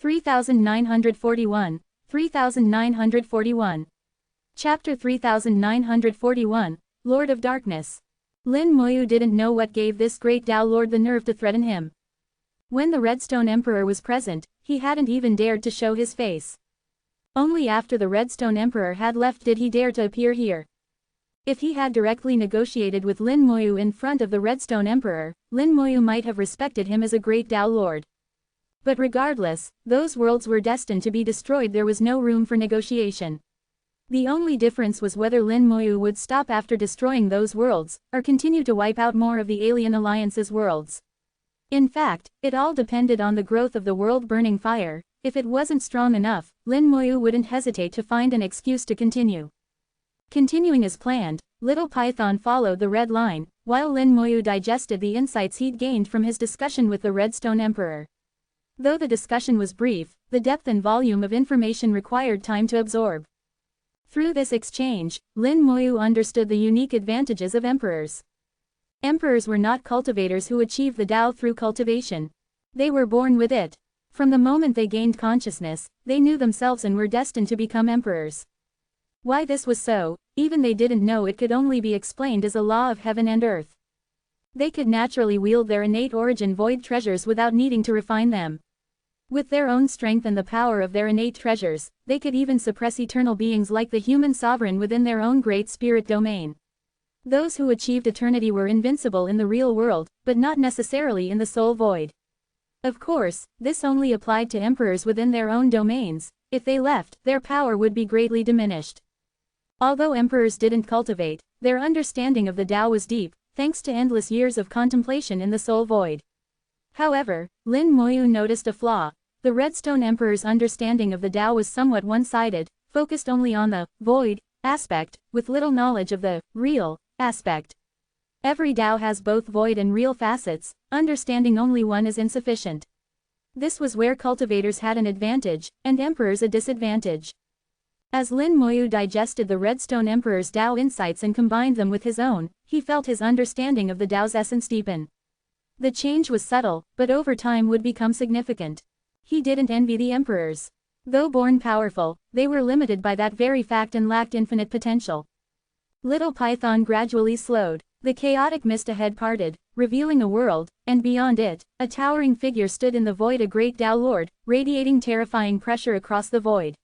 3941, 3941. Chapter 3941, Lord of Darkness. Lin Moyu didn't know what gave this great Tao Lord the nerve to threaten him. When the Redstone Emperor was present, he hadn't even dared to show his face. Only after the Redstone Emperor had left did he dare to appear here. If he had directly negotiated with Lin Moyu in front of the Redstone Emperor, Lin Moyu might have respected him as a great Tao Lord. But regardless, those worlds were destined to be destroyed. There was no room for negotiation. The only difference was whether Lin Moyu would stop after destroying those worlds, or continue to wipe out more of the Alien Alliance's worlds. In fact, it all depended on the growth of the world-burning fire. If it wasn't strong enough, Lin Moyu wouldn't hesitate to find an excuse to continue. Continuing as planned, Little Python followed the red line, while Lin Moyu digested the insights he'd gained from his discussion with the Redstone Emperor. Though the discussion was brief, the depth and volume of information required time to absorb. Through this exchange, Lin Moyu understood the unique advantages of emperors. Emperors were not cultivators who achieved the Tao through cultivation. They were born with it. From the moment they gained consciousness, they knew themselves and were destined to become emperors. Why this was so, even they didn't know. It could only be explained as a law of heaven and earth. They could naturally wield their innate origin void treasures without needing to refine them. With their own strength and the power of their innate treasures, they could even suppress eternal beings like the human sovereign within their own great spirit domain. Those who achieved eternity were invincible in the real world, but not necessarily in the soul void. Of course, this only applied to emperors within their own domains. If they left, their power would be greatly diminished. Although emperors didn't cultivate, their understanding of the Tao was deep, thanks to endless years of contemplation in the soul void. However, Lin Moyu noticed a flaw. The Redstone Emperor's understanding of the Tao was somewhat one-sided, focused only on the void aspect, with little knowledge of the real aspect. Every Tao has both void and real facets. Understanding only one is insufficient. This was where cultivators had an advantage, and emperors a disadvantage. As Lin Moyu digested the Redstone Emperor's Tao insights and combined them with his own, he felt his understanding of the Tao's essence deepen. The change was subtle, but over time would become significant. He didn't envy the emperors. Though born powerful, they were limited by that very fact and lacked infinite potential. Little Python gradually slowed. The chaotic mist ahead parted, revealing a world, and beyond it, a towering figure stood in the void, a great Tao Lord, radiating terrifying pressure across the void.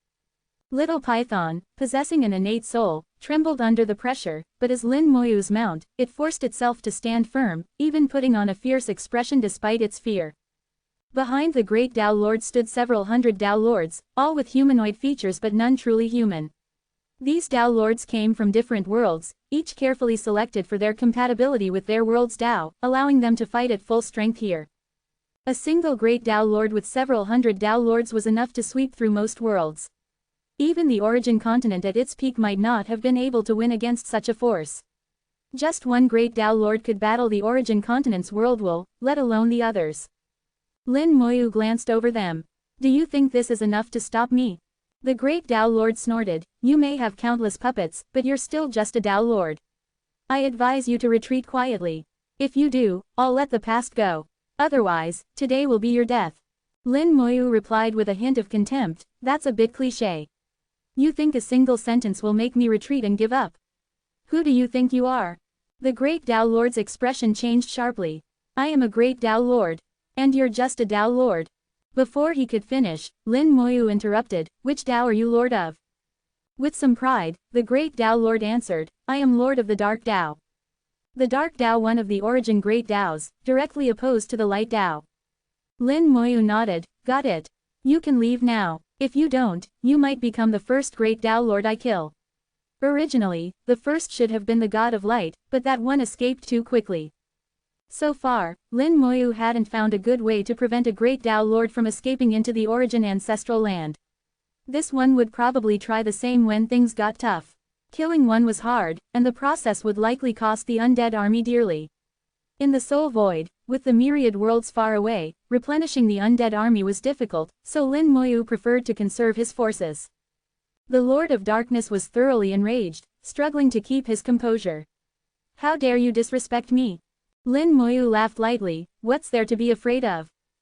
Little Python, possessing an innate soul, trembled under the pressure, but as Lin Moyu's mount, it forced itself to stand firm, even putting on a fierce expression despite its fear. Behind the great Tao Lord stood several hundred Tao Lords, all with humanoid features but none truly human. These Tao Lords came from different worlds, each carefully selected for their compatibility with their world's Tao, allowing them to fight at full strength here. A single great Tao Lord with several hundred Tao Lords was enough to sweep through most worlds. Even the origin continent at its peak might not have been able to win against such a force. Just one great Tao Lord could battle the origin continent's world will, let alone the others. Lin Moyu glanced over them. Do you think this is enough to stop me? The great Tao Lord snorted. You may have countless puppets, but you're still just a Tao Lord. I advise you to retreat quietly. If you do, I'll let the past go. Otherwise, today will be your death. Lin Moyu replied with a hint of contempt. That's a bit cliché. You think a single sentence will make me retreat and give up? Who do you think you are? The great Tao Lord's expression changed sharply. I am a great Tao Lord. And you're just a Tao Lord. Before he could finish, Lin Moyu interrupted. Which Tao are you Lord of? With some pride, the great Tao Lord answered, I am Lord of the Dark Tao. The Dark Tao, one of the origin great Taos, directly opposed to the Light Tao. Lin Moyu nodded. Got it. You can leave now. If you don't, you might become the first great Tao Lord I kill. Originally, the first should have been the God of Light, but that one escaped too quickly. So far, Lin Moyu hadn't found a good way to prevent a great Tao Lord from escaping into the origin ancestral land. This one would probably try the same when things got tough. Killing one was hard, and the process would likely cost the undead army dearly. In the soul void, with the myriad worlds far away, replenishing the undead army was difficult, so Lin Moyu preferred to conserve his forces. The Lord of Darkness was thoroughly enraged, struggling to keep his composure. How dare you disrespect me? Lin Moyu laughed lightly. What's there to be afraid of?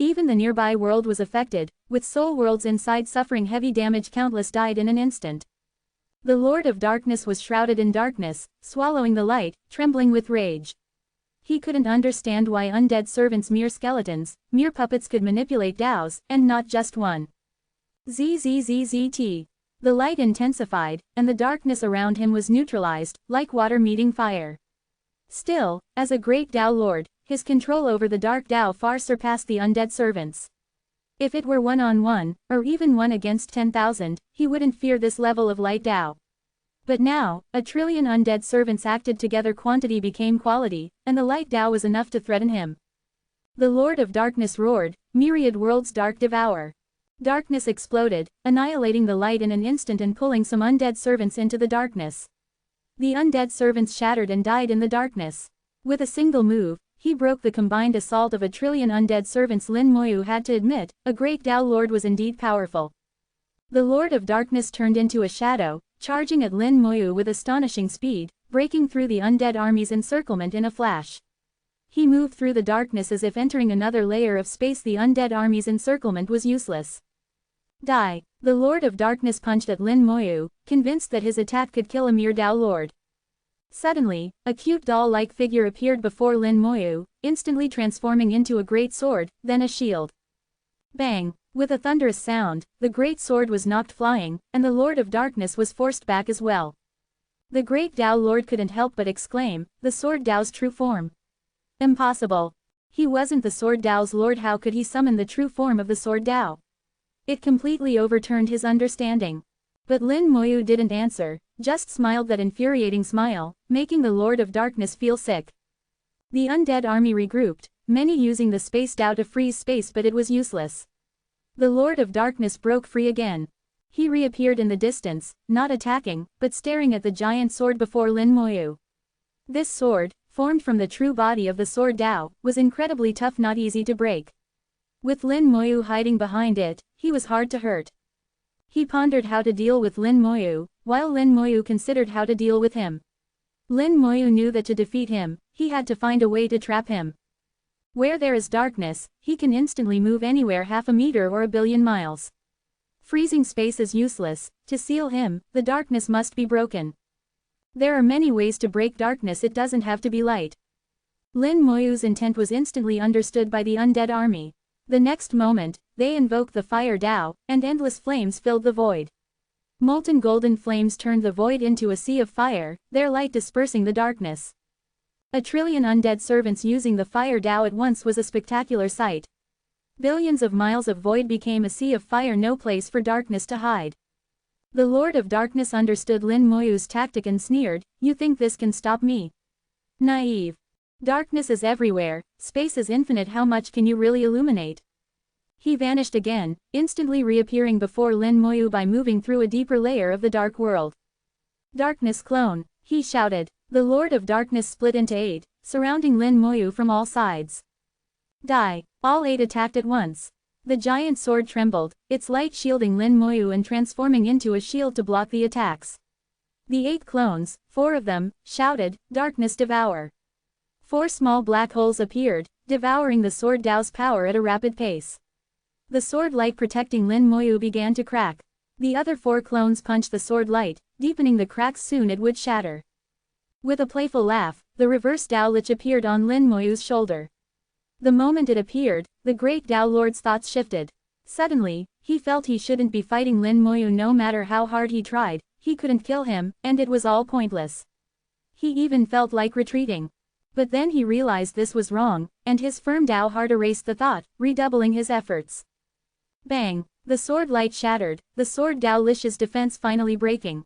Even the nearby world was affected, with soul worlds inside suffering heavy damage. Countless died in an instant. The Lord of Darkness was shrouded in darkness, swallowing the light, trembling with rage. He couldn't understand why undead servants, mere skeletons, mere puppets, could manipulate Daos, and not just one. ZZZZT. The light intensified, and the darkness around him was neutralized, like water meeting fire. Still, as a great Dao Lord, his control over the dark Dao far surpassed the undead servants. If it were one-on-one, or even 1 against 10,000, he wouldn't fear this level of light Dao. But now, a trillion undead servants acted together, quantity became quality, and the light Dao was enough to threaten him. The Lord of Darkness roared, "Myriad worlds, dark devour." Darkness exploded, annihilating the light in an instant and pulling some undead servants into the darkness. The undead servants shattered and died in the darkness. With a single move, he broke the combined assault of a trillion undead servants. Lin Moyu had to admit, a great Dao Lord was indeed powerful. The Lord of Darkness turned into a shadow, charging at Lin Moyu with astonishing speed, breaking through the undead army's encirclement in a flash. He moved through the darkness as if entering another layer of space. The undead army's encirclement was useless. Die. The Lord of Darkness punched at Lin Moyu, convinced that his attack could kill a mere Dao Lord. Suddenly, a cute doll-like figure appeared before Lin Moyu, instantly transforming into a great sword, then a shield. Bang! With a thunderous sound, the great sword was knocked flying, and the Lord of Darkness was forced back as well. The great Dao Lord couldn't help but exclaim, "The Sword Dao's true form." Impossible. He wasn't the Sword Dao's lord. How could he summon the true form of the Sword Dao? It completely overturned his understanding. But Lin Moyu didn't answer, just smiled that infuriating smile, making the Lord of Darkness feel sick. The undead army regrouped, many using the Space Dao to freeze space, but it was useless. The Lord of Darkness broke free again. He reappeared in the distance, not attacking, but staring at the giant sword before Lin Moyu. This sword, formed from the true body of the Sword Dao, was incredibly tough, not easy to break. With Lin Moyu hiding behind it, he was hard to hurt. He pondered how to deal with Lin Moyu, while Lin Moyu considered how to deal with him. Lin Moyu knew that to defeat him, he had to find a way to trap him. Where there is darkness, he can instantly move anywhere, 1/2 meter or 1 billion miles. Freezing space is useless. To seal him, the darkness must be broken. There are many ways to break darkness, it doesn't have to be light. Lin Moyu's intent was instantly understood by the undead army. The next moment, they invoked the Fire Dao, and endless flames filled the void. Molten golden flames turned the void into a sea of fire, their light dispersing the darkness. A trillion undead servants using the Fire Dao at once was a spectacular sight. Billions of miles of void became a sea of fire, no place for darkness to hide. The Lord of Darkness understood Lin Moyu's tactic and sneered, "You think this can stop me? Naive. Darkness is everywhere, space is infinite, how much can you really illuminate?" He vanished again, instantly reappearing before Lin Moyu by moving through a deeper layer of the dark world. "Darkness clone," he shouted. The Lord of Darkness split into 8, surrounding Lin Moyu from all sides. Die. All 8 attacked at once. The giant sword trembled, its light shielding Lin Moyu and transforming into a shield to block the attacks. The 8 clones, 4 of them, shouted, "Darkness devour." 4 small black holes appeared, devouring the Sword Dao's power at a rapid pace. The sword light protecting Lin Moyu began to crack. The other 4 clones punched the sword light, deepening the cracks, soon it would shatter. With a playful laugh, the reverse Dao Lich appeared on Lin Moyu's shoulder. The moment it appeared, the great Dao Lord's thoughts shifted. Suddenly, he felt he shouldn't be fighting Lin Moyu. No matter how hard he tried, he couldn't kill him, and it was all pointless. He even felt like retreating. But then he realized this was wrong, and his firm Dao heart erased the thought, redoubling his efforts. Bang! The sword light shattered, the Sword Dao Lich's defense finally breaking.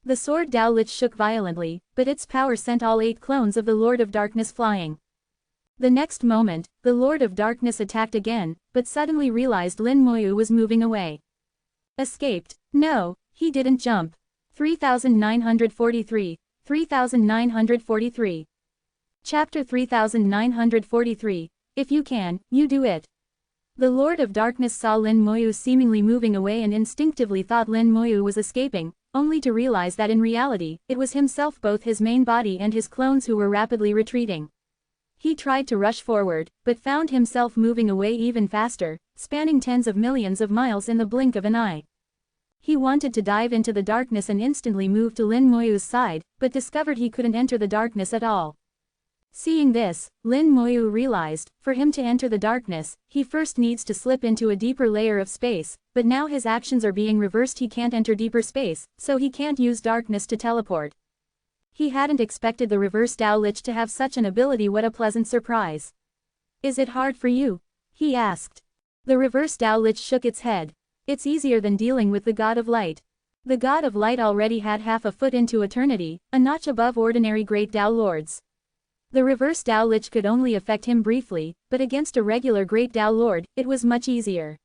The Sword Dao Lich shook violently, but its power sent all 8 clones of the Lord of Darkness flying. The next moment, the Lord of Darkness attacked again, but suddenly realized Lin Moyu was moving away. Escaped. No, he didn't jump. 3943. 3943. Chapter 3943. If you can, you do it. The Lord of Darkness saw Lin Moyu seemingly moving away and instinctively thought Lin Moyu was escaping, only to realize that in reality, it was himself, both his main body and his clones, who were rapidly retreating. He tried to rush forward, but found himself moving away even faster, spanning tens of millions of miles in the blink of an eye. He wanted to dive into the darkness and instantly move to Lin Moyu's side, but discovered he couldn't enter the darkness at all. Seeing this, Lin Moyu realized, for him to enter the darkness, he first needs to slip into a deeper layer of space, but now his actions are being reversed. He can't enter deeper space, so he can't use darkness to teleport. He hadn't expected the reverse Dao Lich to have such an ability. What a pleasant surprise. Is it hard for you? He asked. The reverse Dao Lich shook its head. It's easier than dealing with the God of Light. The God of Light already had half a foot into eternity, a notch above ordinary great Dao Lords. The reverse Dao Lich could only affect him briefly, but against a regular great Dao Lord, it was much easier.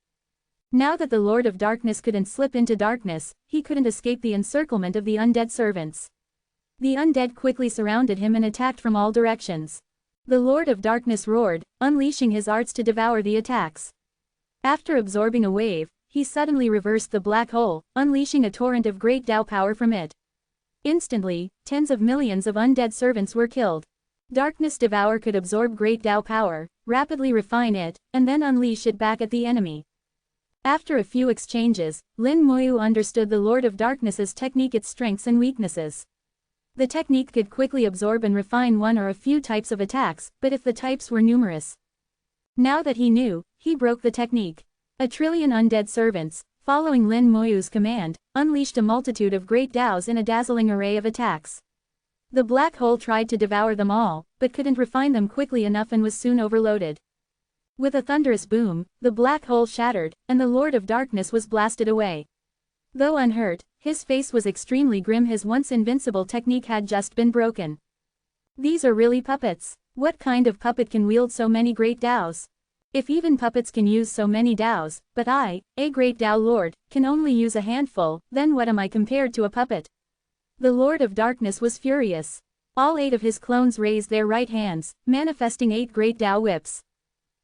Now that the Lord of Darkness couldn't slip into darkness, he couldn't escape the encirclement of the undead servants. The undead quickly surrounded him and attacked from all directions. The Lord of Darkness roared, unleashing his arts to devour the attacks. After absorbing a wave, he suddenly reversed the black hole, unleashing a torrent of great Dao power from it. Instantly, tens of millions of undead servants were killed. Darkness Devour could absorb great Dao power, rapidly refine it, and then unleash it back at the enemy. After a few exchanges, Lin Moyu understood the Lord of Darkness's technique, its strengths and weaknesses. The technique could quickly absorb and refine one or a few types of attacks, but if the types were numerous. Now that he knew, he broke the technique. A trillion undead servants, following Lin Moyu's command, unleashed a multitude of great Daos in a dazzling array of attacks. The black hole tried to devour them all, but couldn't refine them quickly enough and was soon overloaded. With a thunderous boom, the black hole shattered, and the Lord of Darkness was blasted away. Though unhurt, his face was extremely grim. His once invincible technique had just been broken. These are really puppets. What kind of puppet can wield so many great Daos? If even puppets can use so many Daos, but I, a great Dao Lord, can only use a handful, then what am I compared to a puppet? The Lord of Darkness was furious. All 8 of his clones raised their right hands, manifesting 8 great Dao whips.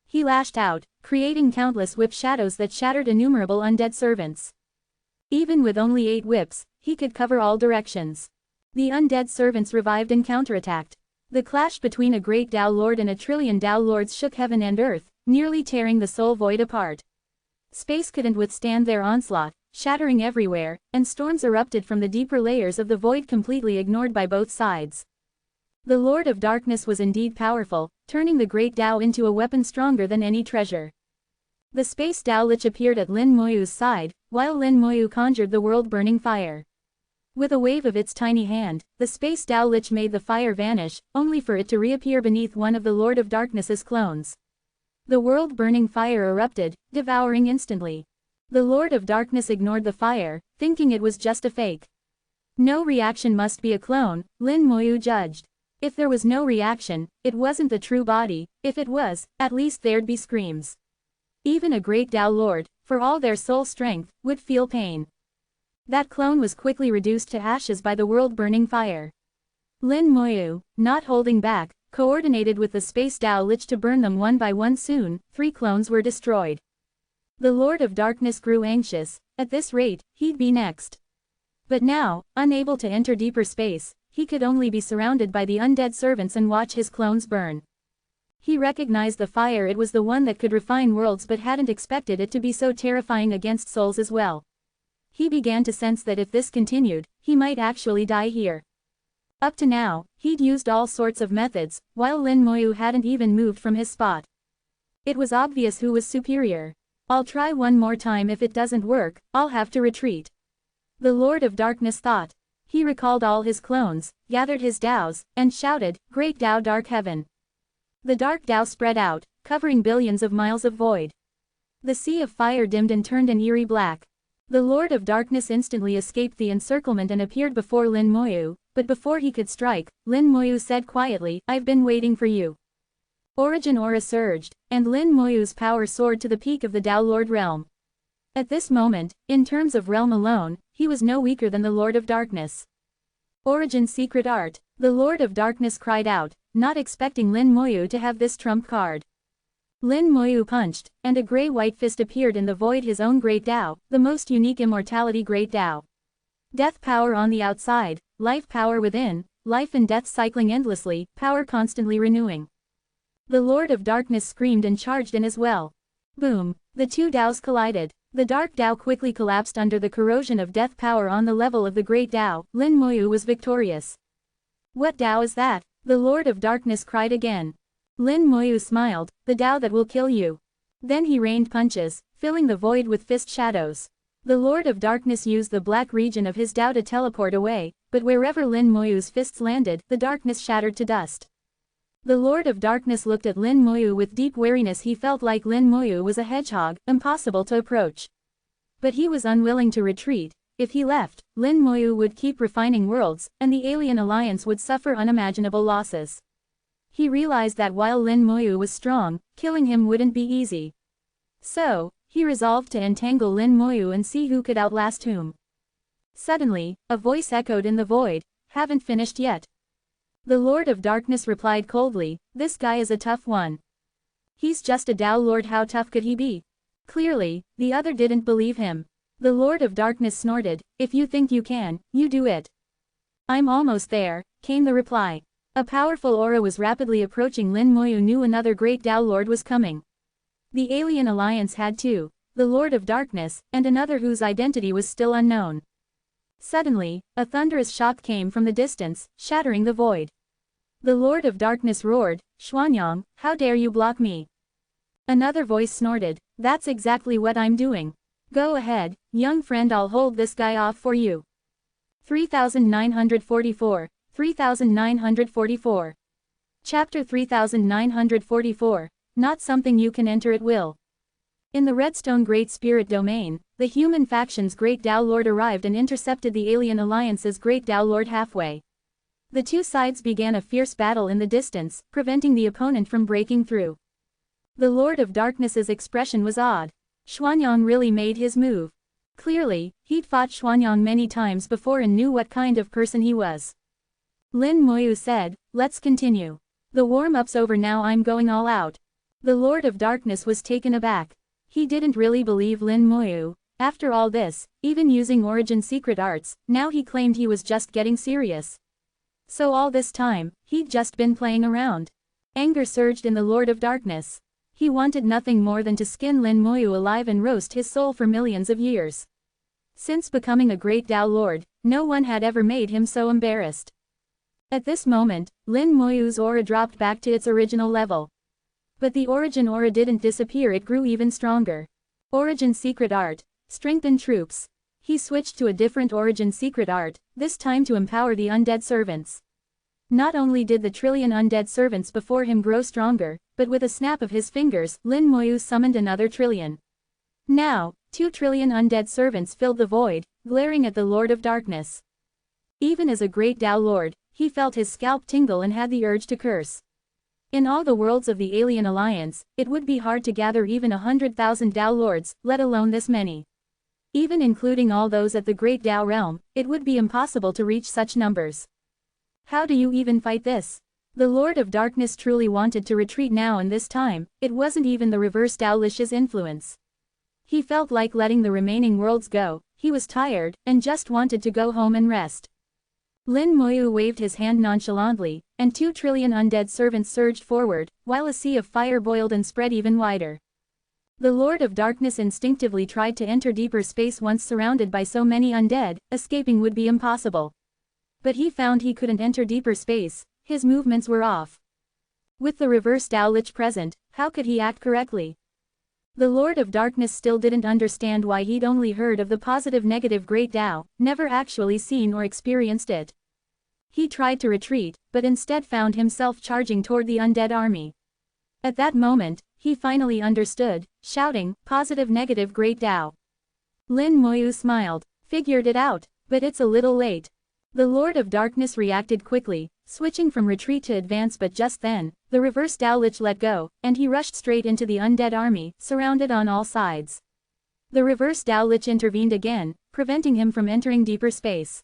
He lashed out, creating countless whip shadows that shattered innumerable undead servants. Even with only 8 whips, he could cover all directions. The undead servants revived and counterattacked. The clash between a great Dao Lord and a trillion Dao Lords shook heaven and earth, nearly tearing the soul void apart. Space couldn't withstand their onslaught, shattering everywhere, and storms erupted from the deeper layers of the void, completely ignored by both sides. The Lord of Darkness was indeed powerful, turning the great Dao into a weapon stronger than any treasure. The space Dao Lich appeared at Lin Moyu's side, while Lin Moyu conjured the world-burning fire. With a wave of its tiny hand, the space Dao Lich made the fire vanish, only for it to reappear beneath one of the Lord of Darkness's clones. The world-burning fire erupted, devouring instantly. The Lord of Darkness ignored the fire, thinking it was just a fake. No reaction must be a clone, Lin Moyu judged. If there was no reaction, it wasn't the true body. If it was, at least there'd be screams. Even a great Dao Lord, for all their soul strength, would feel pain. That clone was quickly reduced to ashes by the world-burning fire. Lin Moyu, not holding back, coordinated with the space Dao Lich to burn them one by one. Soon, 3 clones were destroyed. The Lord of Darkness grew anxious. At this rate, he'd be next. But now, unable to enter deeper space, he could only be surrounded by the undead servants and watch his clones burn. He recognized the fire. It was the one that could refine worlds, but hadn't expected it to be so terrifying against souls as well. He began to sense that if this continued, he might actually die here. Up to now, he'd used all sorts of methods, while Lin Moyu hadn't even moved from his spot. It was obvious who was superior. I'll try one more time. If it doesn't work, I'll have to retreat. The Lord of Darkness thought. He recalled all his clones, gathered his Daos, and shouted, "Great Dao, Dark Heaven!" The dark Dao spread out, covering billions of miles of void. The sea of fire dimmed and turned an eerie black. The Lord of Darkness instantly escaped the encirclement and appeared before Lin Moyu, but before he could strike, Lin Moyu said quietly, "I've been waiting for you." Origin aura surged, and Lin Moyu's power soared to the peak of the Dao Lord realm. At this moment, in terms of realm alone, he was no weaker than the Lord of Darkness. Origin secret art, the Lord of Darkness cried out, not expecting Lin Moyu to have this trump card. Lin Moyu punched, and a gray-white fist appeared in the void, his own Great Dao, the most unique immortality Great Dao. Death power on the outside, life power within, life and death cycling endlessly, power constantly renewing. The Lord of Darkness screamed and charged in as well. Boom! The two Daos collided. The Dark Dao quickly collapsed under the corrosion of death power on the level of the Great Dao. Lin Moyu was victorious. What Dao is that? The Lord of Darkness cried again. Lin Moyu smiled, the Dao that will kill you. Then he rained punches, filling the void with fist shadows. The Lord of Darkness used the black region of his Dao to teleport away, but wherever Lin Moyu's fists landed, the darkness shattered to dust. The Lord of Darkness looked at Lin Moyu with deep wariness. He felt like Lin Moyu was a hedgehog, impossible to approach. But he was unwilling to retreat. If he left, Lin Moyu would keep refining worlds, and the Alien Alliance would suffer unimaginable losses. He realized that while Lin Moyu was strong, killing him wouldn't be easy. So, he resolved to entangle Lin Moyu and see who could outlast whom. Suddenly, a voice echoed in the void, "Haven't finished yet." The Lord of Darkness replied coldly, "This guy is a tough one. He's just a Dao Lord, how tough could he be?" Clearly, the other didn't believe him. The Lord of Darkness snorted, "If you think you can, you do it." "I'm almost there," came the reply. A powerful aura was rapidly approaching. Lin Moyu knew another great Dao Lord was coming. The Alien Alliance had two, the Lord of Darkness, and another whose identity was still unknown. Suddenly, a thunderous shock came from the distance, shattering the void. The Lord of Darkness roared, "Xuanyang, how dare you block me?" Another voice snorted, "That's exactly what I'm doing. Go ahead, young friend, I'll hold this guy off for you." 3944, 3944. Chapter 3944, Not Something You Can Enter at Will. In the Redstone Great Spirit Domain, the human faction's Great Dao Lord arrived and intercepted the Alien Alliance's Great Dao Lord halfway. The two sides began a fierce battle in the distance, preventing the opponent from breaking through. The Lord of Darkness's expression was odd. Xuanyang really made his move. Clearly, he'd fought Xuanyang many times before and knew what kind of person he was. Lin Moyu said, "Let's continue. The warm-up's over now, I'm going all out." The Lord of Darkness was taken aback. He didn't really believe Lin Moyu. After all this, even using Origin secret arts, now he claimed he was just getting serious. So all this time, he'd just been playing around. Anger surged in the Lord of Darkness. He wanted nothing more than to skin Lin Moyu alive and roast his soul for millions of years. Since becoming a great Dao Lord, no one had ever made him so embarrassed. At this moment, Lin Moyu's aura dropped back to its original level. But the Origin aura didn't disappear, it grew even stronger. Origin secret art, strengthen troops. He switched to a different Origin secret art, this time to empower the undead servants. Not only did the trillion undead servants before him grow stronger, but with a snap of his fingers, Lin Moyu summoned another trillion. Now, 2 trillion undead servants filled the void, glaring at the Lord of Darkness. Even as a great Dao Lord, he felt his scalp tingle and had the urge to curse. In all the worlds of the Alien Alliance, it would be hard to gather even 100,000 Dao Lords, let alone this many. Even including all those at the Great Dao Realm, it would be impossible to reach such numbers. How do you even fight this? The Lord of Darkness truly wanted to retreat now, and this time, it wasn't even the reverse Dao Lish's influence. He felt like letting the remaining worlds go, he was tired, and just wanted to go home and rest. Lin Moyu waved his hand nonchalantly, and 2 trillion undead servants surged forward, while a sea of fire boiled and spread even wider. The Lord of Darkness instinctively tried to enter deeper space. Once surrounded by so many undead, escaping would be impossible. But he found he couldn't enter deeper space, his movements were off. With the reverse Dao Lich present, how could he act correctly? The Lord of Darkness still didn't understand why he'd only heard of the positive-negative Great Dao, never actually seen or experienced it. He tried to retreat, but instead found himself charging toward the undead army. At that moment, he finally understood, shouting, "Positive-negative Great Dao." Lin Moyu smiled. Figured it out, but it's a little late. The Lord of Darkness reacted quickly, switching from retreat to advance, but just then, the reverse Dao Lich let go, and he rushed straight into the undead army, surrounded on all sides. The reverse Dao Lich intervened again, preventing him from entering deeper space.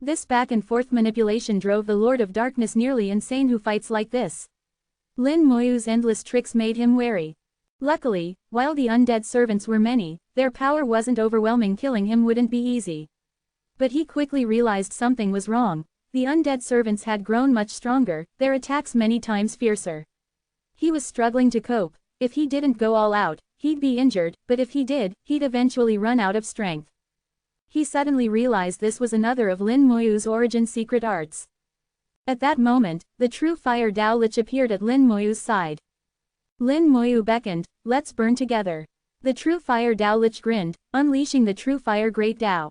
This back-and-forth manipulation drove the Lord of Darkness nearly insane. Who fights like this? Lin Moyu's endless tricks made him wary. Luckily, while the undead servants were many, their power wasn't overwhelming. Killing him wouldn't be easy. But he quickly realized something was wrong. The undead servants had grown much stronger, their attacks many times fiercer. He was struggling to cope. If he didn't go all out, he'd be injured, but if he did, he'd eventually run out of strength. He suddenly realized this was another of Lin Moyu's origin secret arts. At that moment, the true fire Dao Lich appeared at Lin Moyu's side. Lin Moyu beckoned, "Let's burn together." The true fire Dao Lich grinned, unleashing the true fire Great Dao.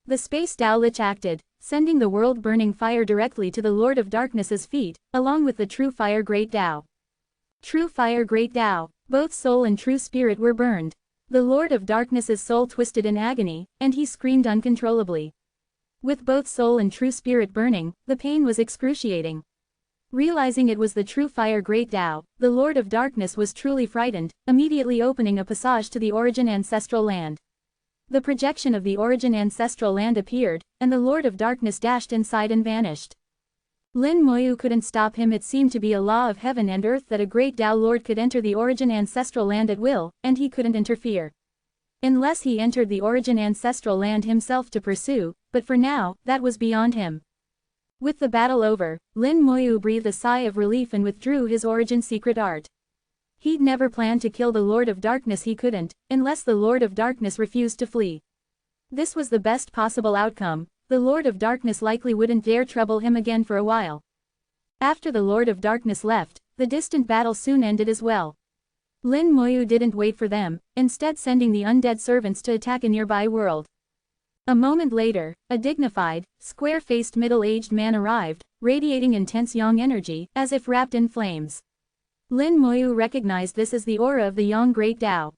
The space Dao Lich acted, sending the world-burning fire directly to the Lord of Darkness's feet, along with the true fire Great Dao. True fire Great Dao, both soul and true spirit were burned. The Lord of Darkness's soul twisted in agony, and he screamed uncontrollably. With both soul and true spirit burning, the pain was excruciating. Realizing it was the true fire Great Dao, the Lord of Darkness was truly frightened, immediately opening a passage to the origin ancestral land. The projection of the origin ancestral land appeared, and the Lord of Darkness dashed inside and vanished. Lin Moyu couldn't stop him. It seemed to be a law of heaven and earth that a Great Dao Lord could enter the origin ancestral land at will, and he couldn't interfere. Unless he entered the origin ancestral land himself to pursue, but for now, that was beyond him. With the battle over, Lin Moyu breathed a sigh of relief and withdrew his origin secret art. He'd never planned to kill the Lord of Darkness. He couldn't, unless the Lord of Darkness refused to flee. This was the best possible outcome. The Lord of Darkness likely wouldn't dare trouble him again for a while. After the Lord of Darkness left, the distant battle soon ended as well. Lin Moyu didn't wait for them, instead sending the undead servants to attack a nearby world. A moment later, a dignified, square-faced middle-aged man arrived, radiating intense yang energy, as if wrapped in flames. Lin Moyu recognized this as the aura of the Yang Great Dao.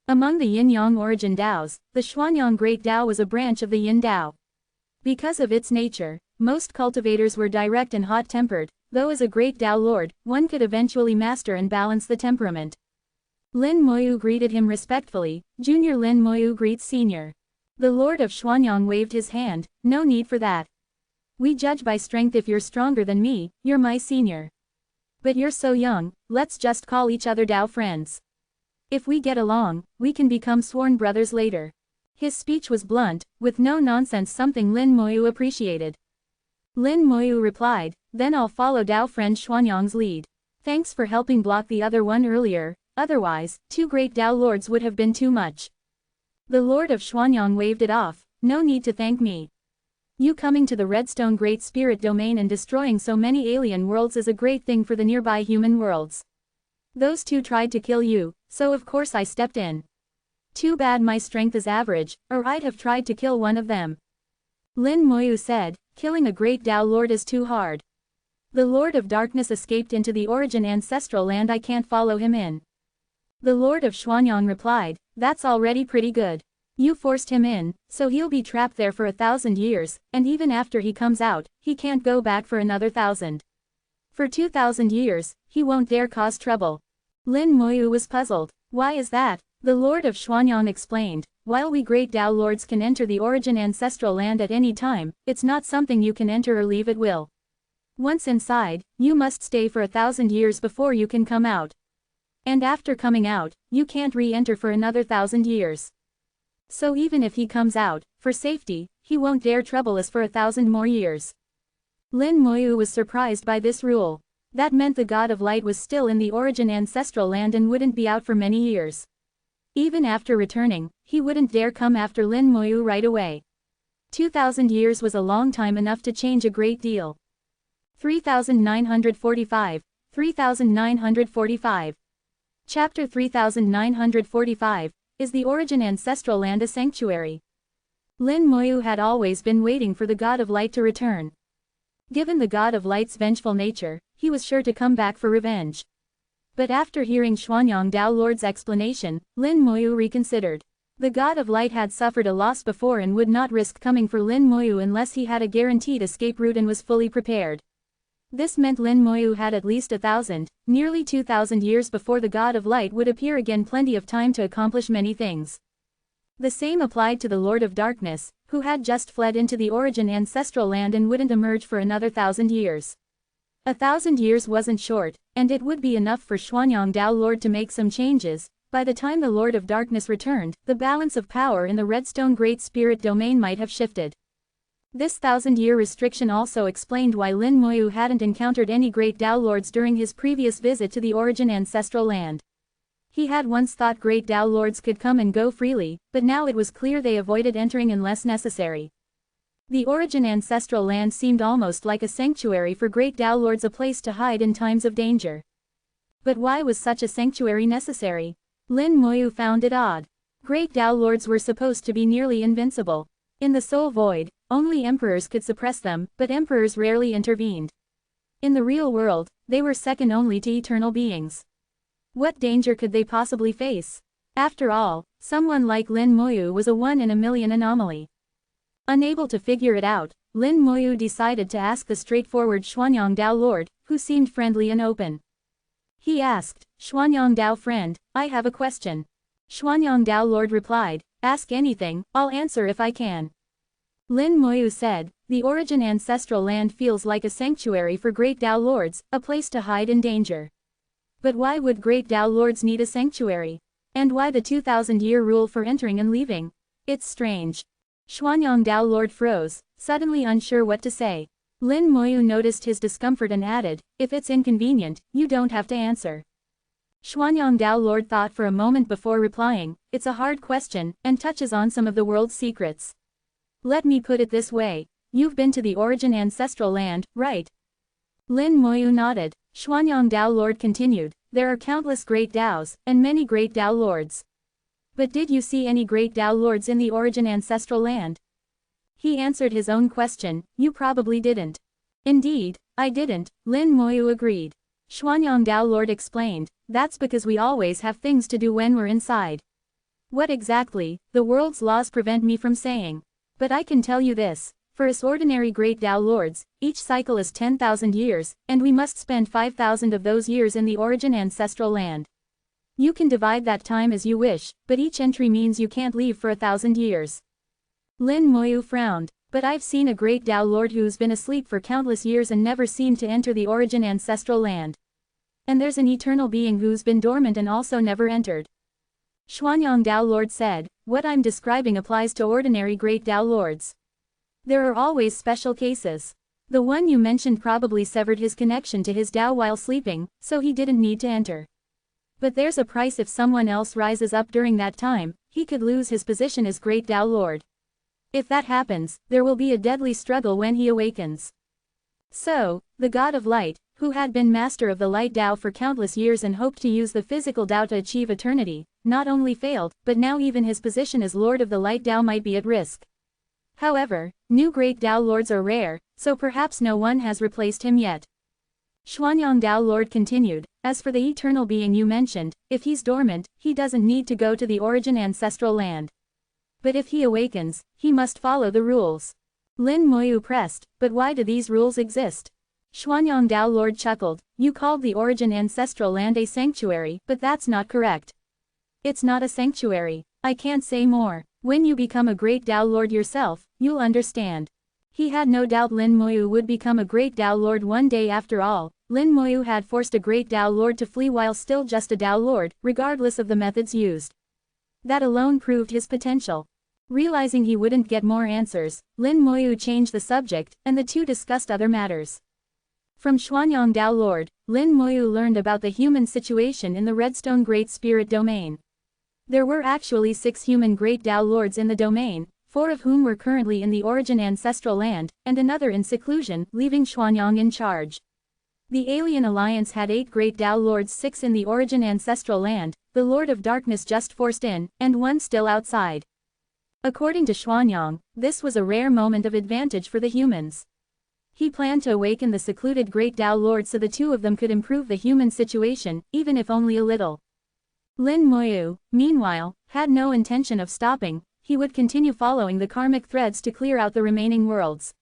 Among the Yin-Yang origin Daos, the Xuanyang Great Dao was a branch of the Yin Dao. Because of its nature, most cultivators were direct and hot-tempered, though as a Great Dao Lord, one could eventually master and balance the temperament. Lin Moyu greeted him respectfully. "Junior Lin Moyu greets Senior." The Lord of Xuanyang waved his hand. "No need for that. We judge by strength. If you're stronger than me, you're my senior. But you're so young, let's just call each other Dao friends. If we get along, we can become sworn brothers later." His speech was blunt, with no nonsense, something Lin Moyu appreciated. Lin Moyu replied, "Then I'll follow Dao friend Xuanyang's lead. Thanks for helping block the other one earlier, otherwise, 2 Great Dao Lords would have been too much." The Lord of Xuanyang waved it off. "No need to thank me. You coming to the Redstone Great Spirit Domain and destroying so many alien worlds is a great thing for the nearby human worlds. Those 2 tried to kill you, so of course I stepped in. Too bad my strength is average, or I'd have tried to kill one of them." Lin Moyu said, "Killing a Great Dao Lord is too hard. The Lord of Darkness escaped into the origin ancestral land. I can't follow him in." The Lord of Xuanyang replied, "That's already pretty good. You forced him in, so he'll be trapped there for 1,000 years, and even after he comes out, he can't go back for another 1,000. For 2,000 years, he won't dare cause trouble." Lin Moyu was puzzled. "Why is that?" The Lord of Xuanyang explained, "While we Great Dao Lords can enter the origin ancestral land at any time, it's not something you can enter or leave at will. Once inside, you must stay for 1,000 years before you can come out. And after coming out, you can't re-enter for another 1,000 years. So even if he comes out, for safety, he won't dare trouble us for 1,000 more years." Lin Moyu was surprised by this rule. That meant the God of Light was still in the origin ancestral land and wouldn't be out for many years. Even after returning, he wouldn't dare come after Lin Moyu right away. 2,000 years was a long time, enough to change a great deal. 3945. 3945. Chapter 3945. Is the origin ancestral land a sanctuary? Lin Moyu had always been waiting for the God of Light to return. Given the God of Light's vengeful nature, he was sure to come back for revenge. But after hearing Xuanyang Dao Lord's explanation, Lin Moyu reconsidered. The God of Light had suffered a loss before and would not risk coming for Lin Moyu unless he had a guaranteed escape route and was fully prepared. This meant Lin Moyu had at least 1,000, nearly 2,000 years before the God of Light would appear again, plenty of time to accomplish many things. The same applied to the Lord of Darkness, who had just fled into the origin ancestral land and wouldn't emerge for another 1,000 years. 1,000 years wasn't short, and it would be enough for Xuanyang Dao Lord to make some changes. By the time the Lord of Darkness returned, the balance of power in the Redstone Great Spirit Domain might have shifted. This 1,000-year restriction also explained why Lin Moyu hadn't encountered any great Dao Lords during his previous visit to the Origin Ancestral Land. He had once thought great Dao Lords could come and go freely, but now it was clear they avoided entering unless necessary. The Origin Ancestral Land seemed almost like a sanctuary for great Dao Lords, a place to hide in times of danger. But why was such a sanctuary necessary? Lin Moyu found it odd. Great Dao Lords were supposed to be nearly invincible. In the Soul Void, only emperors could suppress them, but emperors rarely intervened. In the real world, they were second only to eternal beings. What danger could they possibly face? After all, someone like Lin Moyu was a 1-in-a-million anomaly. Unable to figure it out, Lin Moyu decided to ask the straightforward Xuanyang Dao Lord, who seemed friendly and open. He asked, "Xuanyang Dao friend, I have a question." Xuanyang Dao Lord replied, "Ask anything, I'll answer if I can." Lin Moyu said, "The Origin Ancestral Land feels like a sanctuary for great Dao Lords, a place to hide in danger. But why would great Dao Lords need a sanctuary? And why the 2,000-year rule for entering and leaving? It's strange." Xuanyang Dao Lord froze, suddenly unsure what to say. Lin Moyu noticed his discomfort and added, "If it's inconvenient, you don't have to answer." Xuanyang Dao Lord thought for a moment before replying, "It's a hard question, and touches on some of the world's secrets. Let me put it this way, you've been to the Origin Ancestral Land, right?" Lin Moyu nodded. Xuanyang Dao Lord continued, "There are countless great Daos, and many great Dao Lords. But did you see any great Dao Lords in the Origin Ancestral Land?" He answered his own question, "You probably didn't." "Indeed, I didn't," Lin Moyu agreed. Xuanyang Dao Lord explained, "That's because we always have things to do when we're inside." "What exactly?" "The world's laws prevent me from saying. But I can tell you this, for us ordinary great Dao Lords, each cycle is 10,000 years, and we must spend 5,000 of those years in the Origin Ancestral Land. You can divide that time as you wish, but each entry means you can't leave for 1,000 years. Lin Moyu frowned, "But I've seen a great Dao Lord who's been asleep for countless years and never seemed to enter the Origin Ancestral Land. And there's an eternal being who's been dormant and also never entered." Xuanyang Dao Lord said, "What I'm describing applies to ordinary great Dao Lords. There are always special cases. The one you mentioned probably severed his connection to his Dao while sleeping, so he didn't need to enter. But there's a price if someone else rises up during that time, he could lose his position as great Dao Lord. If that happens, there will be a deadly struggle when he awakens." So, the God of Light, who had been master of the Light Dao for countless years and hoped to use the physical Dao to achieve eternity, not only failed, but now even his position as Lord of the Light Dao might be at risk. However, new great Dao Lords are rare, so perhaps no one has replaced him yet. Xuanyang Dao Lord continued, "As for the eternal being you mentioned, if he's dormant, he doesn't need to go to the Origin Ancestral Land. But if he awakens, he must follow the rules." Lin Moyu pressed, "But why do these rules exist?" Xuanyang Dao Lord chuckled, "You called the Origin Ancestral Land a sanctuary, but that's not correct. It's not a sanctuary. I can't say more. When you become a great Dao Lord yourself, you'll understand." He had no doubt Lin Moyu would become a great Dao Lord one day. After all, Lin Moyu had forced a great Dao Lord to flee while still just a Dao Lord, regardless of the methods used. That alone proved his potential. Realizing he wouldn't get more answers, Lin Moyu changed the subject, and the two discussed other matters. From Xuanyang Dao Lord, Lin Moyu learned about the human situation in the Redstone Great Spirit domain. There were actually 6 human great Dao Lords in the domain, 4 of whom were currently in the Origin Ancestral Land, and another in seclusion, leaving Xuanyang in charge. The Alien Alliance had 8 great Dao Lords, 6 in the Origin Ancestral Land, the Lord of Darkness just forced in, and 1 still outside. According to Xuanyang, this was a rare moment of advantage for the humans. He planned to awaken the secluded great Dao Lord so the 2 of them could improve the human situation, even if only a little. Lin Moyu, meanwhile, had no intention of stopping. He would continue following the karmic threads to clear out the remaining worlds.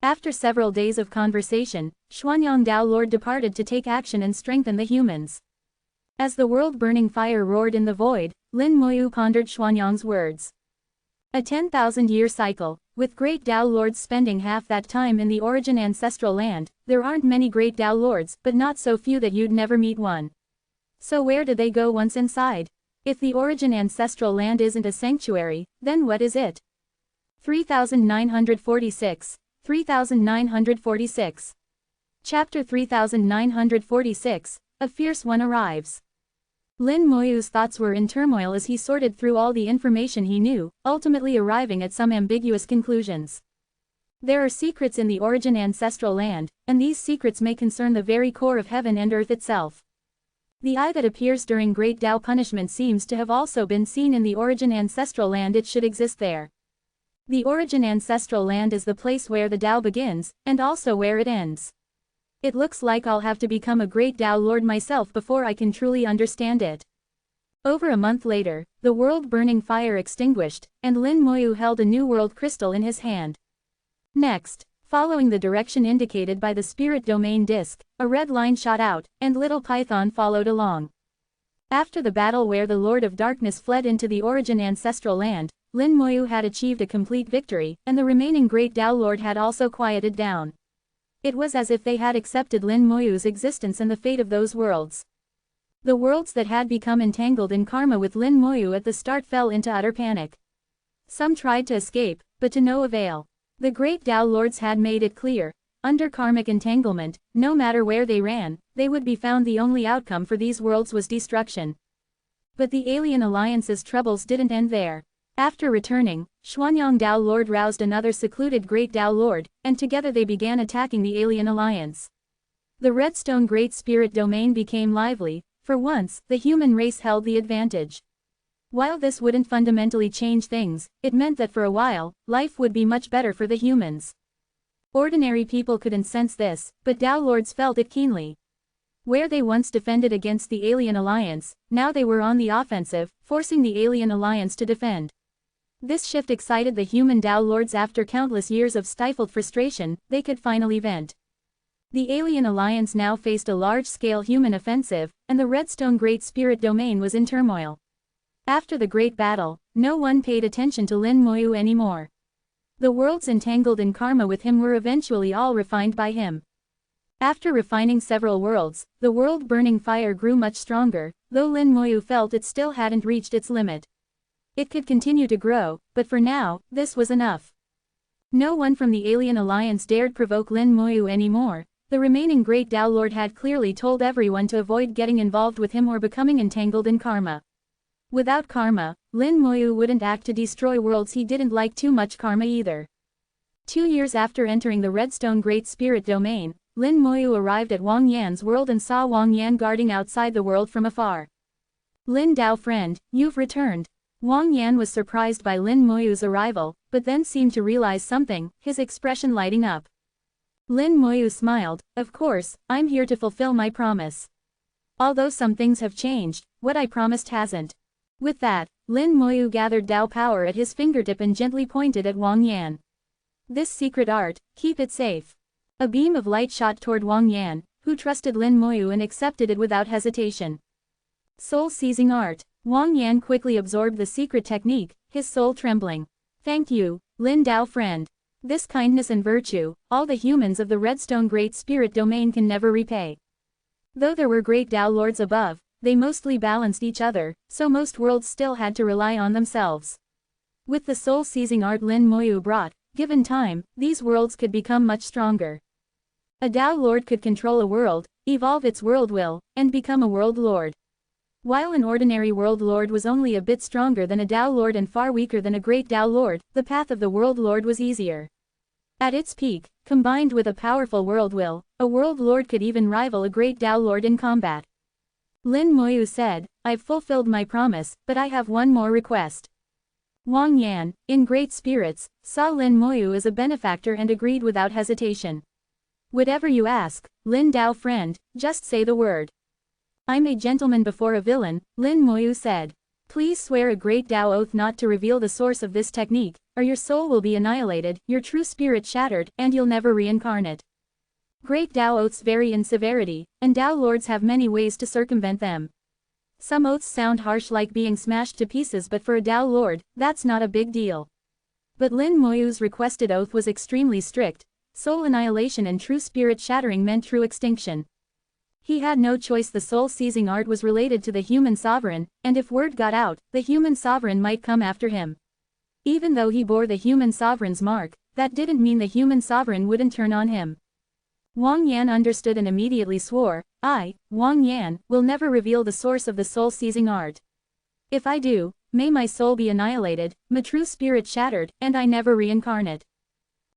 After several days of conversation, Xuanyang Dao Lord departed to take action and strengthen the humans. As the world-burning fire roared in the void, Lin Moyu pondered Xuanyang's words. A 10,000-year cycle, with great Dao Lords spending half that time in the Origin Ancestral Land. There aren't many great Dao Lords, but not so few that you'd never meet one. So where do they go once inside? If the Origin Ancestral Land isn't a sanctuary, then what is it? 3946. 3946. Chapter 3946. A fierce one arrives. Lin Moyu's thoughts were in turmoil as he sorted through all the information he knew, ultimately arriving at some ambiguous conclusions. There are secrets in the origin ancestral land, and these secrets may concern the very core of heaven and earth itself. The eye that appears during Great Tao punishment seems to have also been seen in the origin ancestral land. It should exist there. The origin ancestral land is the place where the Tao begins, and also where it ends. It looks like I'll have to become a great Tao Lord myself before I can truly understand it. Over a month later, the world-burning fire extinguished, and Lin Moyu held a new world crystal in his hand. Next, following the direction indicated by the spirit domain disc, a red line shot out, and Little Python followed along. After the battle where the Lord of Darkness fled into the origin ancestral land, Lin Moyu had achieved a complete victory, and the remaining Great Tao Lord had also quieted down. It was as if they had accepted Lin Moyu's existence and the fate of those worlds. The worlds that had become entangled in karma with Lin Moyu at the start fell into utter panic. Some tried to escape, but to no avail. The Great Tao Lords had made it clear, under karmic entanglement, no matter where they ran, they would be found. The only outcome for these worlds was destruction. But the Alien Alliance's troubles didn't end there. After returning, Xuanyang Tao Lord roused another secluded Great Tao Lord, and together they began attacking the Alien Alliance. The Redstone Great Spirit domain became lively. For once, the human race held the advantage. While this wouldn't fundamentally change things, it meant that for a while, life would be much better for the humans. Ordinary people couldn't sense this, but Tao Lords felt it keenly. Where they once defended against the Alien Alliance, now they were on the offensive, forcing the Alien Alliance to defend. This shift excited the human Tao Lords. After countless years of stifled frustration, they could finally vent. The Alien Alliance now faced a large-scale human offensive, and the Redstone Great Spirit domain was in turmoil. After the great battle, no one paid attention to Lin Moyu anymore. The worlds entangled in karma with him were eventually all refined by him. After refining several worlds, the world-burning fire grew much stronger, though Lin Moyu felt it still hadn't reached its limit. It could continue to grow, but for now, this was enough. No one from the Alien Alliance dared provoke Lin Moyu anymore. The remaining Great Tao Lord had clearly told everyone to avoid getting involved with him or becoming entangled in karma. Without karma, Lin Moyu wouldn't act to destroy worlds. He didn't like too much karma either. 2 years after entering the Redstone Great Spirit domain, Lin Moyu arrived at Wang Yan's world and saw Wang Yan guarding outside the world from afar. "Lin Dao friend, you've returned." Wang Yan was surprised by Lin Moyu's arrival, but then seemed to realize something, his expression lighting up. Lin Moyu smiled, "Of course, I'm here to fulfill my promise. Although some things have changed, what I promised hasn't." With that, Lin Moyu gathered Tao power at his fingertip and gently pointed at Wang Yan. "This secret art, keep it safe." A beam of light shot toward Wang Yan, who trusted Lin Moyu and accepted it without hesitation. Soul-seizing art. Wang Yan quickly absorbed the secret technique, his soul trembling. "Thank you, Lin Dao friend. This kindness and virtue, all the humans of the Redstone Great Spirit domain can never repay." Though there were Great Tao Lords above, they mostly balanced each other, so most worlds still had to rely on themselves. With the soul-seizing art Lin Moyu brought, given time, these worlds could become much stronger. A Tao Lord could control a world, evolve its world will, and become a world lord. While an ordinary world lord was only a bit stronger than a Tao Lord and far weaker than a great Tao Lord, the path of the world lord was easier. At its peak, combined with a powerful world will, a world lord could even rival a great Tao Lord in combat. Lin Moyu said, "I've fulfilled my promise, but I have one more request." Wang Yan, in great spirits, saw Lin Moyu as a benefactor and agreed without hesitation. "Whatever you ask, Lin Dao friend, just say the word." "I'm a gentleman before a villain," Lin Moyu said. "Please swear a great Tao oath not to reveal the source of this technique, or your soul will be annihilated, your true spirit shattered, and you'll never reincarnate." Great Tao oaths vary in severity, and Tao Lords have many ways to circumvent them. Some oaths sound harsh, like being smashed to pieces, but for a Tao Lord, that's not a big deal. But Lin Moyu's requested oath was extremely strict. Soul annihilation and true spirit shattering meant true extinction. He had no choice. The soul-seizing art was related to the human sovereign, and if word got out, the human sovereign might come after him. Even though he bore the human sovereign's mark, that didn't mean the human sovereign wouldn't turn on him. Wang Yan understood and immediately swore, I, Wang Yan, will never reveal the source of the soul-seizing art. If I do, may my soul be annihilated, my true spirit shattered, and I never reincarnate.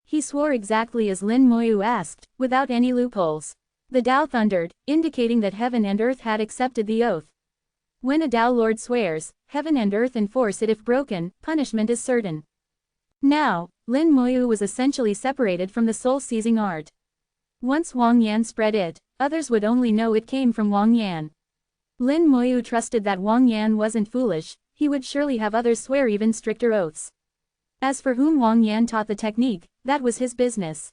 He swore exactly as Lin Moyu asked, without any loopholes. The Tao thundered, indicating that heaven and earth had accepted the oath. When a Tao Lord swears, heaven and earth enforce it if broken, punishment is certain. Now, Lin Moyu was essentially separated from the soul-seizing art. Once Wang Yan spread it, others would only know it came from Wang Yan. Lin Moyu trusted that Wang Yan wasn't foolish, he would surely have others swear even stricter oaths. As for whom Wang Yan taught the technique, that was his business.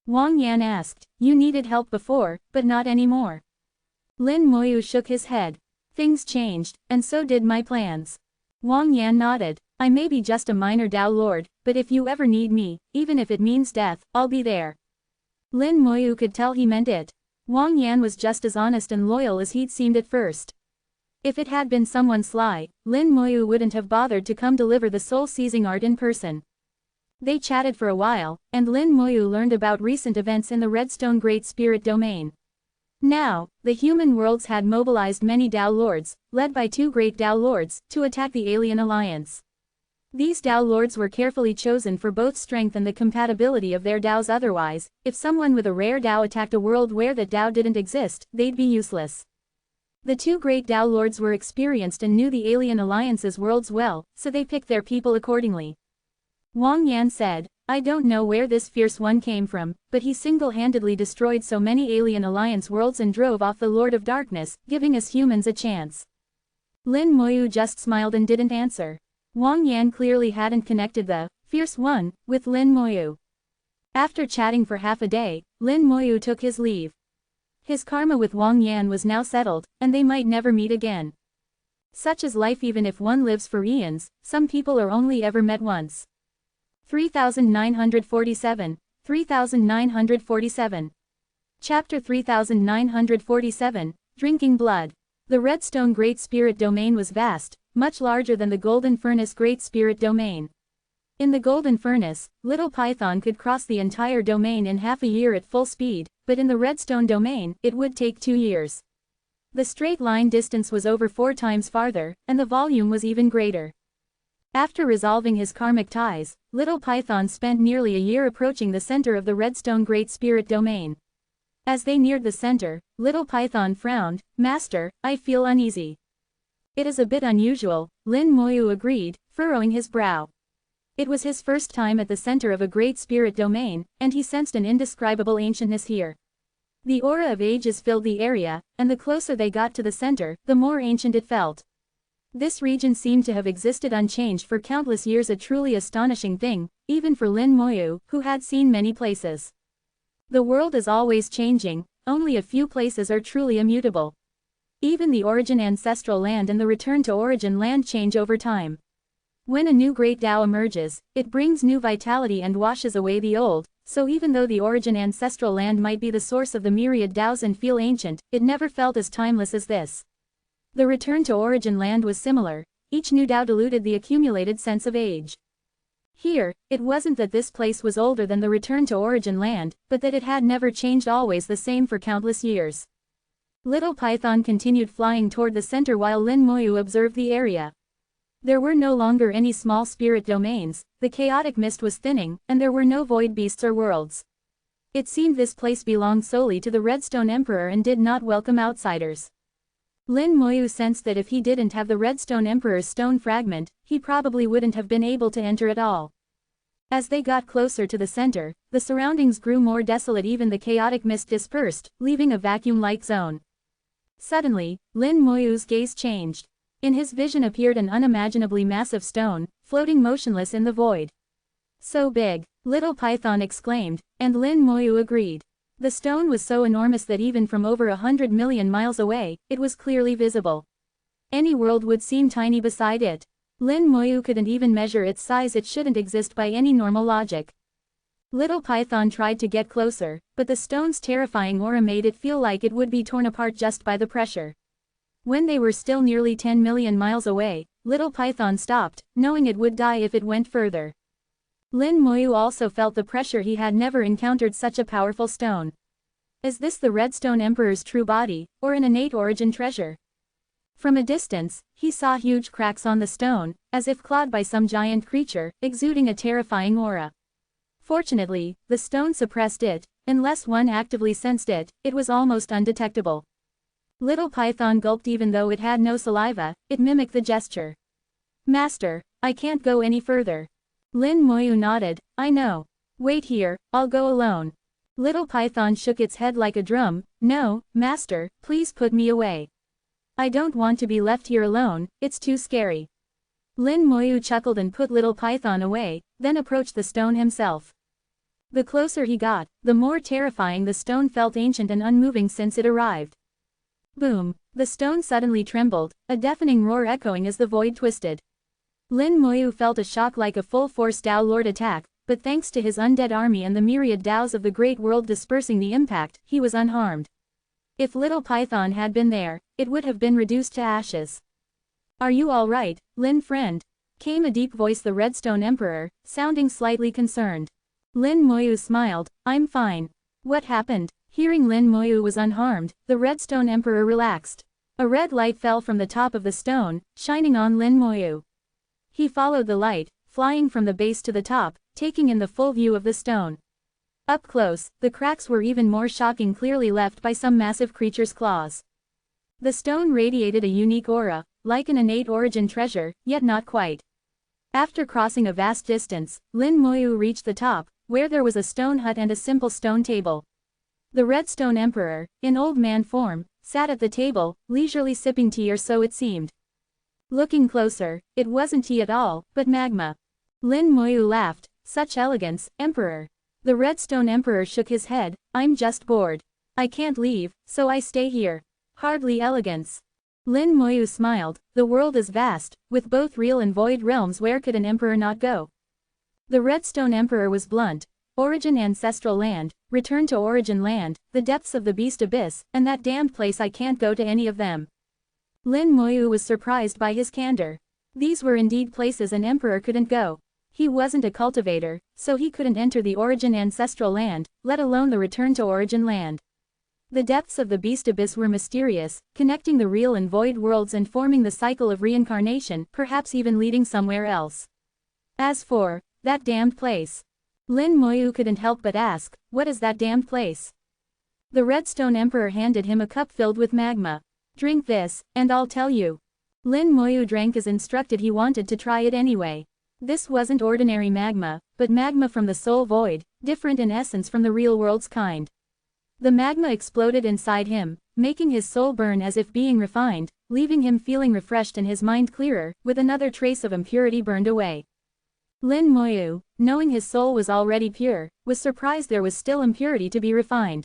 Wang Yan asked, you needed help before, but not anymore. Lin Moyu shook his head. Things changed, and so did my plans. Wang Yan nodded. I may be just a minor Tao Lord, but if you ever need me, even if it means death, I'll be there. Lin Moyu could tell he meant it. Wang Yan was just as honest and loyal as he'd seemed at first. If it had been someone sly, Lin Moyu wouldn't have bothered to come deliver the soul-seizing art in person. They chatted for a while, and Lin Moyu learned about recent events in the Redstone Great Spirit domain. Now, the human worlds had mobilized many Tao Lords, led by 2 great Tao Lords, to attack the alien alliance. These Tao Lords were carefully chosen for both strength and the compatibility of their Taos. Otherwise, if someone with a rare Tao attacked a world where that Tao didn't exist, they'd be useless. The 2 great Tao Lords were experienced and knew the alien alliance's worlds well, so they picked their people accordingly. Wang Yan said, I don't know where this fierce one came from, but he single-handedly destroyed so many alien alliance worlds and drove off the Lord of Darkness, giving us humans a chance. Lin Moyu just smiled and didn't answer. Wang Yan clearly hadn't connected the fierce one with Lin Moyu. After chatting for half a day, Lin Moyu took his leave. His karma with Wang Yan was now settled, and they might never meet again. Such is life. Even if one lives for eons, some people are only ever met once. 3947, 3947. Chapter 3947, Drinking Blood. The Redstone Great Spirit Domain was vast, much larger than the Golden Furnace Great Spirit Domain. In the Golden Furnace, Little Python could cross the entire domain in half a year at full speed, but in the Redstone Domain, it would take 2 years. The straight line distance was over 4 times farther, and the volume was even greater. After resolving his karmic ties, Little Python spent nearly a year approaching the center of the Redstone Great Spirit Domain. As they neared the center, Little Python frowned, Master, I feel uneasy. It is a bit unusual, Lin Moyu agreed, furrowing his brow. It was his first time at the center of a great spirit domain, and he sensed an indescribable ancientness here. The aura of ages filled the area, and the closer they got to the center, the more ancient it felt. This region seemed to have existed unchanged for countless years, a truly astonishing thing, even for Lin Moyu, who had seen many places. The world is always changing, only a few places are truly immutable. Even the origin ancestral land and the return to origin land change over time. When a new great Tao emerges, it brings new vitality and washes away the old, so even though the origin ancestral land might be the source of the myriad Taos and feel ancient, it never felt as timeless as this. The return to origin land was similar, each new Tao diluted the accumulated sense of age. Here, it wasn't that this place was older than the return to origin land, but that it had never changed, always the same for countless years. Little Python continued flying toward the center while Lin Moyu observed the area. There were no longer any small spirit domains, the chaotic mist was thinning, and there were no void beasts or worlds. It seemed this place belonged solely to the Redstone Emperor and did not welcome outsiders. Lin Moyu sensed that if he didn't have the Redstone Emperor's stone fragment, he probably wouldn't have been able to enter at all. As they got closer to the center, the surroundings grew more desolate. Even the chaotic mist dispersed, leaving a vacuum-like zone. Suddenly, Lin Moyu's gaze changed. In his vision appeared an unimaginably massive stone, floating motionless in the void. So big, Little Python exclaimed, and Lin Moyu agreed. The stone was so enormous that even from over 100 million miles away, it was clearly visible. Any world would seem tiny beside it. Lin Moyu couldn't even measure its size. It shouldn't exist by any normal logic. Little Python tried to get closer, but the stone's terrifying aura made it feel like it would be torn apart just by the pressure. When they were still nearly 10 million miles away, Little Python stopped, knowing it would die if it went further. Lin Moyu also felt the pressure. He had never encountered such a powerful stone. Is this the Redstone Emperor's true body, or an innate origin treasure? From a distance, he saw huge cracks on the stone, as if clawed by some giant creature, exuding a terrifying aura. Fortunately, the stone suppressed it. Unless one actively sensed it, it was almost undetectable. Little Python gulped. Even though it had no saliva, it mimicked the gesture. Master, I can't go any further. Lin Moyu nodded. I know. Wait here, I'll go alone. Little Python shook its head like a drum. No, Master, please put me away. I don't want to be left here alone, it's too scary. Lin Moyu chuckled and put Little Python away, then approached the stone himself. The closer he got, the more terrifying the stone felt, ancient and unmoving since it arrived. Boom! The stone suddenly trembled, a deafening roar echoing as the void twisted. Lin Moyu felt a shock, like a full-force Tao Lord attack, but thanks to his undead army and the myriad Taos of the Great World dispersing the impact, he was unharmed. If Little Python had been there, it would have been reduced to ashes. Are you all right, Lin friend? Came a deep voice, the Redstone Emperor, sounding slightly concerned. Lin Moyu smiled. I'm fine. What happened? Hearing Lin Moyu was unharmed, the Redstone Emperor relaxed. A red light fell from the top of the stone, shining on Lin Moyu. He followed the light, flying from the base to the top, taking in the full view of the stone. Up close, the cracks were even more shocking, clearly left by some massive creature's claws. The stone radiated a unique aura, like an innate origin treasure, yet not quite. After crossing a vast distance, Lin Moyu reached the top, where there was a stone hut and a simple stone table. The Redstone Emperor, in old man form, sat at the table, leisurely sipping tea, or so it seemed. Looking closer, it wasn't tea at all, but magma. Lin Moyu laughed. Such elegance, Emperor. The Redstone Emperor shook his head. I'm just bored. I can't leave, so I stay here. Hardly elegance. Lin Moyu smiled. The world is vast, with both real and void realms. Where could an emperor not go? The Redstone Emperor was blunt. Origin, ancestral land, return to origin land, the depths of the beast abyss, and that damned place. I can't go to any of them. Lin Moyu was surprised by his candor. These were indeed places an emperor couldn't go. He wasn't a cultivator, so he couldn't enter the origin ancestral land, let alone the return to origin land. The depths of the beast abyss were mysterious, connecting the real and void worlds and forming the cycle of reincarnation, perhaps even leading somewhere else. As for that damned place, Lin Moyu couldn't help but ask, what is that damned place? The Redstone Emperor handed him a cup filled with magma. Drink this, and I'll tell you. Lin Moyu drank as instructed. He wanted to try it anyway. This wasn't ordinary magma, but magma from the soul void, different in essence from the real world's kind. The magma exploded inside him, making his soul burn as if being refined, leaving him feeling refreshed and his mind clearer, with another trace of impurity burned away. Lin Moyu, knowing his soul was already pure, was surprised there was still impurity to be refined.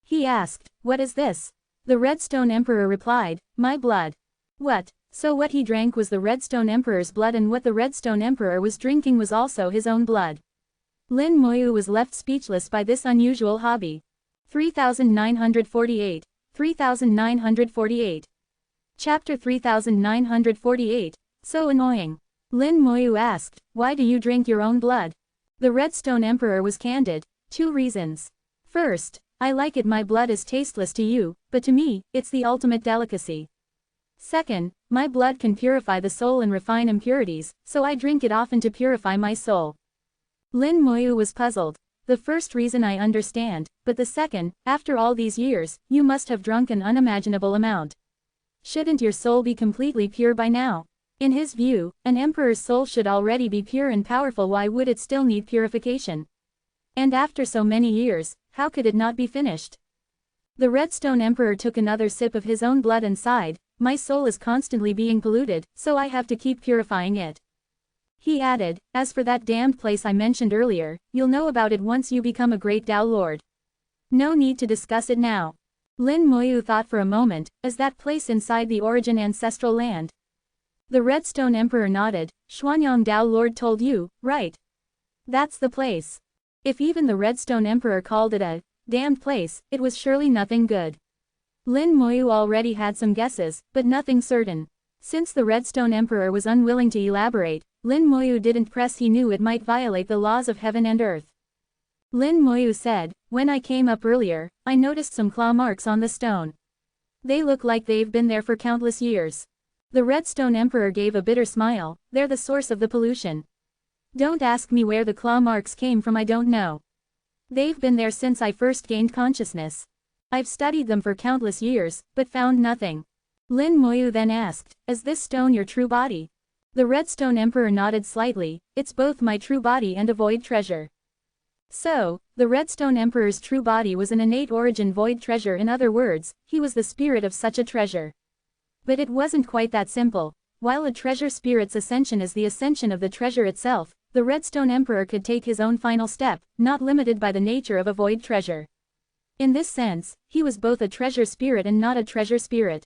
He asked, what is this? The Redstone Emperor replied, my blood. What? So what he drank was the Redstone Emperor's blood, and what the Redstone Emperor was drinking was also his own blood. Lin Moyu was left speechless by this unusual hobby. 3948. 3948. Chapter 3948. So annoying. Lin Moyu asked, why do you drink your own blood? The Redstone Emperor was candid. 2 reasons. First, I like it. My blood is tasteless to you, but to me, it's the ultimate delicacy. Second, my blood can purify the soul and refine impurities, so I drink it often to purify my soul. Lin Moyu was puzzled. The first reason I understand, but the second, after all these years, you must have drunk an unimaginable amount. Shouldn't your soul be completely pure by now? In his view, an emperor's soul should already be pure and powerful. Why would it still need purification? And after so many years, how could it not be finished? The Redstone Emperor took another sip of his own blood and sighed, my soul is constantly being polluted, so I have to keep purifying it. He added, as for that damned place I mentioned earlier, you'll know about it once you become a great Tao Lord. No need to discuss it now. Lin Moyu thought for a moment, is that place inside the origin ancestral land? The Redstone Emperor nodded. Xuanyang Tao Lord told you, right? That's the place. If even the Redstone Emperor called it a damned place, it was surely nothing good. Lin Moyu already had some guesses, but nothing certain. Since the Redstone Emperor was unwilling to elaborate, Lin Moyu didn't press. He knew it might violate the laws of heaven and earth. Lin Moyu said, "When I came up earlier, I noticed some claw marks on the stone. They look like they've been there for countless years." The Redstone Emperor gave a bitter smile. "They're the source of the pollution. Don't ask me where the claw marks came from, I don't know. They've been there since I first gained consciousness. I've studied them for countless years, but found nothing." Lin Moyu then asked, "Is this stone your true body?" The Redstone Emperor nodded slightly. "It's both my true body and a void treasure." So, the Redstone Emperor's true body was an innate origin void treasure. In other words, he was the spirit of such a treasure. But it wasn't quite that simple. While a treasure spirit's ascension is the ascension of the treasure itself, the Redstone Emperor could take his own final step, not limited by the nature of a void treasure. In this sense, he was both a treasure spirit and not a treasure spirit.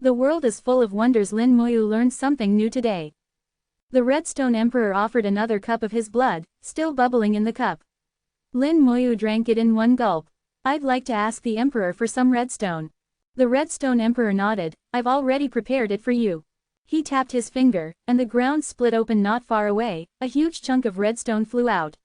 The world is full of wonders. Lin Moyu learned something new today. The Redstone Emperor offered another cup of his blood, still bubbling in the cup. Lin Moyu drank it in one gulp. "I'd like to ask the Emperor for some redstone." The Redstone Emperor nodded. "I've already prepared it for you." He tapped his finger, and the ground split open not far away. A huge chunk of redstone flew out.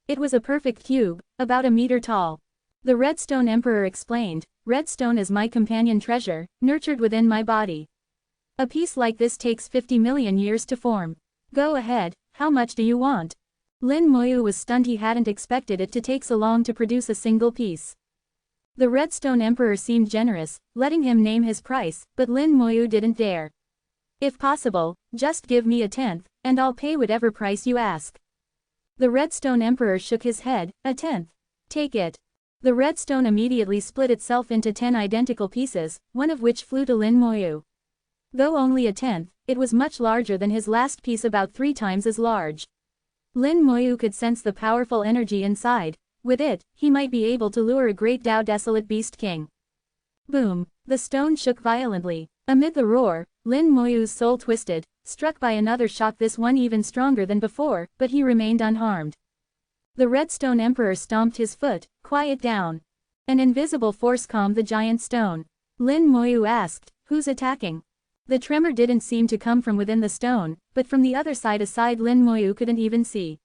It was a perfect cube, about a meter tall. The Redstone Emperor explained, "Redstone is my companion treasure, nurtured within my body. A piece like this takes 50 million years to form. Go ahead, how much do you want?" Lin Moyu was stunned. He hadn't expected it to take so long to produce a single piece. The Redstone Emperor seemed generous, letting him name his price, but Lin Moyu didn't dare. "If possible, just give me a tenth, and I'll pay whatever price you ask." The Redstone Emperor shook his head. "A tenth? Take it." The redstone immediately split itself into 10 identical pieces, one of which flew to Lin Moyu. Though only a tenth, it was much larger than his last piece, about 3 times as large. Lin Moyu could sense the powerful energy inside. With it, he might be able to lure a great Tao desolate beast king. Boom! The stone shook violently. Amid the roar, Lin Moyu's soul twisted, struck by another shock, this one even stronger than before, but he remained unharmed. The Redstone Emperor stomped his foot. "Quiet down." An invisible force calmed the giant stone. Lin Moyu asked, "Who's attacking?" The tremor didn't seem to come from within the stone, but from the other side, a side Lin Moyu couldn't even see.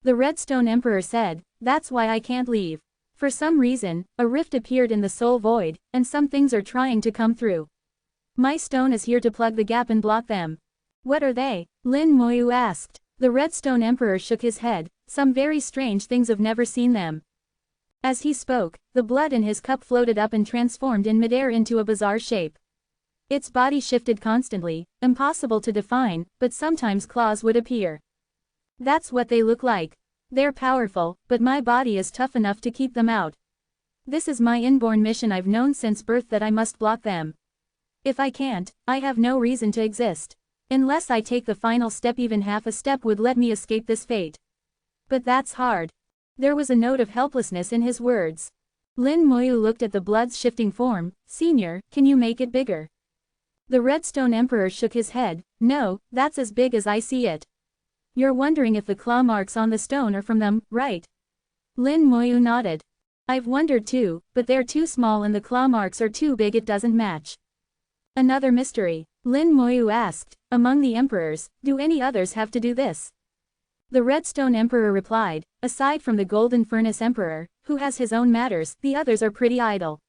The Redstone Emperor said, "That's why I can't leave. For some reason, a rift appeared in the soul void, and some things are trying to come through. My stone is here to plug the gap and block them." "What are they?" Lin Moyu asked. The Redstone Emperor shook his head. "Some very strange things, I've never seen them." As he spoke, the blood in his cup floated up and transformed in midair into a bizarre shape. Its body shifted constantly, impossible to define, but sometimes claws would appear. "That's what they look like. They're powerful, but my body is tough enough to keep them out. This is my inborn mission. I've known since birth that I must block them. If I can't, I have no reason to exist. Unless I take the final step, even half a step would let me escape this fate. But that's hard." There was a note of helplessness in his words. Lin Moyu looked at the blood's shifting form. "Senior, can you make it bigger?" The Redstone Emperor shook his head. "No, that's as big as I see it." "You're wondering if the claw marks on the stone are from them, right?" Lin Moyu nodded. "I've wondered too, but they're too small and the claw marks are too big. It doesn't match." "Another mystery?" Lin Moyu asked. "Among the emperors, do any others have to do this?" The Redstone Emperor replied, "Aside from the Golden Furnace Emperor, who has his own matters, the others are pretty idle.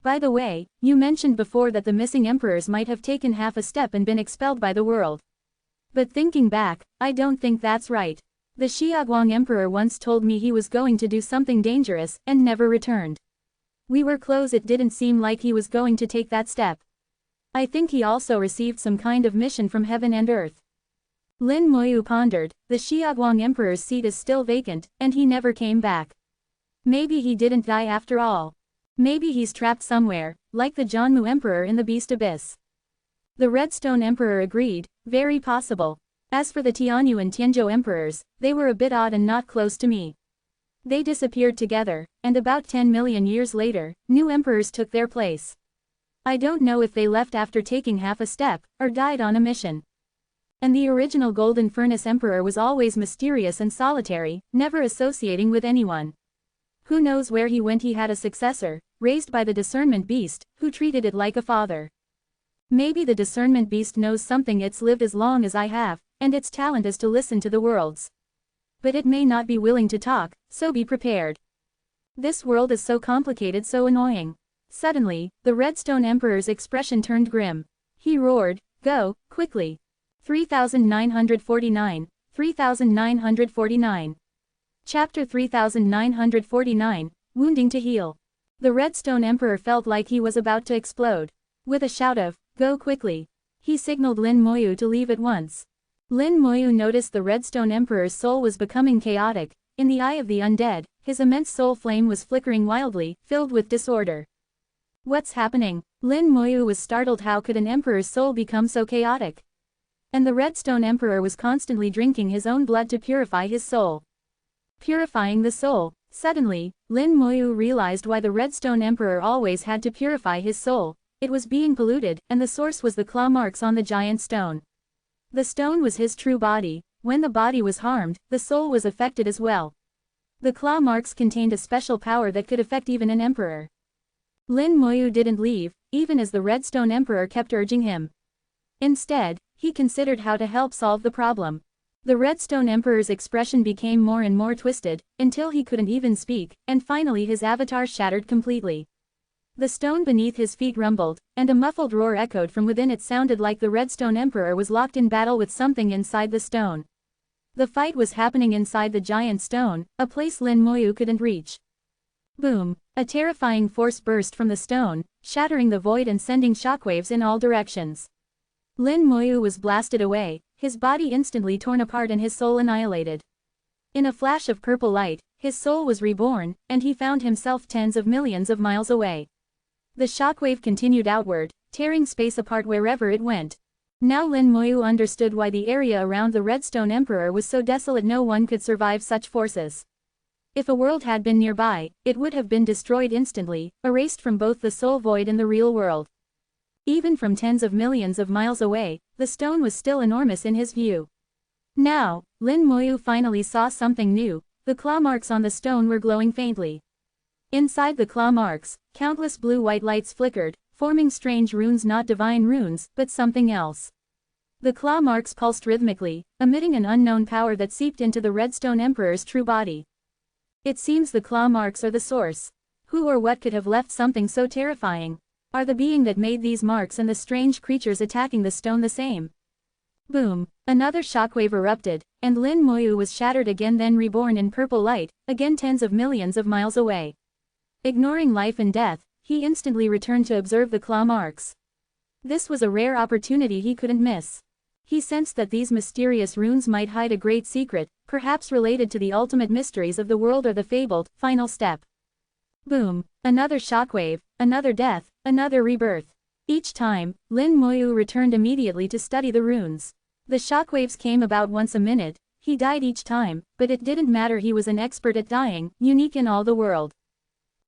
By the way, you mentioned before that the missing emperors might have taken half a step and been expelled by the world. But thinking back, I don't think that's right. The Xiaoguang Emperor once told me he was going to do something dangerous, and never returned. We were close. It didn't seem like he was going to take that step. I think he also received some kind of mission from heaven and earth." Lin Moyu pondered. The Xiaoguang Emperor's seat is still vacant, and he never came back. Maybe he didn't die after all. Maybe he's trapped somewhere, like the Jianmu Emperor in the Beast Abyss. The Redstone Emperor agreed. "Very possible. As for the Tianyu and Tianzhou Emperors, they were a bit odd and not close to me. They disappeared together, and about 10 million years later, new emperors took their place. I don't know if they left after taking half a step, or died on a mission. And the original Golden Furnace Emperor was always mysterious and solitary, never associating with anyone. Who knows where he went? He had a successor, raised by the discernment beast, who treated it like a father. Maybe the discernment beast knows something. It's lived as long as I have, and its talent is to listen to the worlds. But it may not be willing to talk, so be prepared. This world is so complicated, so annoying. Suddenly, the Redstone Emperor's expression turned grim. He roared, "Go, quickly." 3949, 3949. Chapter 3949, Wounding to Heal. The Redstone Emperor felt like he was about to explode. With a shout of, "Go quickly," he signaled Lin Moyu to leave at once. Lin Moyu noticed the Redstone Emperor's soul was becoming chaotic. In the eye of the undead, his immense soul flame was flickering wildly, filled with disorder. What's happening? Lin Moyu was startled. How could an emperor's soul become so chaotic? And the Redstone Emperor was constantly drinking his own blood to purify his soul. Purifying the soul. Suddenly, Lin Moyu realized why the Redstone Emperor always had to purify his soul. It was being polluted, and the source was the claw marks on the giant stone. The stone was his true body. When the body was harmed, the soul was affected as well. The claw marks contained a special power that could affect even an emperor. Lin Moyu didn't leave, even as the Redstone Emperor kept urging him. Instead, he considered how to help solve the problem. The Redstone Emperor's expression became more and more twisted, until he couldn't even speak, and finally his avatar shattered completely. The stone beneath his feet rumbled, and a muffled roar echoed from within. It sounded like the Redstone Emperor was locked in battle with something inside the stone. The fight was happening inside the giant stone, a place Lin Moyu couldn't reach. Boom! A terrifying force burst from the stone, shattering the void and sending shockwaves in all directions. Lin Moyu was blasted away, his body instantly torn apart and his soul annihilated. In a flash of purple light, his soul was reborn, and he found himself tens of millions of miles away. The shockwave continued outward, tearing space apart wherever it went. Now Lin Moyu understood why the area around the Redstone Emperor was so desolate. No one could survive such forces. If a world had been nearby, it would have been destroyed instantly, erased from both the soul void and the real world. Even from tens of millions of miles away, the stone was still enormous in his view. Now, Lin Moyu finally saw something new. The claw marks on the stone were glowing faintly. Inside the claw marks, countless blue-white lights flickered, forming strange runes, not divine runes, but something else. The claw marks pulsed rhythmically, emitting an unknown power that seeped into the Redstone Emperor's true body. It seems the claw marks are the source. Who or what could have left something so terrifying? Are the being that made these marks and the strange creatures attacking the stone the same? Boom! Another shockwave erupted, and Lin Moyu was shattered again, then reborn in purple light, again tens of millions of miles away. Ignoring life and death, he instantly returned to observe the claw marks. This was a rare opportunity he couldn't miss. He sensed that these mysterious runes might hide a great secret, perhaps related to the ultimate mysteries of the world or the fabled final step. Boom! Another shockwave, another death, another rebirth. Each time, Lin Moyu returned immediately to study the runes. The shockwaves came about once a minute. He died each time, but it didn't matter. He was an expert at dying, unique in all the world.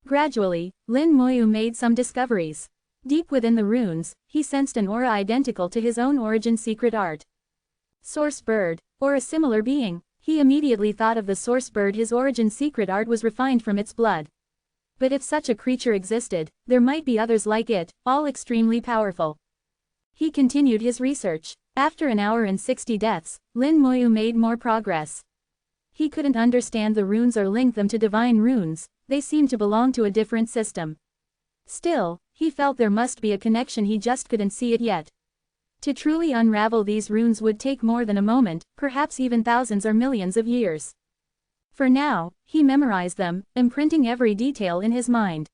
Gradually, Lin Moyu made some discoveries. Deep within the runes, he sensed an aura identical to his own origin secret art. Source bird, or a similar being. He immediately thought of the source bird. His origin secret art was refined from its blood. But if such a creature existed, there might be others like it, all extremely powerful. He continued his research. After an hour and 60 deaths, Lin Moyu made more progress. He couldn't understand the runes or link them to divine runes. They seemed to belong to a different system. Still, he felt there must be a connection. He just couldn't see it yet. To truly unravel these runes would take more than a moment, perhaps even thousands or millions of years. For now, he memorized them, imprinting every detail in his mind.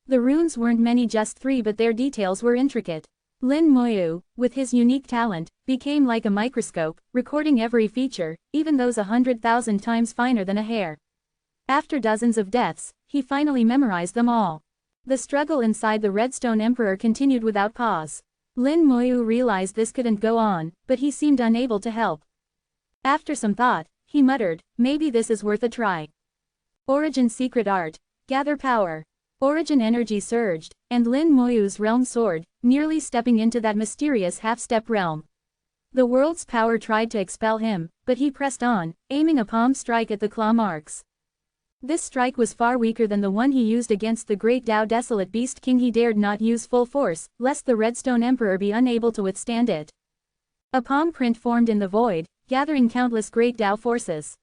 The runes weren't many, just 3, but their details were intricate. Lin Moyu, with his unique talent, became like a microscope, recording every feature, even those 100,000 times finer than a hair. After dozens of deaths, he finally memorized them all. The struggle inside the Redstone Emperor continued without pause. Lin Moyu realized this couldn't go on, but he seemed unable to help. After some thought, he muttered, "Maybe this is worth a try." Origin secret art. Gather power. Origin energy surged, and Lin Moyu's realm soared, nearly stepping into that mysterious half-step realm. The world's power tried to expel him, but he pressed on, aiming a palm strike at the claw marks. This strike was far weaker than the one he used against the great Tao Desolate Beast King. He dared not use full force, lest the Redstone Emperor be unable to withstand it. A palm print formed in the void, gathering countless great Tao forces.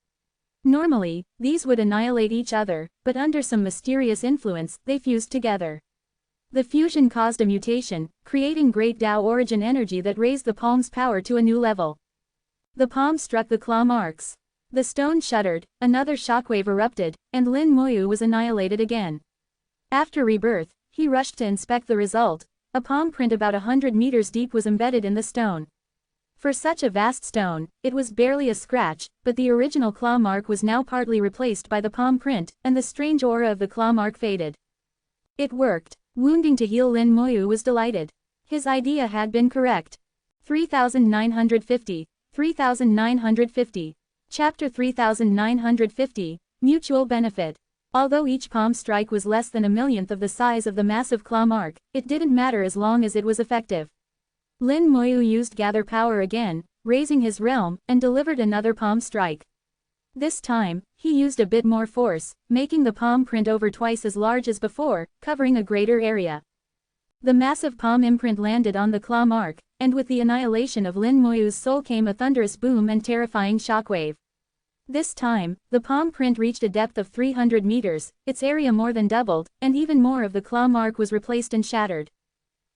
Normally, these would annihilate each other, but under some mysterious influence, they fused together. The fusion caused a mutation, creating great Tao origin energy that raised the palm's power to a new level. The palm struck the claw marks. The stone shuddered, another shockwave erupted, and Lin Moyu was annihilated again. After rebirth, he rushed to inspect the result. A palm print about 100 meters deep was embedded in the stone. For such a vast stone, it was barely a scratch, but the original claw mark was now partly replaced by the palm print, and the strange aura of the claw mark faded. It worked. Wounding to heal. Lin Moyu was delighted. His idea had been correct. 3950. 3950. Chapter 3950, Mutual Benefit. Although each palm strike was less than a millionth of the size of the massive claw mark, it didn't matter as long as it was effective. Lin Moyu used gather power again, raising his realm, and delivered another palm strike. This time, he used a bit more force, making the palm print over twice as large as before, covering a greater area. The massive palm imprint landed on the claw mark, and with the annihilation of Lin Moyu's soul came a thunderous boom and terrifying shockwave. This time, the palm print reached a depth of 300 meters, its area more than doubled, and even more of the claw mark was replaced and shattered.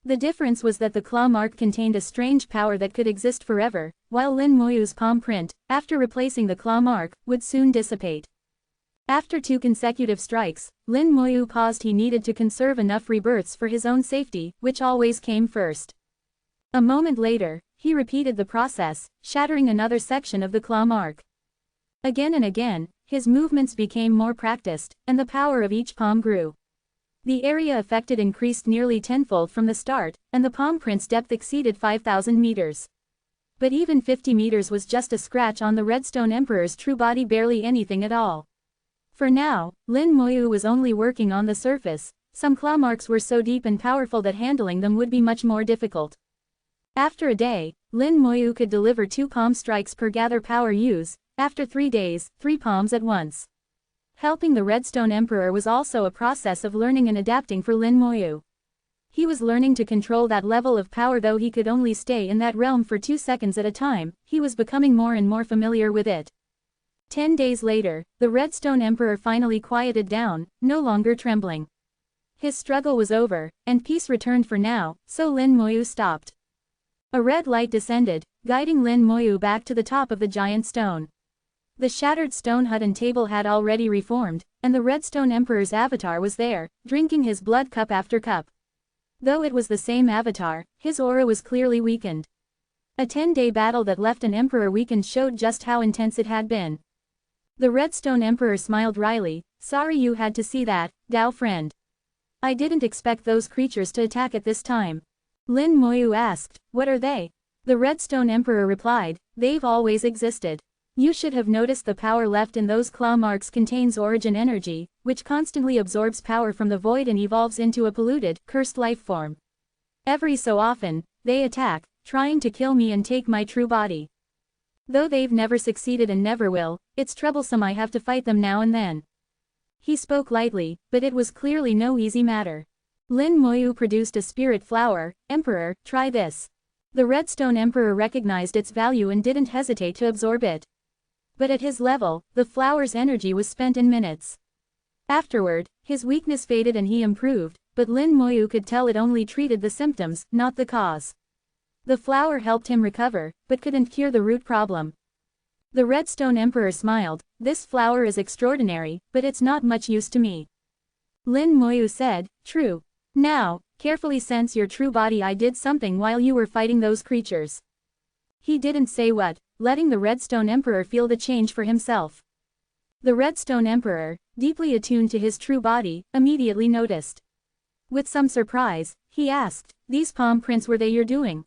The difference was that the claw mark contained a strange power that could exist forever, while Lin Moyu's palm print, after replacing the claw mark, would soon dissipate. After 2 consecutive strikes, Lin Moyu paused. He needed to conserve enough rebirths for his own safety, which always came first. A moment later, he repeated the process, shattering another section of the claw mark. Again and again, his movements became more practiced, and the power of each palm grew. The area affected increased nearly tenfold from the start, and the palm print's depth exceeded 5,000 meters. But even 50 meters was just a scratch on the Redstone Emperor's true body, barely anything at all. For now, Lin Moyu was only working on the surface. Some claw marks were so deep and powerful that handling them would be much more difficult. After a day, Lin Moyu could deliver 2 palm strikes per gather power use. After 3 days, 3 palms at once. Helping the Redstone Emperor was also a process of learning and adapting for Lin Moyu. He was learning to control that level of power. Though he could only stay in that realm for 2 seconds at a time, he was becoming more and more familiar with it. 10 days later, the Redstone Emperor finally quieted down, no longer trembling. His struggle was over, and peace returned for now, so Lin Moyu stopped. A red light descended, guiding Lin Moyu back to the top of the giant stone. The shattered stone hut and table had already reformed, and the Redstone Emperor's avatar was there, drinking his blood cup after cup. Though it was the same avatar, his aura was clearly weakened. A 10-day battle that left an emperor weakened showed just how intense it had been. The Redstone Emperor smiled wryly. Sorry you had to see that, Dao friend. I didn't expect those creatures to attack at this time. Lin Moyu asked, what are they? The Redstone Emperor replied, they've always existed. You should have noticed the power left in those claw marks contains origin energy, which constantly absorbs power from the void and evolves into a polluted, cursed life form. Every so often, they attack, trying to kill me and take my true body. Though they've never succeeded and never will, it's troublesome. I have to fight them now and then. He spoke lightly, but it was clearly no easy matter. Lin Moyu produced a spirit flower. Emperor, try this. The Redstone Emperor recognized its value and didn't hesitate to absorb it. But at his level, the flower's energy was spent in minutes. Afterward, his weakness faded and he improved, but Lin Moyu could tell it only treated the symptoms, not the cause. The flower helped him recover, but couldn't cure the root problem. The Redstone Emperor smiled. This flower is extraordinary, but it's not much use to me. Lin Moyu said, true. Now, carefully sense your true body. I did something while you were fighting those creatures. He didn't say what, letting the Redstone Emperor feel the change for himself. The Redstone Emperor, deeply attuned to his true body, immediately noticed. With some surprise, he asked, these palm prints, were they your doing?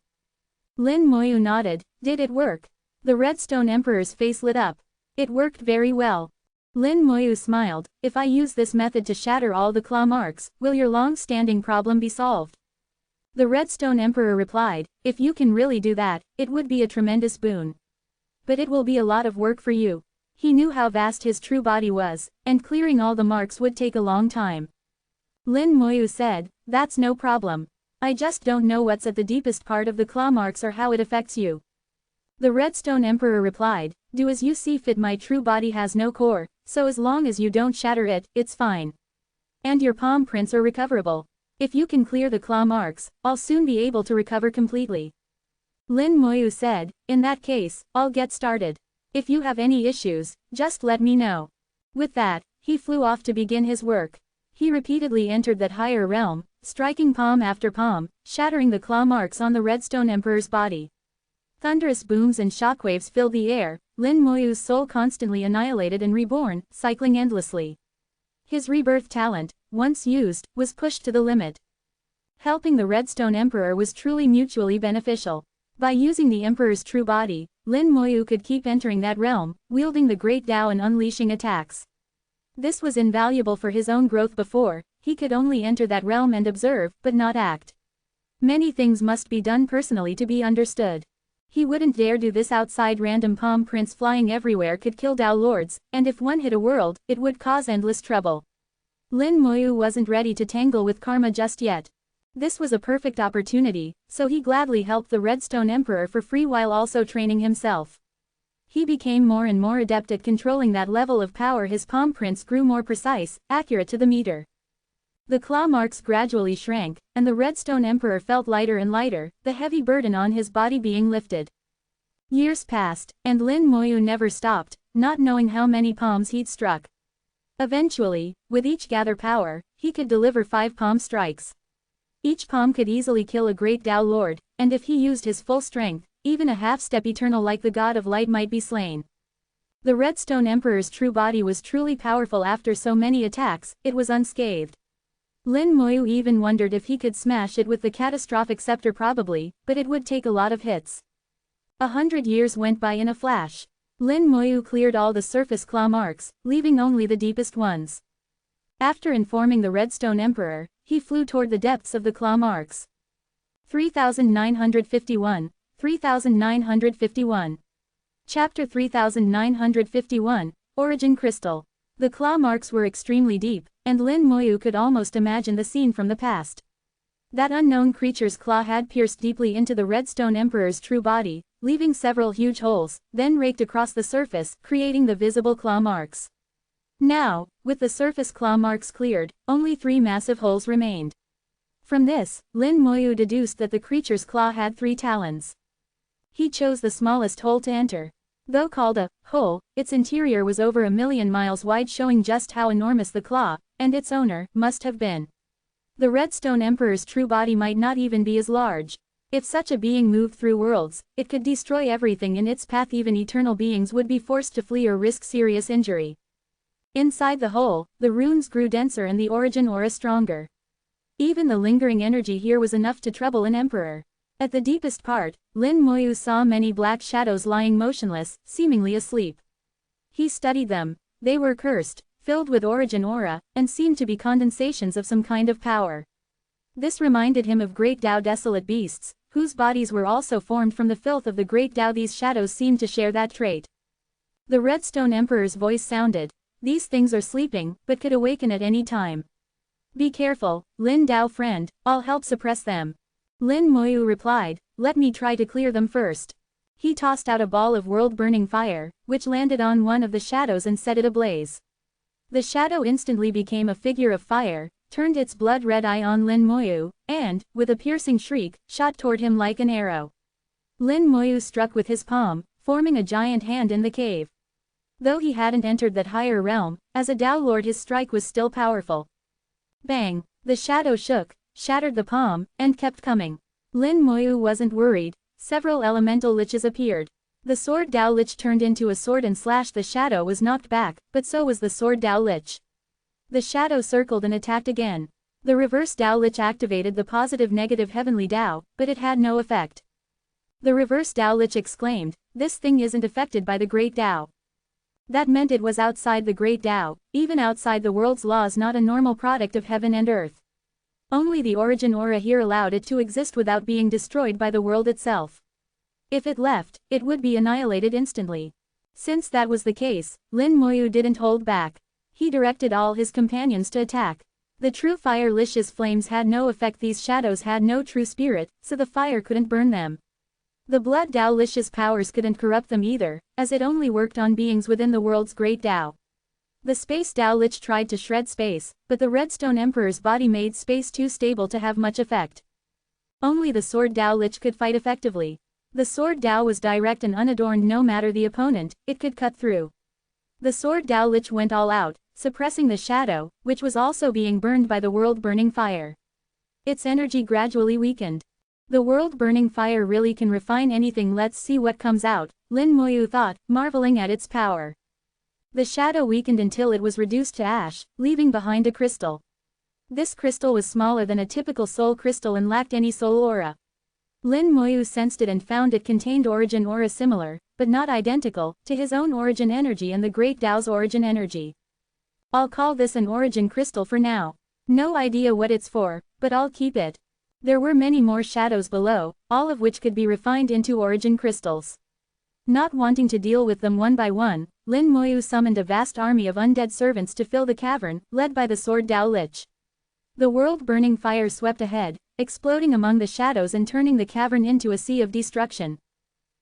Lin Moyu nodded. Did it work? The Redstone Emperor's face lit up. It worked very well. Lin Moyu smiled. If I use this method to shatter all the claw marks, will your long-standing problem be solved? The Redstone Emperor replied, if you can really do that, it would be a tremendous boon. But it will be a lot of work for you. He knew how vast his true body was, and clearing all the marks would take a long time. Lin Moyu said, "That's no problem. I just don't know what's at the deepest part of the claw marks or how it affects you." The Redstone Emperor replied, "Do as you see fit. My true body has no core, so as long as you don't shatter it, it's fine. And your palm prints are recoverable. If you can clear the claw marks, I'll soon be able to recover completely." Lin Moyu said, "In that case, I'll get started. If you have any issues, just let me know." With that, he flew off to begin his work. He repeatedly entered that higher realm, striking palm after palm, shattering the claw marks on the Redstone Emperor's body. Thunderous booms and shockwaves filled the air, Lin Moyu's soul constantly annihilated and reborn, cycling endlessly. His rebirth talent, once used, was pushed to the limit. Helping the Redstone Emperor was truly mutually beneficial. By using the Emperor's true body, Lin Moyu could keep entering that realm, wielding the Great Tao and unleashing attacks. This was invaluable for his own growth. Before, he could only enter that realm and observe, but not act. Many things must be done personally to be understood. He wouldn't dare do this outside. Random palm prints flying everywhere could kill Tao Lords, and if one hit a world, it would cause endless trouble. Lin Moyu wasn't ready to tangle with karma just yet. This was a perfect opportunity, so he gladly helped the Redstone Emperor for free while also training himself. He became more and more adept at controlling that level of power. His palm prints grew more precise, accurate to the meter. The claw marks gradually shrank, and the Redstone Emperor felt lighter and lighter, the heavy burden on his body being lifted. Years passed, and Lin Moyu never stopped, not knowing how many palms he'd struck. Eventually, with each gather power, he could deliver 5 palm strikes. Each palm could easily kill a great Tao Lord, and if he used his full strength, even a half-step eternal like the God of Light might be slain. The Redstone Emperor's true body was truly powerful. After so many attacks, it was unscathed. Lin Moyu even wondered if he could smash it with the catastrophic scepter. Probably, but it would take a lot of hits. 100 years went by in a flash. Lin Moyu cleared all the surface claw marks, leaving only the deepest ones. After informing the Redstone Emperor, he flew toward the depths of the claw marks. 3951, 3951. Chapter 3951, Origin Crystal. The claw marks were extremely deep, and Lin Moyu could almost imagine the scene from the past. That unknown creature's claw had pierced deeply into the Redstone Emperor's true body, leaving several huge holes, then raked across the surface, creating the visible claw marks. Now, with the surface claw marks cleared, only 3 massive holes remained. From this, Lin Moyu deduced that the creature's claw had 3 talons. He chose the smallest hole to enter. Though called a hole, its interior was over 1,000,000 miles wide, showing just how enormous the claw, and its owner, must have been. The Redstone Emperor's true body might not even be as large. If such a being moved through worlds, it could destroy everything in its path. Even eternal beings would be forced to flee or risk serious injury. Inside the hole, the runes grew denser and the origin aura stronger. Even the lingering energy here was enough to trouble an emperor. At the deepest part, Lin Moyu saw many black shadows lying motionless, seemingly asleep. He studied them. They were cursed, filled with origin aura, and seemed to be condensations of some kind of power. This reminded him of Great Tao desolate beasts, whose bodies were also formed from the filth of the Great Tao. These shadows seemed to share that trait. The Redstone Emperor's voice sounded. "These things are sleeping, but could awaken at any time. Be careful, Lin Tao friend, I'll help suppress them." Lin Moyu replied, "Let me try to clear them first." He tossed out a ball of world-burning fire, which landed on one of the shadows and set it ablaze. The shadow instantly became a figure of fire, turned its blood-red eye on Lin Moyu, and, with a piercing shriek, shot toward him like an arrow. Lin Moyu struck with his palm, forming a giant hand in the cave. Though he hadn't entered that higher realm, as a Tao Lord his strike was still powerful. Bang! The shadow shook, shattered the palm, and kept coming. Lin Moyu wasn't worried. Several elemental liches appeared. The sword Tao Lich turned into a sword and slashed. The shadow was knocked back, but so was the sword Tao Lich. The shadow circled and attacked again. The reverse Tao Lich activated the positive-negative heavenly Tao, but it had no effect. The reverse Tao Lich exclaimed, "This thing isn't affected by the Great Tao." That meant it was outside the Great Tao, even outside the world's laws, not a normal product of heaven and earth. Only the origin aura here allowed it to exist without being destroyed by the world itself. If it left, it would be annihilated instantly. Since that was the case, Lin Moyu didn't hold back. He directed all his companions to attack. The true fire Lish's flames had no effect. These shadows had no true spirit, so the fire couldn't burn them. The blood Dao Lish's powers couldn't corrupt them either, as it only worked on beings within the world's great Dao. The space Dao Lich tried to shred space, but the Redstone Emperor's body made space too stable to have much effect. Only the sword Dao Lich could fight effectively. The sword Dao was direct and unadorned. No matter the opponent, it could cut through. The sword Dao Lich went all out, suppressing the shadow, which was also being burned by the world-burning fire. Its energy gradually weakened. The world-burning fire really can refine anything. Let's see what comes out, Lin Moyu thought, marveling at its power. The shadow weakened until it was reduced to ash, leaving behind a crystal. This crystal was smaller than a typical soul crystal and lacked any soul aura. Lin Moyu sensed it and found it contained origin aura similar, but not identical, to his own origin energy and the Great Dao's origin energy. I'll call this an origin crystal for now. No idea what it's for, but I'll keep it. There were many more shadows below, all of which could be refined into origin crystals. Not wanting to deal with them one by one, Lin Moyu summoned a vast army of undead servants to fill the cavern, led by the sword Dao Lich. The world-burning fire swept ahead, exploding among the shadows and turning the cavern into a sea of destruction.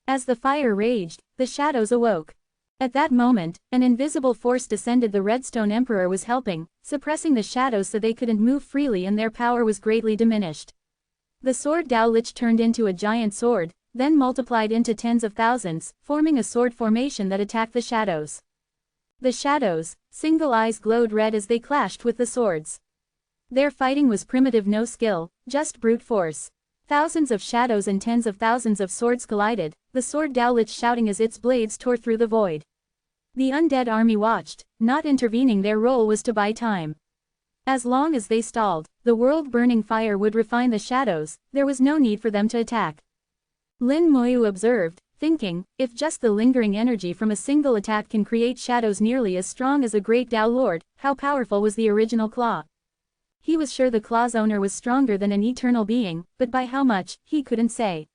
As the fire raged, the shadows awoke. At that moment, an invisible force descended. The Redstone Emperor was helping, suppressing the shadows so they couldn't move freely and their power was greatly diminished. The sword Dao Lich turned into a giant sword, then multiplied into tens of thousands, forming a sword formation that attacked the shadows. The shadows' single eyes glowed red as they clashed with the swords. Their fighting was primitive, no skill, just brute force. Thousands of shadows and tens of thousands of swords collided, the sword Dao Lich shouting as its blades tore through the void. The undead army watched, not intervening. Their role was to buy time. As long as they stalled, the world-burning fire would refine the shadows. There was no need for them to attack. Lin Moyu observed, thinking, if just the lingering energy from a single attack can create shadows nearly as strong as a great Dao Lord, how powerful was the original claw? He was sure the claw's owner was stronger than an eternal being, but by how much, he couldn't say.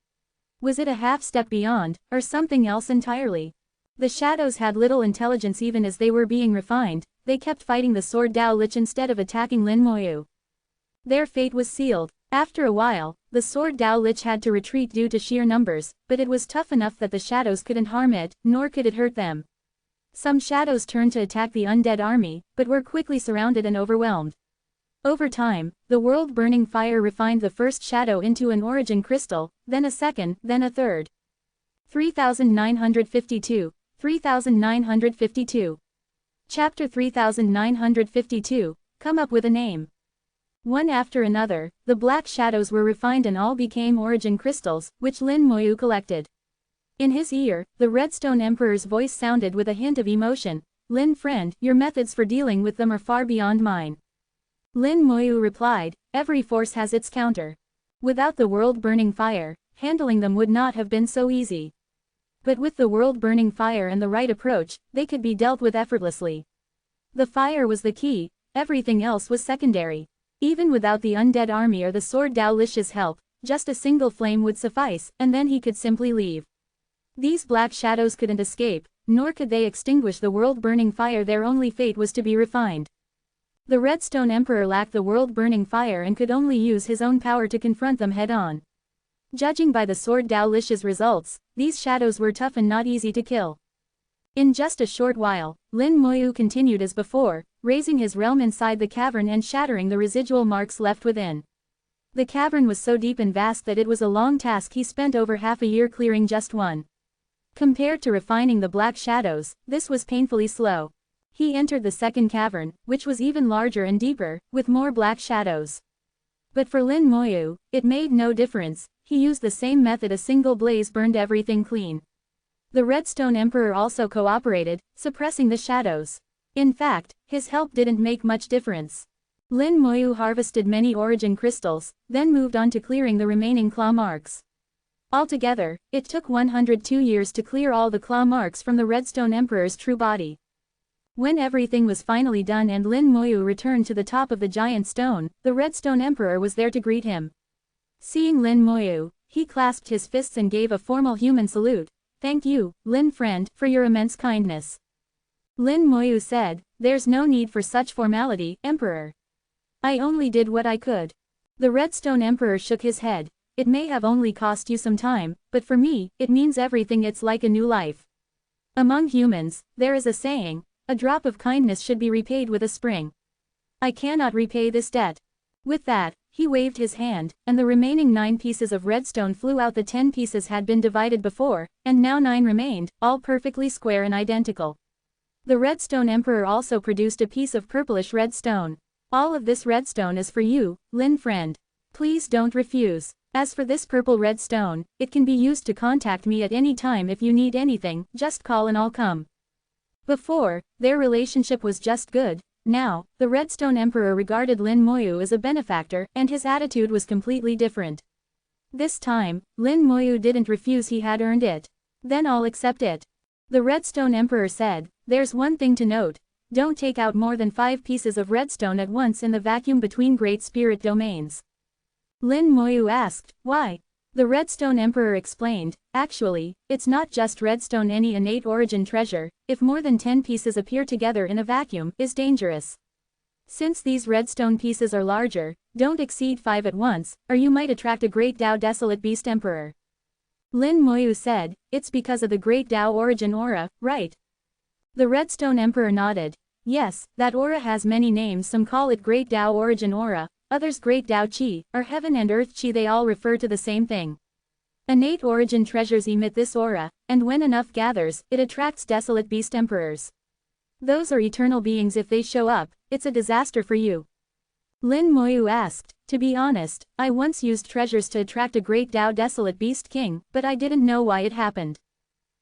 Was it a half step beyond, or something else entirely? The shadows had little intelligence. Even as they were being refined, they kept fighting the sword Dao Lich instead of attacking Lin Moyu. Their fate was sealed. After a while, the sword Dao Lich had to retreat due to sheer numbers, but it was tough enough that the shadows couldn't harm it, nor could it hurt them. Some shadows turned to attack the undead army, but were quickly surrounded and overwhelmed. Over time, the world-burning fire refined the first shadow into an origin crystal, then a second, then a third. 3952, 3952. Chapter 3952, Come Up with a Name. One after another, the black shadows were refined and all became origin crystals, which Lin Moyu collected. In his ear, the Redstone Emperor's voice sounded with a hint of emotion. Lin friend, your methods for dealing with them are far beyond mine. Lin Moyu replied, every force has its counter. Without the world-burning fire, handling them would not have been so easy. But with the world-burning fire and the right approach, they could be dealt with effortlessly. The fire was the key, everything else was secondary. Even without the undead army or the sword Dao Lich's help, just a single flame would suffice, and then he could simply leave. These black shadows couldn't escape, nor could they extinguish the world-burning fire. Their only fate was to be refined. The Redstone Emperor lacked the world-burning fire and could only use his own power to confront them head-on. Judging by the sword Dao Lich's results, these shadows were tough and not easy to kill. In just a short while, Lin Moyu continued as before, raising his realm inside the cavern and shattering the residual marks left within. The cavern was so deep and vast that it was a long task. He spent over half a year clearing just one. Compared to refining the black shadows, this was painfully slow. He entered the second cavern, which was even larger and deeper, with more black shadows. But for Lin Moyu, it made no difference. He used the same method. A single blaze burned everything clean. The Redstone Emperor also cooperated, suppressing the shadows. In fact, his help didn't make much difference. Lin Moyu harvested many origin crystals, then moved on to clearing the remaining claw marks. Altogether, it took 102 years to clear all the claw marks from the Redstone Emperor's true body. When everything was finally done and Lin Moyu returned to the top of the giant stone, the Redstone Emperor was there to greet him. Seeing Lin Moyu, he clasped his fists and gave a formal human salute. Thank you, Lin friend, for your immense kindness. Lin Moyu said, there's no need for such formality, Emperor. I only did what I could. The Redstone Emperor shook his head. It may have only cost you some time, but for me, it means everything. It's like a new life. Among humans, there is a saying, a drop of kindness should be repaid with a spring. I cannot repay this debt. With that, he waved his hand, and the remaining 9 pieces of redstone flew out. The 10 pieces had been divided before, and now 9 remained, all perfectly square and identical. The Redstone Emperor also produced a piece of purplish redstone. All of this redstone is for you, Lin friend. Please don't refuse. As for this purple redstone, it can be used to contact me at any time. If you need anything, just call and I'll come. Before, their relationship was just good. Now, the Redstone Emperor regarded Lin Moyu as a benefactor, and his attitude was completely different. This time, Lin Moyu didn't refuse. He had earned it. Then I'll accept it. The Redstone Emperor said, there's one thing to note. Don't take out more than 5 pieces of redstone at once in the vacuum between Great Spirit domains. Lin Moyu asked, why? The Redstone Emperor explained, actually, it's not just redstone. Any innate origin treasure, if more than 10 pieces appear together in a vacuum, is dangerous. Since these redstone pieces are larger, don't exceed 5 at once, or you might attract a Great Tao Desolate Beast Emperor. Lin Moyu said, it's because of the Great Tao origin aura, right? The Redstone Emperor nodded. Yes, that aura has many names. Some call it Great Tao origin aura, others Great Tao Qi, or Heaven and Earth Qi. They all refer to the same thing. Innate origin treasures emit this aura, and when enough gathers, it attracts desolate beast emperors. Those are eternal beings. If they show up, it's a disaster for you. Lin Moyu asked, to be honest, I once used treasures to attract a Great Tao Desolate Beast King, but I didn't know why it happened.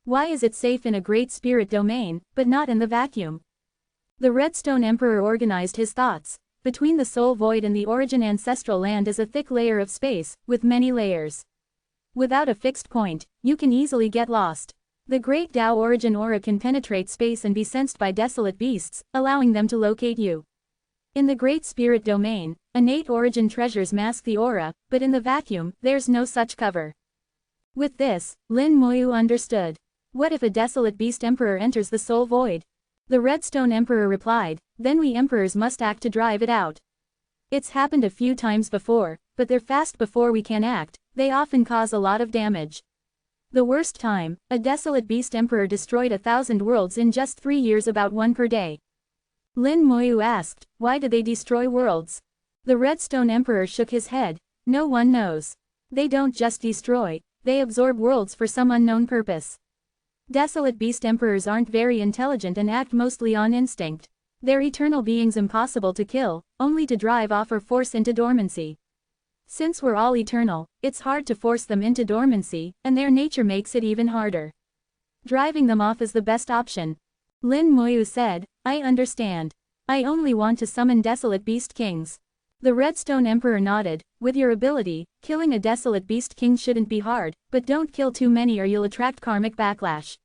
Why is it safe in a Great Spirit domain, but not in the vacuum? The Redstone Emperor organized his thoughts. Between the Soul Void and the Origin Ancestral Land is a thick layer of space, with many layers. Without a fixed point, you can easily get lost. The Great Tao Origin aura can penetrate space and be sensed by desolate beasts, allowing them to locate you. In the Great Spirit domain, innate origin treasures mask the aura, but in the vacuum, there's no such cover. With this, Lin Moyu understood. What if a desolate beast emperor enters the Soul Void? The Redstone Emperor replied, then we emperors must act to drive it out. It's happened a few times before, but they're fast before we can act. They often cause a lot of damage. The worst time, a desolate beast emperor destroyed 1,000 worlds in just 3 years, about 1 per day. Lin Moyu asked, why do they destroy worlds? The Redstone Emperor shook his head. No one knows. They don't just destroy, they absorb worlds for some unknown purpose. Desolate beast emperors aren't very intelligent and act mostly on instinct. They're eternal beings, impossible to kill, only to drive off or force into dormancy. Since we're all eternal, it's hard to force them into dormancy, and their nature makes it even harder. Driving them off is the best option. Lin Moyu said, I understand. I only want to summon desolate beast kings. The Redstone Emperor nodded. With your ability, killing a desolate beast king shouldn't be hard, but don't kill too many or you'll attract karmic backlash.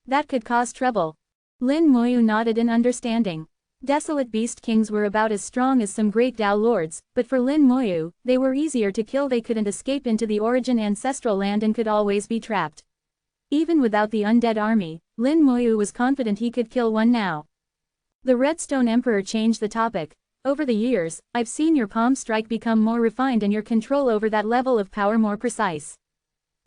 That could cause trouble. Lin Moyu nodded in understanding. Desolate beast kings were about as strong as some Great Tao lords, but for Lin Moyu, they were easier to kill. They couldn't escape into the Origin Ancestral Land and could always be trapped. Even without the undead army, Lin Moyu was confident he could kill one now. The Redstone Emperor changed the topic. Over the years, I've seen your palm strike become more refined and your control over that level of power more precise.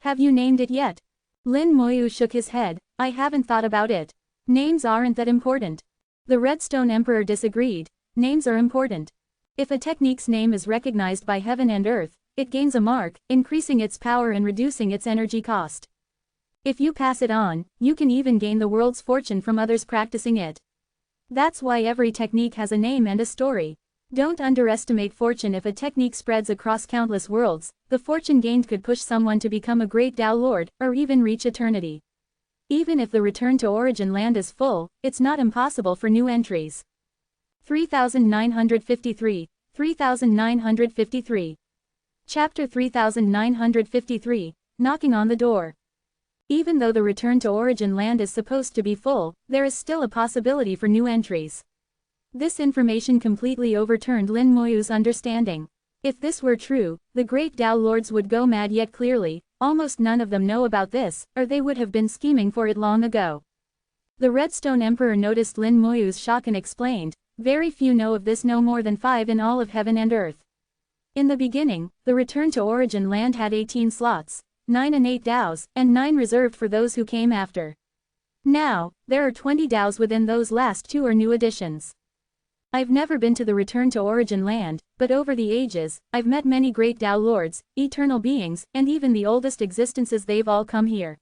Have you named it yet? Lin Moyu shook his head. I haven't thought about it. Names aren't that important. The Redstone Emperor disagreed. Names are important. If a technique's name is recognized by heaven and earth, it gains a mark, increasing its power and reducing its energy cost. If you pass it on, you can even gain the world's fortune from others practicing it. That's why every technique has a name and a story. Don't underestimate fortune. If a technique spreads across countless worlds, the fortune gained could push someone to become a Great Tao Lord, or even reach eternity. Even if the return to Origin Land is full, it's not impossible for new entries. 3953, 3953. Chapter 3953, Knocking on the Door. Even though the return to Origin Land is supposed to be full, there is still a possibility for new entries. This information completely overturned Lin Moyu's understanding. If this were true, the Great Tao Lords would go mad. Yet clearly, almost none of them know about this, or they would have been scheming for it long ago. The Redstone Emperor noticed Lin Moyu's shock and explained, very few know of this, no more than 5 in all of heaven and earth. In the beginning, the Return to Origin Land had 18 slots, 9 innate DAOs, and 9 reserved for those who came after. Now, there are 20 DAOs within those last 2 are new additions. I've never been to the Return to Origin Land, but over the ages, I've met many great DAO lords, eternal beings, and even the oldest existences. They've all come here.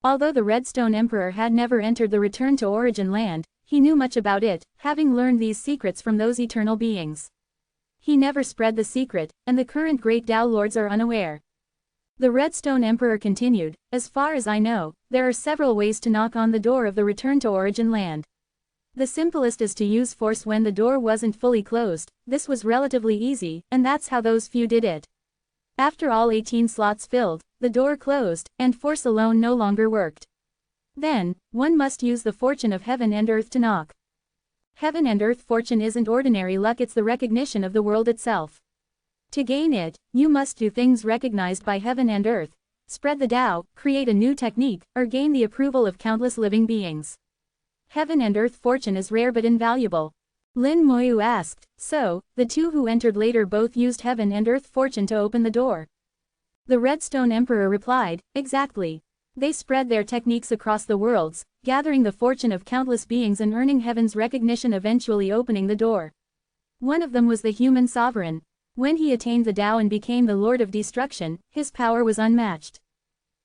Although the Redstone Emperor had never entered the Return to Origin Land, he knew much about it, having learned these secrets from those eternal beings. He never spread the secret, and the current great DAO lords are unaware. The Redstone Emperor continued, as far as I know, there are several ways to knock on the door of the Return to Origin Land. The simplest is to use force when the door wasn't fully closed. This was relatively easy, and that's how those few did it. After all 18 slots filled, the door closed, and force alone no longer worked. Then, one must use the fortune of heaven and earth to knock. Heaven and earth fortune isn't ordinary luck, it's the recognition of the world itself. To gain it, you must do things recognized by heaven and earth, spread the Tao, create a new technique, or gain the approval of countless living beings. Heaven and earth fortune is rare but invaluable. Lin Moyu asked, so, the 2 who entered later both used heaven and earth fortune to open the door? The Redstone Emperor replied, exactly. They spread their techniques across the worlds, gathering the fortune of countless beings and earning heaven's recognition, eventually opening the door. One of them was the human sovereign. When he attained the Tao and became the Lord of Destruction, his power was unmatched.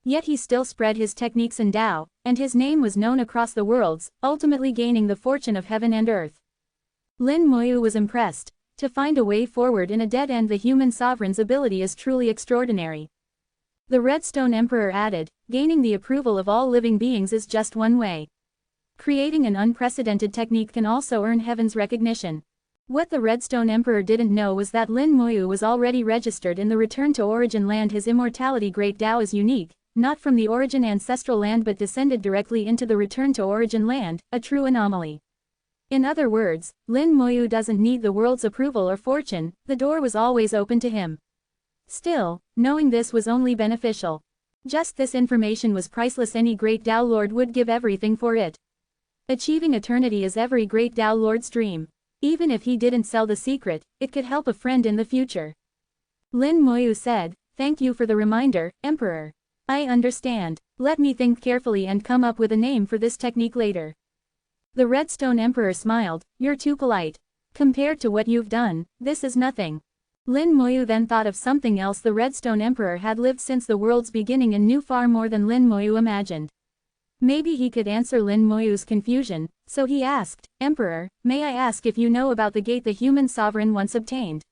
Yet he still spread his techniques in Tao, and his name was known across the worlds, ultimately gaining the fortune of heaven and earth. Lin Moyu was impressed. To find a way forward in a dead end, the human sovereign's ability is truly extraordinary. The Redstone Emperor added, gaining the approval of all living beings is just one way. Creating an unprecedented technique can also earn heaven's recognition. What the Redstone Emperor didn't know was that Lin Moyu was already registered in the Return to Origin Land. His immortality great Tao is unique, not from the origin ancestral land but descended directly into the Return to Origin Land, a true anomaly. In other words, Lin Moyu doesn't need the world's approval or fortune, the door was always open to him. Still, knowing this was only beneficial. Just this information was priceless. Any great Tao Lord would give everything for it. Achieving eternity is every great Tao Lord's dream. Even if he didn't sell the secret, it could help a friend in the future. Lin Moyu said, thank you for the reminder, Emperor. I understand. Let me think carefully and come up with a name for this technique later. The Redstone Emperor smiled, you're too polite. Compared to what you've done, this is nothing. Lin Moyu then thought of something else. The Redstone Emperor had lived since the world's beginning and knew far more than Lin Moyu imagined. Maybe he could answer Lin Moyu's confusion, so he asked, Emperor, may I ask if you know about the gate the human sovereign once obtained?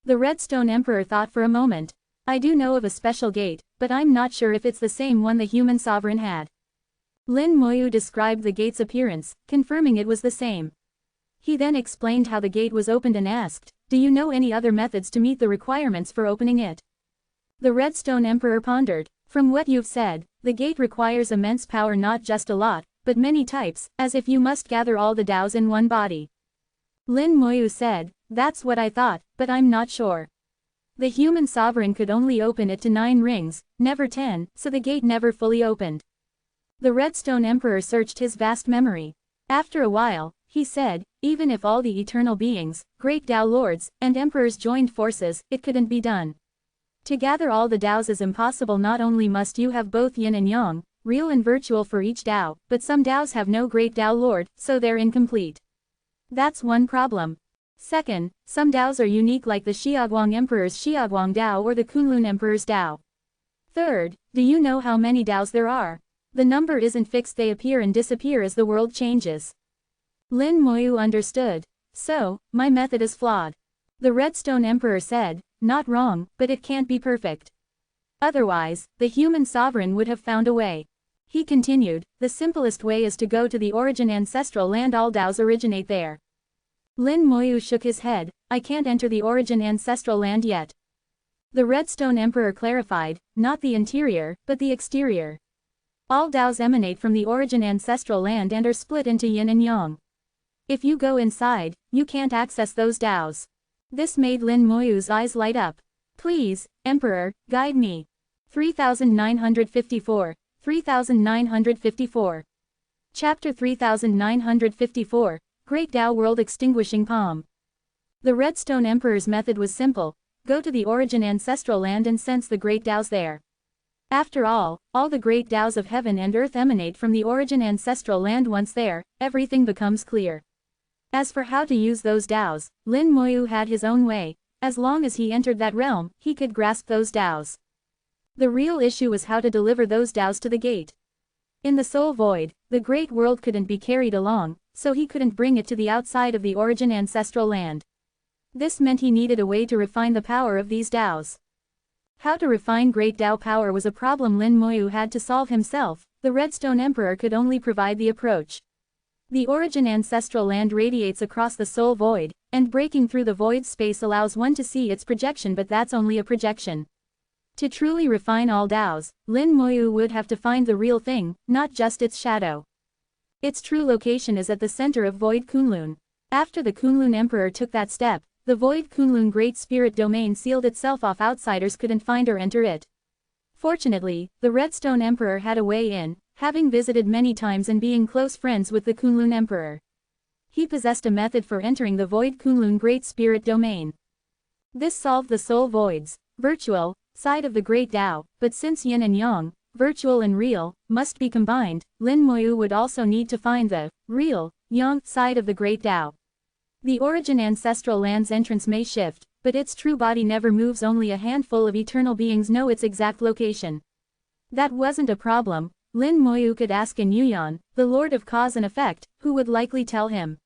The Redstone Emperor thought for a moment. I do know of a special gate, but I'm not sure if it's the same one the human sovereign had. Lin Moyu described the gate's appearance, confirming it was the same. He then explained how the gate was opened and asked, do you know any other methods to meet the requirements for opening it? The Redstone Emperor pondered. From what you've said, the gate requires immense power, not just a lot, but many types, as if you must gather all the DAOs in one body. Lin Moyu said, that's what I thought, but I'm not sure. The human sovereign could only open it to 9 rings, never 10, so the gate never fully opened. The Redstone Emperor searched his vast memory. After a while, he said, even if all the eternal beings, great Tao lords, and emperors joined forces, it couldn't be done. To gather all the DAOs is impossible. Not only must you have both yin and yang, real and virtual for each DAO, but some DAOs have no great DAO lord, so they're incomplete. That's one problem. Second, some DAOs are unique, like the Xiaoguang Emperor's Xiaoguang DAO or the Kunlun Emperor's DAO. Third, do you know how many DAOs there are? The number isn't fixed, they appear and disappear as the world changes. Lin Moyu understood. So, my method is flawed. The Redstone Emperor said, not wrong, but it can't be perfect. Otherwise, the human sovereign would have found a way. He continued, the simplest way is to go to the origin ancestral land, all DAOs originate there. Lin Moyu shook his head, I can't enter the origin ancestral land yet. The Redstone Emperor clarified, not the interior, but the exterior. All DAOs emanate from the origin ancestral land and are split into yin and yang. If you go inside, you can't access those DAOs. This made Lin Moyu's eyes light up. Please, Emperor, guide me. 3954, 3954. Chapter 3954, Great Tao World Extinguishing Palm. The Redstone Emperor's method was simple: go to the origin ancestral land and sense the great Taos there. After all the great Taos of heaven and earth emanate from the origin ancestral land. Once there, everything becomes clear. As for how to use those Taos, Lin Moyu had his own way. As long as he entered that realm, he could grasp those Taos. The real issue was how to deliver those Taos to the gate. In the soul void, the great world couldn't be carried along, so he couldn't bring it to the outside of the origin ancestral land. This meant he needed a way to refine the power of these Taos. How to refine great Tao power was a problem Lin Moyu had to solve himself. The Redstone Emperor could only provide the approach. The origin ancestral land radiates across the soul void, and breaking through the void space allows one to see its projection, but that's only a projection. To truly refine all Taos, Lin Moyu would have to find the real thing, not just its shadow. Its true location is at the center of Void Kunlun. After the Kunlun Emperor took that step, the Void Kunlun Great Spirit Domain sealed itself off. Outsiders couldn't find or enter it. Fortunately, the Redstone Emperor had a way in, having visited many times and being close friends with the Kunlun Emperor. He possessed a method for entering the Void Kunlun Great Spirit Domain. This solved the soul void's virtual side of the Great Tao, but since yin and yang, virtual and real, must be combined, Lin Moyu would also need to find the real, yang side of the Great Tao. The origin ancestral land's entrance may shift, but its true body never moves. Only a handful of eternal beings know its exact location. That wasn't a problem. Lin Moyu could ask in Yuyan, the Lord of Cause and Effect, who would likely tell him.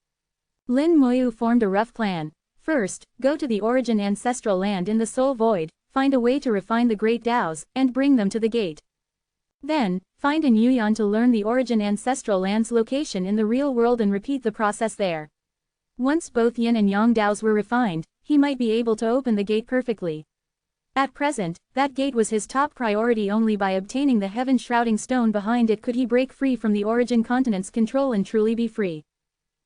Lin Moyu formed a rough plan. First, go to the origin ancestral land in the soul void, find a way to refine the great Taos, and bring them to the gate. Then, find in Yuyan to learn the origin ancestral land's location in the real world and repeat the process there. Once both yin and yang Taos were refined, he might be able to open the gate perfectly. At present, that gate was his top priority. Only by obtaining the heaven-shrouding stone behind it could he break free from the origin continent's control and truly be free.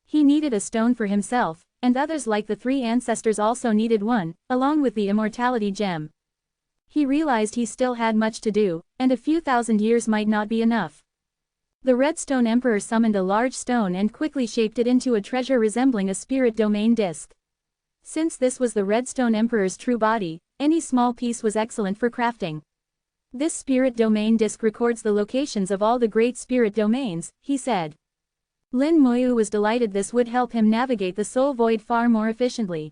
He needed a stone for himself, and others like the three ancestors also needed one, along with the immortality gem. He realized he still had much to do, and a few thousand years might not be enough. The Redstone Emperor summoned a large stone and quickly shaped it into a treasure resembling a spirit domain disc. Since this was the Redstone Emperor's true body, any small piece was excellent for crafting. This spirit domain disc records the locations of all the great spirit domains, he said. Lin Moyu was delighted. This would help him navigate the soul void far more efficiently.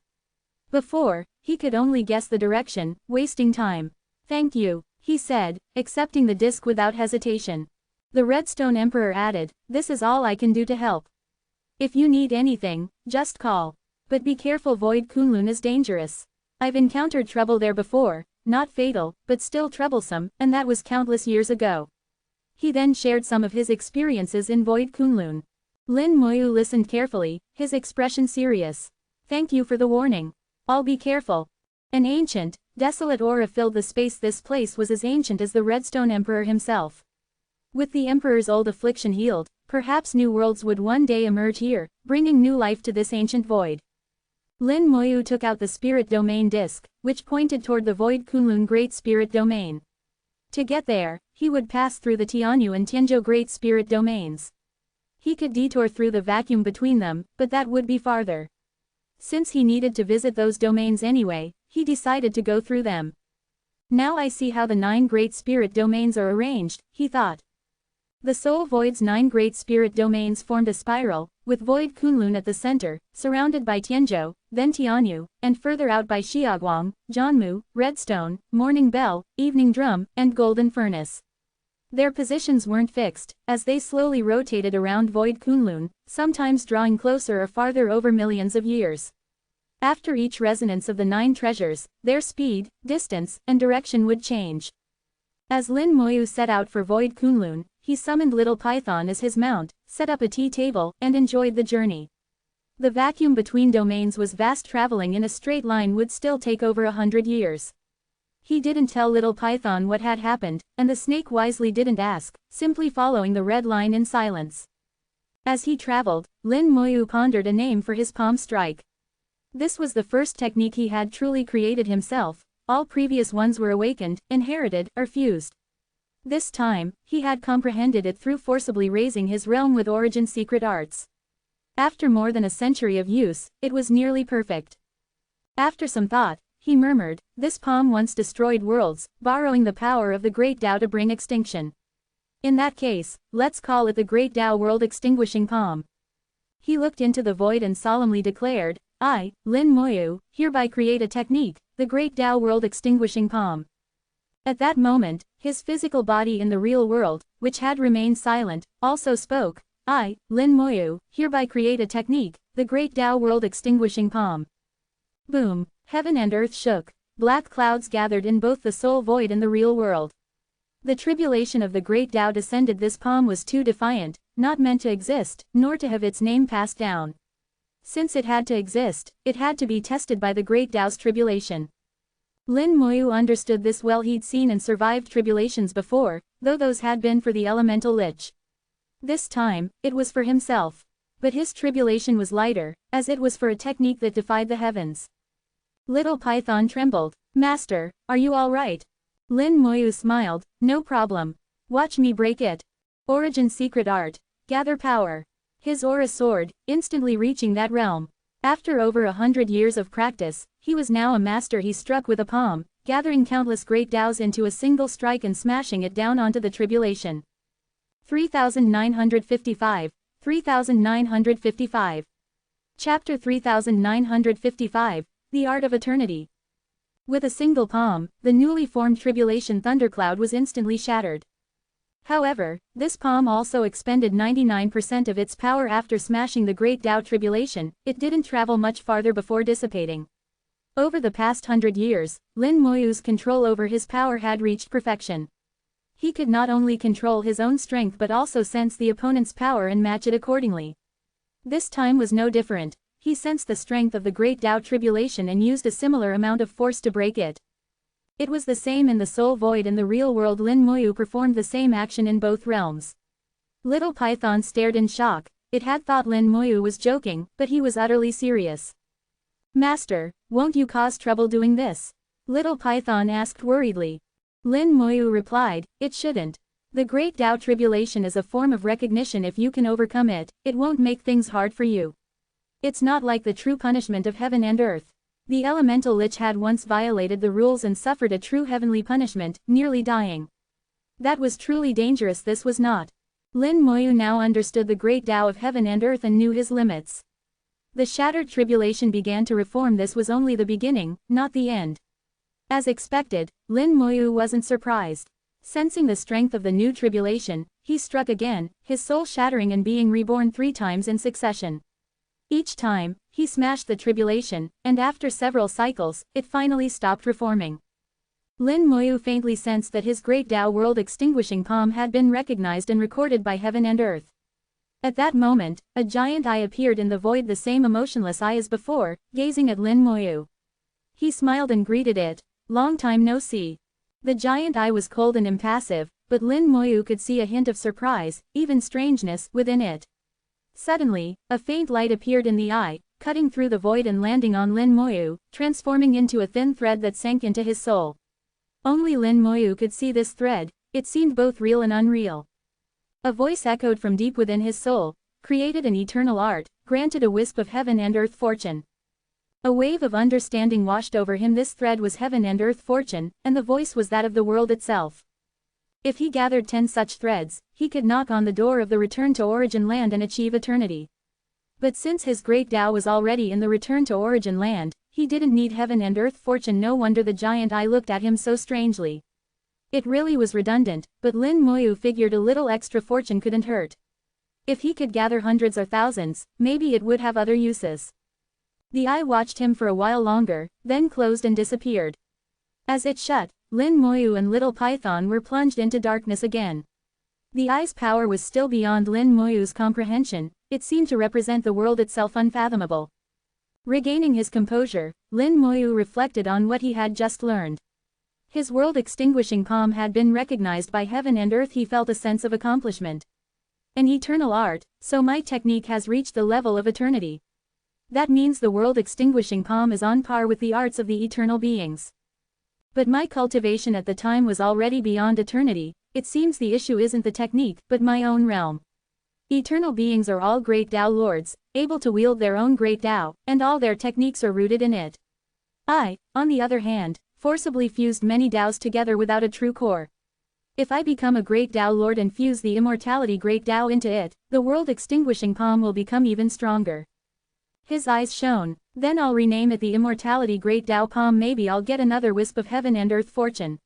Before, he could only guess the direction, wasting time. Thank you, he said, accepting the disc without hesitation. The Redstone Emperor added, this is all I can do to help. If you need anything, just call. But be careful, Void Kunlun is dangerous. I've encountered trouble there before, not fatal, but still troublesome, and that was countless years ago. He then shared some of his experiences in Void Kunlun. Lin Moyu listened carefully, his expression serious. Thank you for the warning. I'll be careful. An ancient, desolate aura filled the space. This place was as ancient as the Redstone Emperor himself. With the Emperor's old affliction healed, perhaps new worlds would one day emerge here, bringing new life to this ancient void. Lin Moyu took out the spirit domain disc, which pointed toward the Void Kunlun Great Spirit Domain. To get there, he would pass through the Tianyu and Tianzhou Great Spirit Domains. He could detour through the vacuum between them, but that would be farther. Since he needed to visit those domains anyway, he decided to go through them. Now I see how the 9 great spirit domains are arranged, he thought. The soul void's 9 great spirit domains formed a spiral, with Void Kunlun at the center, surrounded by Tianzhou, then Tianyu, and further out by Xiaoguang, Jianmu, Redstone, Morning Bell, Evening Drum, and Golden Furnace. Their positions weren't fixed, as they slowly rotated around Void Kunlun, sometimes drawing closer or farther over millions of years. After each resonance of the 9 treasures, their speed, distance, and direction would change. As Lin Moyu set out for Void Kunlun, he summoned Little Python as his mount, set up a tea table, and enjoyed the journey. The vacuum between domains was vast. Traveling in a straight line would still take over 100 years. He didn't tell Little Python what had happened, and the snake wisely didn't ask, simply following the red line in silence. As he traveled, Lin Moyu pondered a name for his palm strike. This was the first technique he had truly created himself, all previous ones were awakened, inherited, or fused. This time, he had comprehended it through forcibly raising his realm with Origin's secret arts. After more than a century of use, it was nearly perfect. After some thought, he murmured, "This palm once destroyed worlds, borrowing the power of the great Tao to bring extinction. In that case, let's call it the Great Tao World Extinguishing Palm." He looked into the void and solemnly declared, "I, Lin Moyu, hereby create a technique, the Great Tao World Extinguishing Palm." At that moment, his physical body in the real world, which had remained silent, also spoke, "I, Lin Moyu, hereby create a technique, the Great Tao World Extinguishing Palm." Boom! Heaven and earth shook. Black clouds gathered in both the soul void and the real world. The tribulation of the Great Tao descended. This palm was too defiant, not meant to exist, nor to have its name passed down. Since it had to exist, it had to be tested by the Great Tao's tribulation. Lin Moyu understood this well. He'd seen and survived tribulations before, though those had been for the elemental lich. This time, it was for himself. But his tribulation was lighter, as it was for a technique that defied the heavens. Little Python trembled. "Master, are you all right?" Lin Moyu smiled, "No problem. Watch me break it. Origin's secret art. Gather power." His aura soared, instantly reaching that realm. After over 100 years of practice, he was now a master. He struck with a palm, gathering countless great Taos into a single strike and smashing it down onto the tribulation. 3955. 3955. Chapter 3955, The Art of Eternity. With a single palm, the newly formed tribulation thundercloud was instantly shattered. However, this palm also expended 99% of its power after smashing the Great Tao tribulation. It didn't travel much farther before dissipating. Over the past 100 years, Lin Moyu's control over his power had reached perfection. He could not only control his own strength but also sense the opponent's power and match it accordingly. This time was no different. He sensed the strength of the Great Tao tribulation and used a similar amount of force to break it. It was the same in the soul void and the real world. Lin Moyu performed the same action in both realms. Little Python stared in shock. It had thought Lin Moyu was joking, but he was utterly serious. "Master, won't you cause trouble doing this?" Little Python asked worriedly. Lin Moyu replied, "It shouldn't. The Great Tao tribulation is a form of recognition. If you can overcome it, it won't make things hard for you. It's not like the true punishment of heaven and earth. The elemental lich had once violated the rules and suffered a true heavenly punishment, nearly dying. That was truly dangerous. This was not." Lin Moyu now understood the Great Tao of heaven and earth and knew his limits. The shattered tribulation began to reform. This was only the beginning, not the end. As expected, Lin Moyu wasn't surprised. Sensing the strength of the new tribulation, he struck again, his soul shattering and being reborn 3 times in succession. Each time, he smashed the tribulation, and after several cycles, it finally stopped reforming. Lin Moyu faintly sensed that his Great Tao World Extinguishing Palm had been recognized and recorded by heaven and earth. At that moment, a giant eye appeared in the void, the same emotionless eye as before, gazing at Lin Moyu. He smiled and greeted it. "Long time no see." The giant eye was cold and impassive, but Lin Moyu could see a hint of surprise, even strangeness, within it. Suddenly, a faint light appeared in the eye, cutting through the void and landing on Lin Moyu, transforming into a thin thread that sank into his soul. Only Lin Moyu could see this thread. It seemed both real and unreal. A voice echoed from deep within his soul, "Created an eternal art, granted a wisp of heaven and earth fortune." A wave of understanding washed over him. This thread was heaven and earth fortune, and the voice was that of the world itself. If he gathered 10 such threads, he could knock on the door of the return to origin land and achieve eternity. But since his Great Tao was already in the return to origin land, he didn't need heaven and earth fortune. No wonder the giant eye looked at him so strangely. It really was redundant, but Lin Moyu figured a little extra fortune couldn't hurt. If he could gather hundreds or thousands, maybe it would have other uses. The eye watched him for a while longer, then closed and disappeared. As it shut, Lin Moyu and Little Python were plunged into darkness again. The eye's power was still beyond Lin Moyu's comprehension. It seemed to represent the world itself, unfathomable. Regaining his composure, Lin Moyu reflected on what he had just learned. His world extinguishing palm had been recognized by heaven and earth. He felt a sense of accomplishment. An eternal art, so my technique has reached the level of eternity. That means the world extinguishing palm is on par with the arts of the eternal beings. But my cultivation at the time was already beyond eternity. It seems the issue isn't the technique, but my own realm. Eternal beings are all great Tao lords, able to wield their own great Tao, and all their techniques are rooted in it. I, on the other hand, forcibly fused many Taos together without a true core. If I become a great Tao lord and fuse the immortality great Tao into it, the world-extinguishing palm will become even stronger. His eyes shone. Then I'll rename it the immortality great Tao palm. Maybe I'll get another wisp of heaven and earth fortune.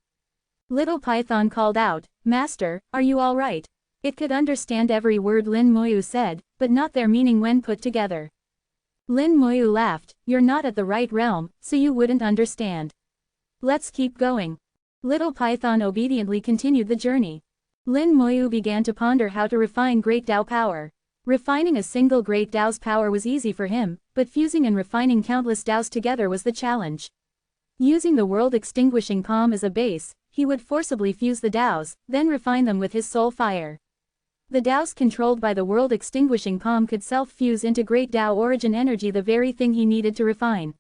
Little Python called out, Master, are you all right? It could understand every word Lin Moyu said, but not their meaning when put together. Lin Moyu laughed, you're not at the right realm, so you wouldn't understand. Let's keep going. Little Python obediently continued the journey. Lin Moyu began to ponder how to refine great Tao power. Refining a single great Tao's power was easy for him, but fusing and refining countless Taos together was the challenge. Using the world-extinguishing palm as a base, he would forcibly fuse the Taos, then refine them with his soul fire. The Taos controlled by the world-extinguishing palm could self-fuse into great Tao origin energy, the very thing he needed to refine.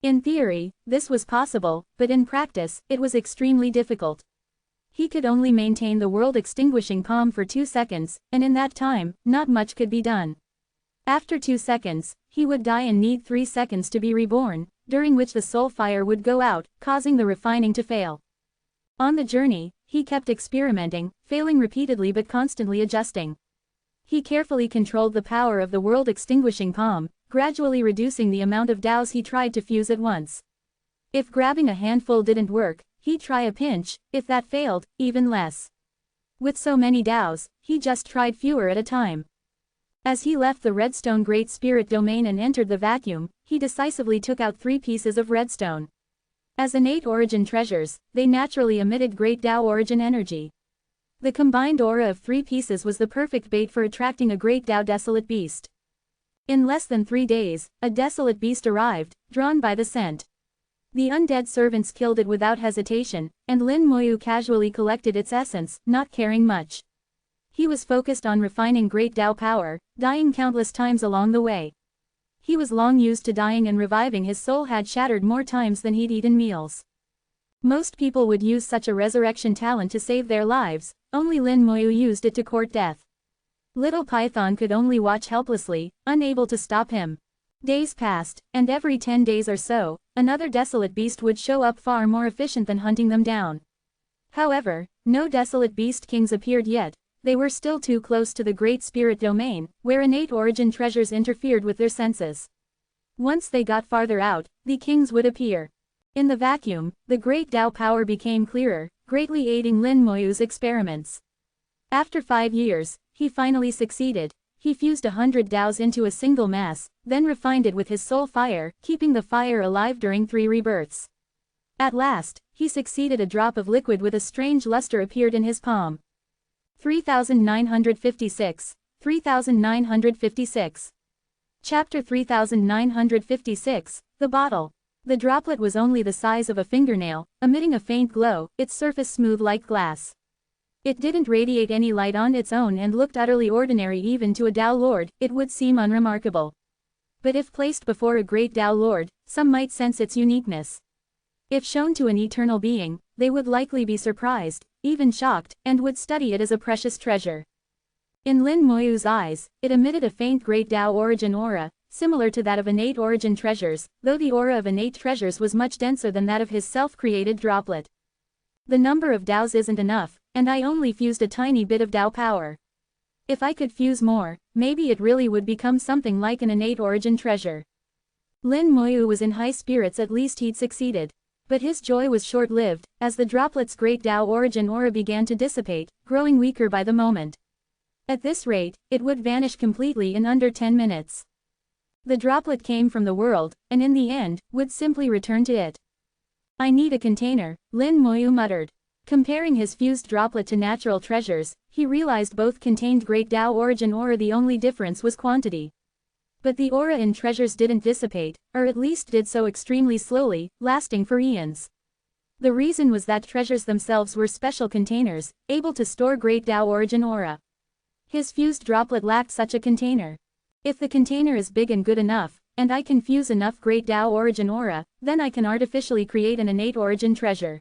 In theory, this was possible, but in practice, it was extremely difficult. He could only maintain the world-extinguishing palm for 2 seconds, and in that time, not much could be done. After 2 seconds, he would die and need 3 seconds to be reborn, during which the soul fire would go out, causing the refining to fail. On the journey, he kept experimenting, failing repeatedly but constantly adjusting. He carefully controlled the power of the world-extinguishing palm, gradually reducing the amount of Taos he tried to fuse at once. If grabbing a handful didn't work, he'd try a pinch, if that failed, even less. With so many Taos, he just tried fewer at a time. As he left the redstone Great Spirit domain and entered the vacuum, he decisively took out 3 pieces of redstone. As innate origin treasures, they naturally emitted great Tao origin energy. The combined aura of 3 pieces was the perfect bait for attracting a great Tao desolate beast. In less than 3 days, a desolate beast arrived, drawn by the scent. The undead servants killed it without hesitation, and Lin Moyu casually collected its essence, not caring much. He was focused on refining great Tao power, dying countless times along the way. He was long used to dying and reviving. His soul had shattered more times than he'd eaten meals. Most people would use such a resurrection talent to save their lives, only Lin Moyu used it to court death. Little Python could only watch helplessly, unable to stop him. Days passed, and every 10 days or so, another desolate beast would show up, far more efficient than hunting them down. However, no desolate beast kings appeared yet. They were still too close to the Great Spirit domain, where innate origin treasures interfered with their senses. Once they got farther out, the kings would appear. In the vacuum, the great Tao power became clearer, greatly aiding Lin Moyu's experiments. After 5 years, he finally succeeded. He fused 100 Taos into a single mass, then refined it with his soul fire, keeping the fire alive during 3 rebirths. At last, he succeeded. A drop of liquid with a strange luster appeared in his palm. 3956. 3956. Chapter 3956, The Bottle. The droplet was only the size of a fingernail, emitting a faint glow, its surface smooth like glass. It didn't radiate any light on its own and looked utterly ordinary. Even to a Tao Lord, it would seem unremarkable. But if placed before a great Tao Lord, some might sense its uniqueness. If shown to an eternal being, they would likely be surprised, even shocked, and would study it as a precious treasure. In Lin Moyu's eyes, it emitted a faint great Tao origin aura, similar to that of innate origin treasures, though the aura of innate treasures was much denser than that of his self-created droplet. The number of Taos isn't enough, and I only fused a tiny bit of Tao power. If I could fuse more, maybe it really would become something like an innate origin treasure. Lin Moyu was in high spirits. At least he'd succeeded. But his joy was short-lived, as the droplet's great Tao origin aura began to dissipate, growing weaker by the moment. At this rate, it would vanish completely in under 10 minutes. The droplet came from the world, and in the end, would simply return to it. I need a container, Lin Moyu muttered. Comparing his fused droplet to natural treasures, he realized both contained great Tao origin aura. The only difference was quantity. But the aura in treasures didn't dissipate, or at least did so extremely slowly, lasting for eons. The reason was that treasures themselves were special containers, able to store great Tao origin aura. His fused droplet lacked such a container. If the container is big and good enough, and I can fuse enough Great Tao Origin Aura, then I can artificially create an innate origin treasure.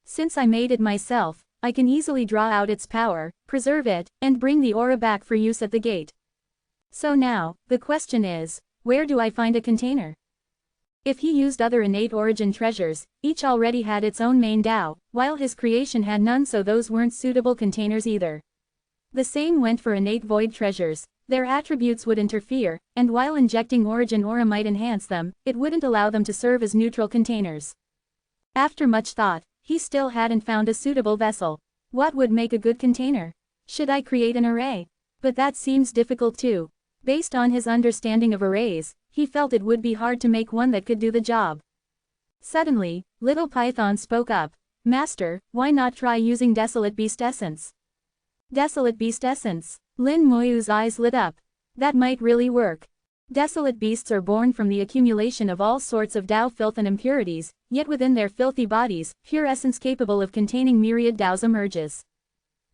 Since I made it myself, I can easily draw out its power, preserve it, and bring the aura back for use at the gate. So now, the question is, where do I find a container? If he used other innate origin treasures, each already had its own main Tao, while his creation had none, so those weren't suitable containers either. The same went for innate void treasures. Their attributes would interfere, and while injecting origin aura might enhance them, it wouldn't allow them to serve as neutral containers. After much thought, he still hadn't found a suitable vessel. What would make a good container? Should I create an array? But that seems difficult too. Based on his understanding of arrays, he felt it would be hard to make one that could do the job. Suddenly, Little Python spoke up. Master, why not try using Desolate Beast Essence? Desolate Beast Essence. Lin Moyu's eyes lit up. That might really work. Desolate beasts are born from the accumulation of all sorts of Tao filth and impurities, yet within their filthy bodies, pure essence capable of containing myriad Taos emerges.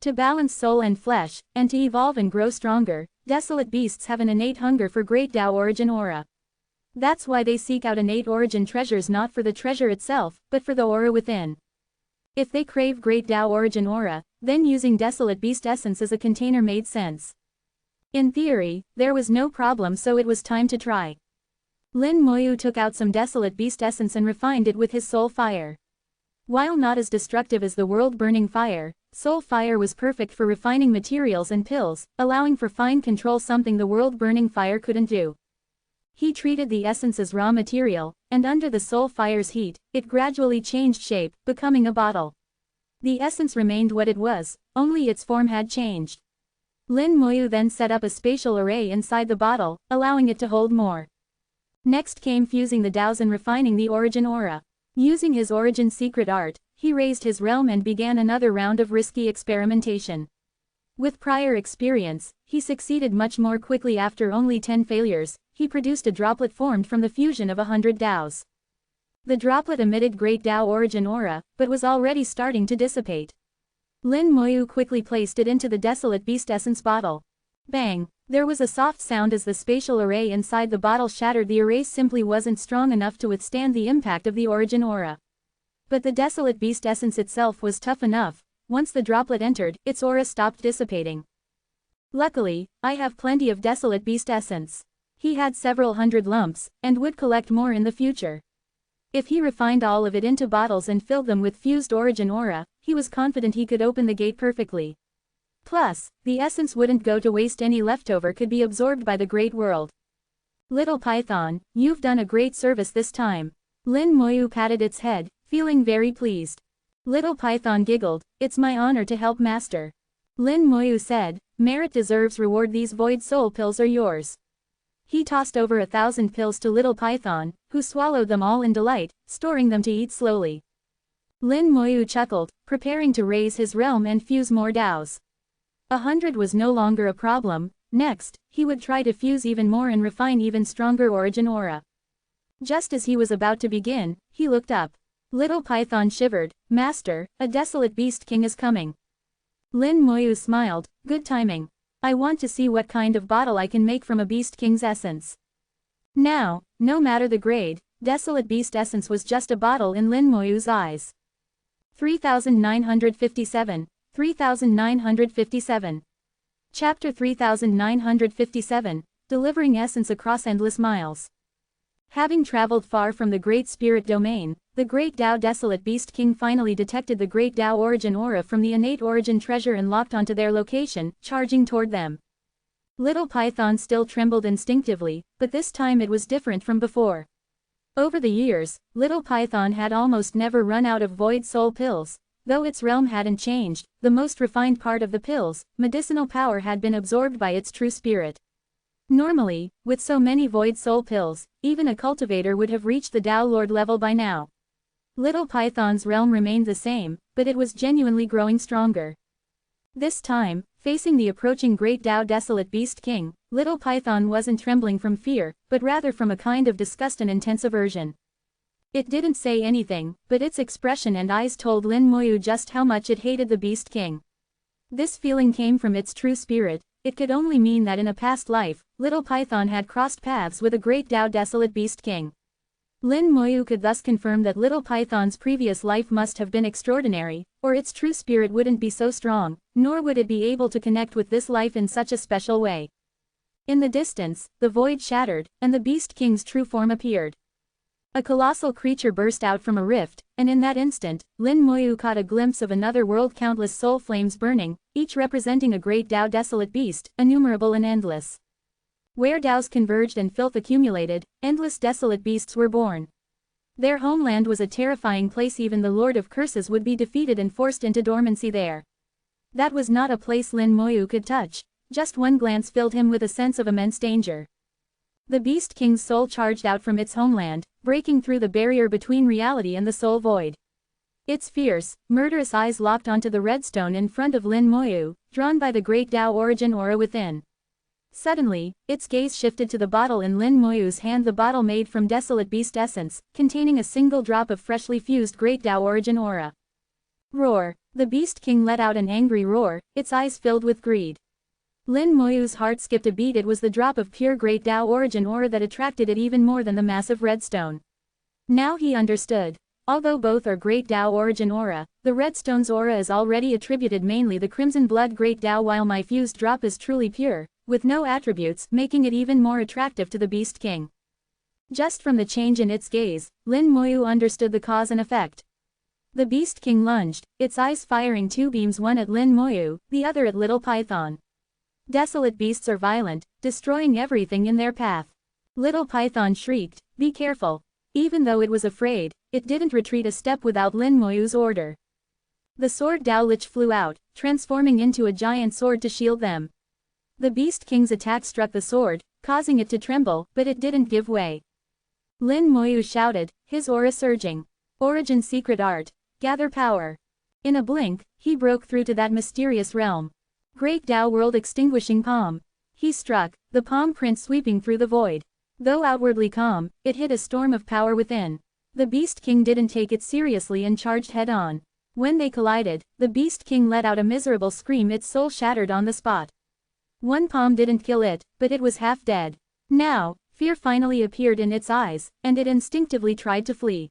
To balance soul and flesh, and to evolve and grow stronger, desolate beasts have an innate hunger for Great Tao Origin Aura. That's why they seek out innate origin treasures, not for the treasure itself, but for the aura within. If they crave Great Tao Origin Aura, then using Desolate Beast Essence as a container made sense. In theory, there was no problem, so it was time to try. Lin Moyu took out some Desolate Beast Essence and refined it with his soul fire. While not as destructive as the world-burning fire, soul fire was perfect for refining materials and pills, allowing for fine control, something the world-burning fire couldn't do. He treated the essence as raw material, and under the soul fire's heat, it gradually changed shape, becoming a bottle. The essence remained what it was, only its form had changed. Lin Moyu then set up a spatial array inside the bottle, allowing it to hold more. Next came fusing the Taos and refining the origin aura. Using his origin secret art, he raised his realm and began another round of risky experimentation. With prior experience, he succeeded much more quickly. After only 10 failures, he produced a droplet formed from the fusion of 100 Taos. The droplet emitted Great Tao Origin Aura, but was already starting to dissipate. Lin Moyu quickly placed it into the Desolate Beast Essence bottle. Bang! There was a soft sound as the spatial array inside the bottle shattered. The array simply wasn't strong enough to withstand the impact of the origin aura. But the Desolate Beast Essence itself was tough enough. Once the droplet entered, its aura stopped dissipating. Luckily, I have plenty of Desolate Beast Essence. He had several hundred lumps, and would collect more in the future. If he refined all of it into bottles and filled them with fused origin aura, he was confident he could open the gate perfectly. Plus, the essence wouldn't go to waste. Any leftover could be absorbed by the great world. Little Python, you've done a great service this time. Lin Moyu patted its head, feeling very pleased. Little Python giggled, it's my honor to help Master. Lin Moyu said, merit deserves reward. These void soul pills are yours. He tossed over 1,000 pills to Little Python, who swallowed them all in delight, storing them to eat slowly. Lin Moyu chuckled, preparing to raise his realm and fuse more Taos. 100 was no longer a problem. Next, he would try to fuse even more and refine even stronger origin aura. Just as he was about to begin, he looked up. Little Python shivered, Master, a Desolate Beast King is coming. Lin Moyu smiled, good timing. I want to see what kind of bottle I can make from a Beast King's essence. Now, no matter the grade, Desolate Beast Essence was just a bottle in Lin Moyu's eyes. 3957, 3957. Chapter 3957, Delivering Essence Across Endless Miles. Having traveled far from the Great Spirit Domain, the Great Tao Desolate Beast King finally detected the Great Tao Origin Aura from the innate origin treasure and locked onto their location, charging toward them. Little Python still trembled instinctively, but this time it was different from before. Over the years, Little Python had almost never run out of void soul pills. Though its realm hadn't changed, the most refined part of the pills, medicinal power, had been absorbed by its true spirit. Normally, with so many void soul pills, even a cultivator would have reached the Tao Lord level by now. Little Python's realm remained the same, but it was genuinely growing stronger. This time, facing the approaching Great Tao Desolate Beast King, Little Python wasn't trembling from fear, but rather from a kind of disgust and intense aversion. It didn't say anything, but its expression and eyes told Lin Moyu just how much it hated the Beast King. This feeling came from its true spirit, it could only mean that in a past life, Little Python had crossed paths with a great Tao Desolate Beast King. Lin Moyu could thus confirm that Little Python's previous life must have been extraordinary, or its true spirit wouldn't be so strong, nor would it be able to connect with this life in such a special way. In the distance, the void shattered, and the Beast King's true form appeared. A colossal creature burst out from a rift, and in that instant, Lin Moyu caught a glimpse of another world, countless soul flames burning, each representing a great Tao Desolate beast, innumerable and endless. Where Taos converged and filth accumulated, endless desolate beasts were born. Their homeland was a terrifying place. Even the Lord of Curses would be defeated and forced into dormancy there. That was not a place Lin Moyu could touch. Just one glance filled him with a sense of immense danger. The Beast King's soul charged out from its homeland, breaking through the barrier between reality and the soul void. Its fierce, murderous eyes locked onto the redstone in front of Lin Moyu, drawn by the great Tao origin aura within. Suddenly, its gaze shifted to the bottle in Lin Moyu's hand, the bottle made from desolate beast essence, containing a single drop of freshly fused great Tao origin aura. Roar! The Beast King let out an angry roar, its eyes filled with greed. Lin Moyu's heart skipped a beat. It was the drop of pure great Tao origin aura that attracted it even more than the massive redstone. Now he understood. Although both are great Tao origin aura, the redstone's aura is already attributed mainly the crimson blood great Tao, while my fused drop is truly pure, with no attributes, making it even more attractive to the Beast King. Just from the change in its gaze, Lin Moyu understood the cause and effect. The Beast King lunged, its eyes firing two beams, one at Lin Moyu, the other at Little Python. Desolate beasts are violent, destroying everything in their path. Little Python shrieked, "Be careful!" Even though it was afraid, it didn't retreat a step without Lin Moyu's order. The sword Dao Lich flew out, transforming into a giant sword to shield them. The Beast King's attack struck the sword, causing it to tremble, but it didn't give way. Lin Moyu shouted, his aura surging. Origin secret art. Gather power. In a blink, he broke through to that mysterious realm. Great Tao world extinguishing palm. He struck, the palm print sweeping through the void. Though outwardly calm, it hid a storm of power within. The Beast King didn't take it seriously and charged head-on. When they collided, the Beast King let out a miserable scream, its soul shattered on the spot. One palm didn't kill it, but it was half dead. Now, fear finally appeared in its eyes, and it instinctively tried to flee.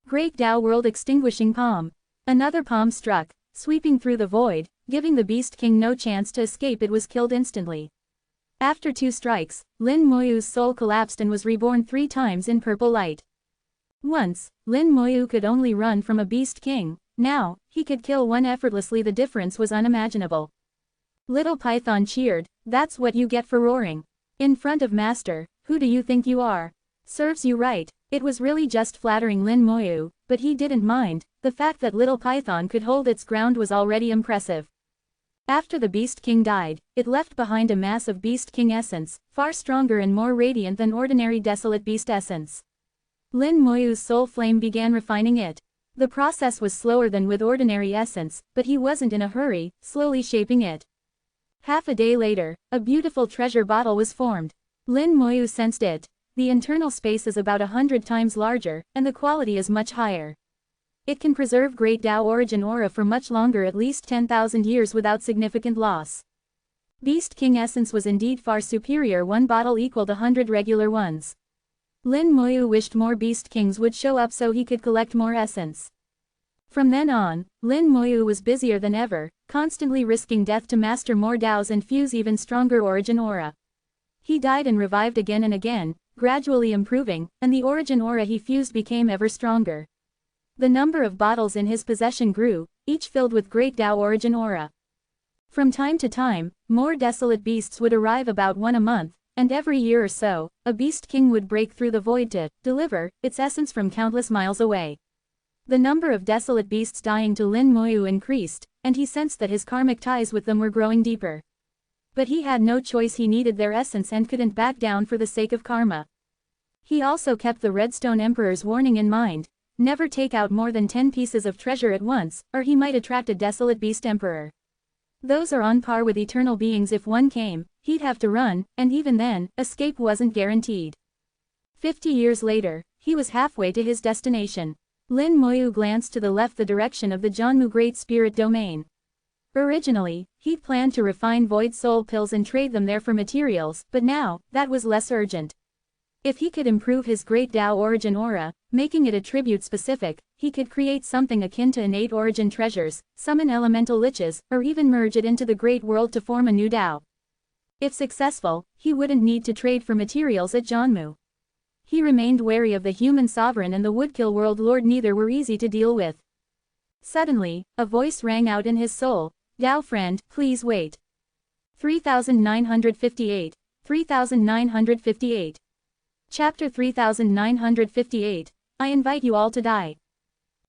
Great Tao world extinguishing palm. Another palm struck, sweeping through the void, giving the Beast King no chance to escape. It was killed instantly. After two strikes, Lin Moyu's soul collapsed and was reborn 3 times in purple light. Once, Lin Moyu could only run from a Beast King. Now, he could kill one effortlessly. The difference was unimaginable. Little Python cheered, "That's what you get for roaring. In front of Master, who do you think you are? Serves you right." It was really just flattering Lin Moyu, but he didn't mind. The fact that Little Python could hold its ground was already impressive. After the Beast King died, it left behind a mass of Beast King essence, far stronger and more radiant than ordinary desolate beast essence. Lin Moyu's soul flame began refining it. The process was slower than with ordinary essence, but he wasn't in a hurry, slowly shaping it. Half a day later, a beautiful treasure bottle was formed. Lin Moyu sensed it. The internal space is about 100 times larger, and the quality is much higher. It can preserve great Tao origin aura for much longer, at least 10,000 years, without significant loss. Beast King essence was indeed far superior. One bottle equaled 100 regular ones. Lin Moyu wished more Beast Kings would show up so he could collect more essence. From then on, Lin Moyu was busier than ever, constantly risking death to master more Daos and fuse even stronger origin aura. He died and revived again and again, gradually improving, and the origin aura he fused became ever stronger. The number of bottles in his possession grew, each filled with great Tao origin aura. From time to time, more desolate beasts would arrive, about one a month, and every year or so, a Beast King would break through the void to deliver its essence from countless miles away. The number of desolate beasts dying to Lin Moyu increased, and he sensed that his karmic ties with them were growing deeper. But he had no choice. He needed their essence and couldn't back down for the sake of karma. He also kept the Redstone Emperor's warning in mind: never take out more than 10 pieces of treasure at once, or he might attract a desolate beast emperor. Those are on par with eternal beings. If one came, he'd have to run, and even then, escape wasn't guaranteed. 50 years later, he was halfway to his destination. Lin Moyu glanced to the left, the direction of the Jianmu Great Spirit Domain. Originally, he'd planned to refine Void Soul pills and trade them there for materials, but now, that was less urgent. If he could improve his Great Tao Origin aura, making it attribute-specific, he could create something akin to innate origin treasures, summon elemental liches, or even merge it into the Great World to form a new Tao. If successful, he wouldn't need to trade for materials at Janmu. He remained wary of the human sovereign and the Woodkill World Lord, neither were easy to deal with. Suddenly, a voice rang out in his soul, "Tao friend, please wait." 3958. 3958. Chapter 3958, I invite you all to die.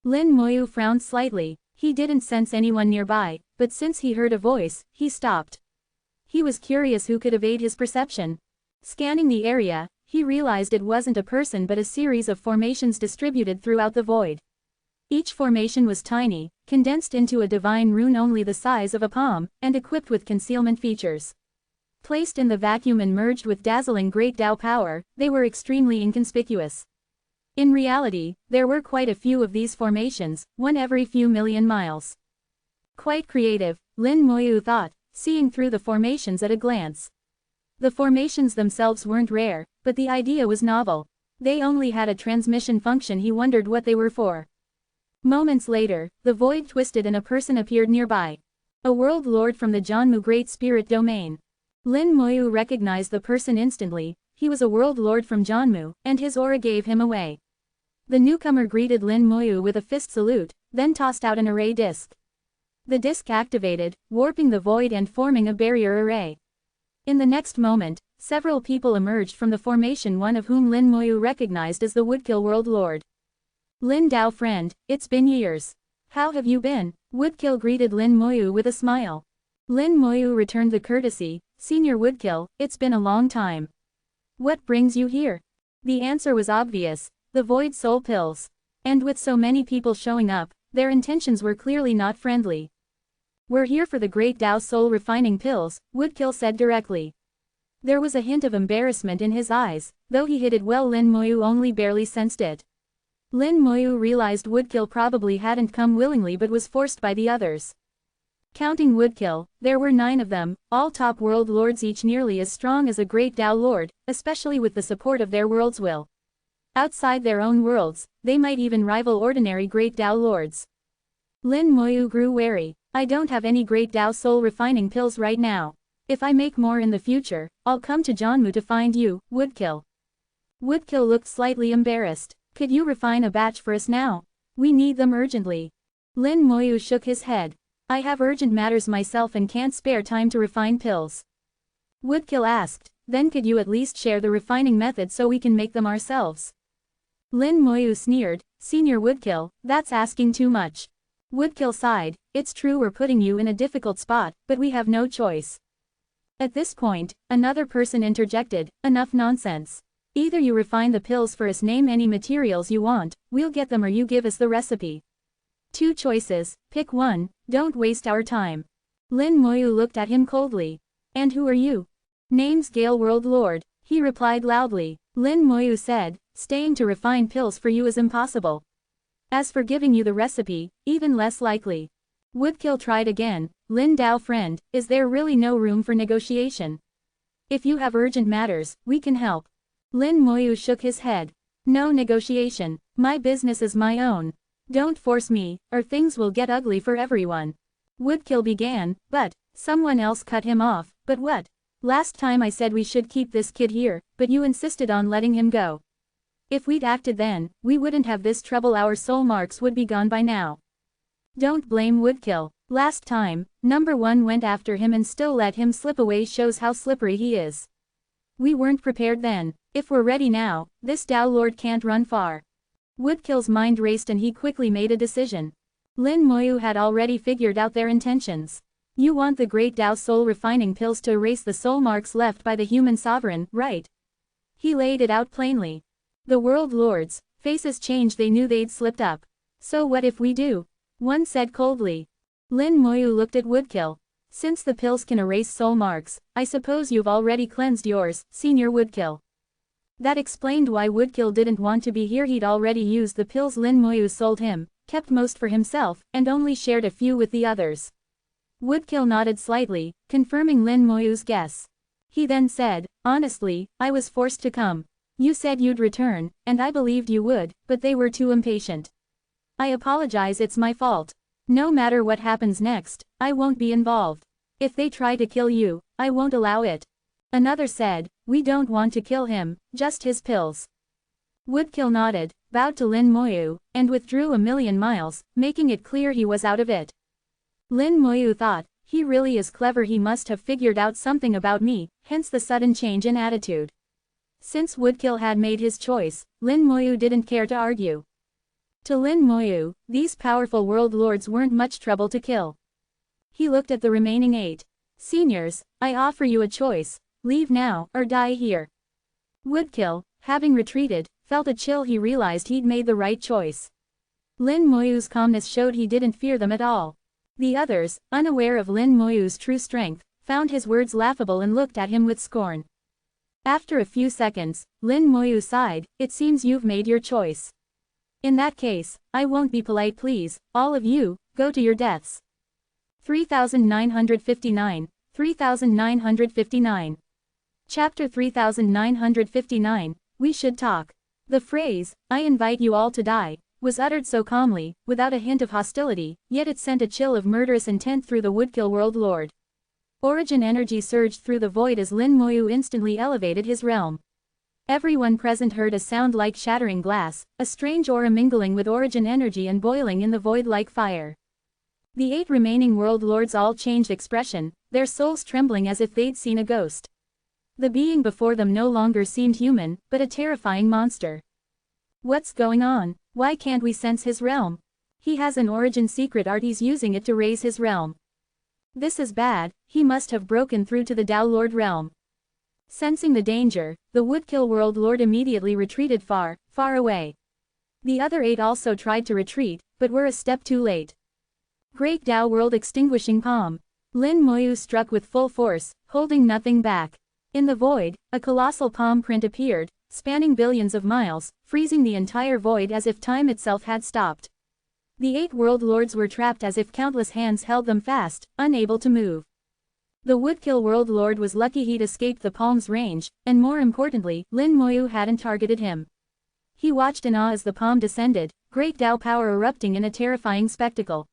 Lin Moyu frowned slightly. He didn't sense anyone nearby, but since he heard a voice, he stopped. He was curious who could evade his perception. Scanning the area, he realized it wasn't a person but a series of formations distributed throughout the void. Each formation was tiny, condensed into a divine rune only the size of a palm, and equipped with concealment features. Placed in the vacuum and merged with dazzling Great Tao power, they were extremely inconspicuous. In reality, there were quite a few of these formations, one every few million miles. Quite creative, Lin Moyu thought, seeing through the formations at a glance. The formations themselves weren't rare, but the idea was novel. They only had a transmission function. He wondered what they were for. Moments later, the void twisted and a person appeared nearby. A world lord from the Janmu Great Spirit Domain. Lin Moyu recognized the person instantly. He was a world lord from Janmu, and his aura gave him away. The newcomer greeted Lin Moyu with a fist salute, then tossed out an array disc. The disc activated, warping the void and forming a barrier array. In the next moment, several people emerged from the formation, one of whom Lin Moyu recognized as the Woodkill World Lord. Lin Tao friend, it's been years. How have you been? Woodkill greeted Lin Moyu with a smile. Lin Moyu returned the courtesy, Senior Woodkill, it's been a long time. What brings you here? The answer was obvious, the Void Soul pills. And with so many people showing up, their intentions were clearly not friendly. We're here for the Great Tao Soul Refining Pills, Woodkill said directly. There was a hint of embarrassment in his eyes, though he hid it well. Lin Moyu only barely sensed it. Lin Moyu realized Woodkill probably hadn't come willingly but was forced by the others. Counting Woodkill, there were 9 of them, all top world lords, each nearly as strong as a Great Tao Lord, especially with the support of their world's will. Outside their own worlds, they might even rival ordinary Great Tao Lords. Lin Moyu grew wary. I don't have any Great Tao Soul Refining pills right now. If I make more in the future, I'll come to Janmu to find you, Woodkill. Woodkill looked slightly embarrassed. Could you refine a batch for us now? We need them urgently. Lin Moyu shook his head. I have urgent matters myself and can't spare time to refine pills. Woodkill asked, then could you at least share the refining method so we can make them ourselves? Lin Moyu sneered, Senior Woodkill, that's asking too much. Woodkill sighed, it's true we're putting you in a difficult spot, but we have no choice. At this point, another person interjected, enough nonsense. Either you refine the pills for us, name any materials you want, we'll get them, or you give us the recipe. 2 choices, pick one, don't waste our time. Lin Moyu looked at him coldly. And who are you? Name's Gale World Lord, he replied loudly. Lin Moyu said, staying to refine pills for you is impossible. As for giving you the recipe, even less likely. Woodkill tried again, Lin Tao friend, is there really no room for negotiation? If you have urgent matters, we can help. Lin Moyu shook his head. No negotiation, my business is my own. Don't force me, or things will get ugly for everyone. Woodkill began, but someone else cut him off. But what? Last time I said we should keep this kid here, but you insisted on letting him go. If we'd acted then, we wouldn't have this trouble. Our soul marks would be gone by now. Don't blame Woodkill. Last time, number 1 went after him and still let him slip away. Shows how slippery he is. We weren't prepared then. If we're ready now, this Tao Lord can't run far. Woodkill's mind raced and he quickly made a decision. Lin Moyu had already figured out their intentions. You want the Great Tao Soul Refining pills to erase the soul marks left by the human sovereign, right? He laid it out plainly. The world lords' faces changed. They knew they'd slipped up. So what if we do? One said coldly. Lin Moyu looked at Woodkill. Since the pills can erase soul marks, I suppose you've already cleansed yours, Senior Woodkill. That explained why Woodkill didn't want to be here. He'd already used the pills Lin Moyu sold him, kept most for himself, and only shared a few with the others. Woodkill nodded slightly, confirming Lin Moyu's guess. He then said, honestly, I was forced to come. You said you'd return, and I believed you would, but they were too impatient. I apologize, it's my fault. No matter what happens next, I won't be involved. If they try to kill you, I won't allow it. Another said, we don't want to kill him, just his pills. Woodkill nodded, bowed to Lin Moyu, and withdrew 1,000,000 miles, making it clear he was out of it. Lin Moyu thought, he really is clever, he must have figured out something about me, hence the sudden change in attitude. Since Woodkill had made his choice, Lin Moyu didn't care to argue. To Lin Moyu, these powerful world lords weren't much trouble to kill. He looked at the remaining 8. Seniors, I offer you a choice, leave now, or die here. Woodkill, having retreated, felt a chill. He realized he'd made the right choice. Lin Moyu's calmness showed he didn't fear them at all. The others, unaware of Lin Moyu's true strength, found his words laughable and looked at him with scorn. After a few seconds, Lin Moyu sighed, it seems you've made your choice. In that case, I won't be polite, please, all of you, go to your deaths. 3959, 3959. Chapter 3959, We Should Talk. The phrase, I invite you all to die, was uttered so calmly, without a hint of hostility, yet it sent a chill of murderous intent through the Woodkill world lord. Origin energy surged through the void as Lin Moyu instantly elevated his realm. Everyone present heard a sound like shattering glass, a strange aura mingling with origin energy and boiling in the void like fire. The 8 remaining world lords all changed expression, their souls trembling as if they'd seen a ghost. The being before them no longer seemed human, but a terrifying monster. What's going on? Why can't we sense his realm? He has an origin secret art, he's using it to raise his realm. This is bad, he must have broken through to the Tao Lord realm. Sensing the danger, the Woodkill world lord immediately retreated far, far away. The other 8 also tried to retreat, but were a step too late. Great Tao world extinguishing palm. Lin Moyu struck with full force, holding nothing back. In the void, a colossal palm print appeared, spanning billions of miles, freezing the entire void as if time itself had stopped. The 8 world lords were trapped as if countless hands held them fast, unable to move. The Woodkill world lord was lucky he'd escaped the palm's range, and more importantly, Lin Moyu hadn't targeted him. He watched in awe as the palm descended, great Tao power erupting in a terrifying spectacle.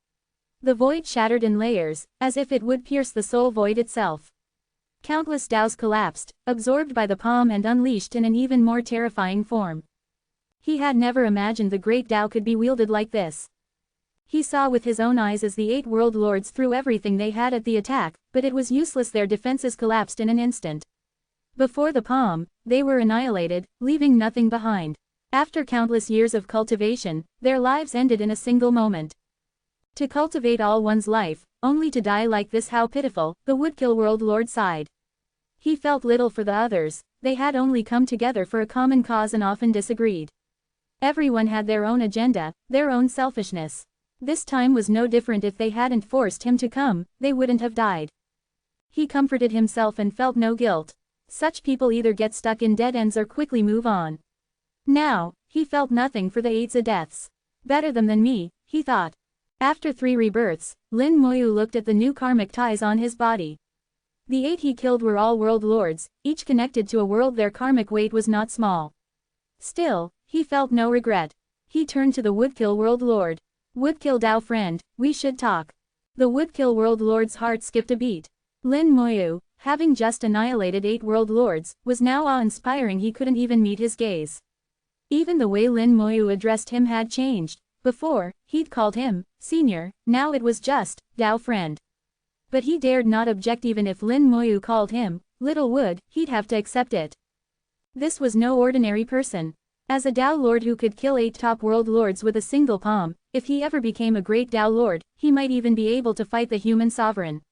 The void shattered in layers, as if it would pierce the soul void itself. Countless Taos collapsed, absorbed by the palm and unleashed in an even more terrifying form. He had never imagined the great Tao could be wielded like this. He saw with his own eyes as the 8 world lords threw everything they had at the attack, but it was useless, their defenses collapsed in an instant. Before the palm, they were annihilated, leaving nothing behind. After countless years of cultivation, their lives ended in a single moment. To cultivate all one's life, only to die like this, how pitiful, the Woodkill world lord sighed. He felt little for the others, they had only come together for a common cause and often disagreed. Everyone had their own agenda, their own selfishness. This time was no different. If they hadn't forced him to come, they wouldn't have died. He comforted himself and felt no guilt. Such people either get stuck in dead ends or quickly move on. Now, he felt nothing for the 8's deaths. Better them than me, he thought. After 3 rebirths, Lin Moyu looked at the new karmic ties on his body. The 8 he killed were all world lords, each connected to a world. Their karmic weight was not small. Still, he felt no regret. He turned to the Woodkill world lord. Woodkill Tao friend, we should talk. The Woodkill world lord's heart skipped a beat. Lin Moyu, having just annihilated 8 world lords, was now awe-inspiring. He couldn't even meet his gaze. Even the way Lin Moyu addressed him had changed. Before, he'd called him senior, now it was just Tao friend. But he dared not object. Even if Lin Moyu called him little wood, he'd have to accept it. This was no ordinary person. As a Tao lord who could kill 8 top world lords with a single palm, if he ever became a great Tao lord, he might even be able to fight the human sovereign.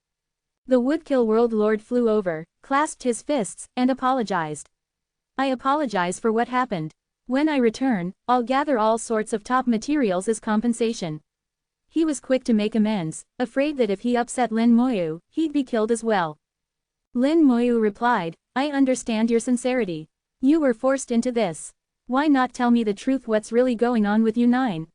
The Woodkill world lord flew over, clasped his fists, and apologized. I apologize for what happened. When I return, I'll gather all sorts of top materials as compensation. He was quick to make amends, afraid that if he upset Lin Moyu, he'd be killed as well. Lin Moyu replied, I understand your sincerity. You were forced into this. Why not tell me the truth? What's really going on with you 9?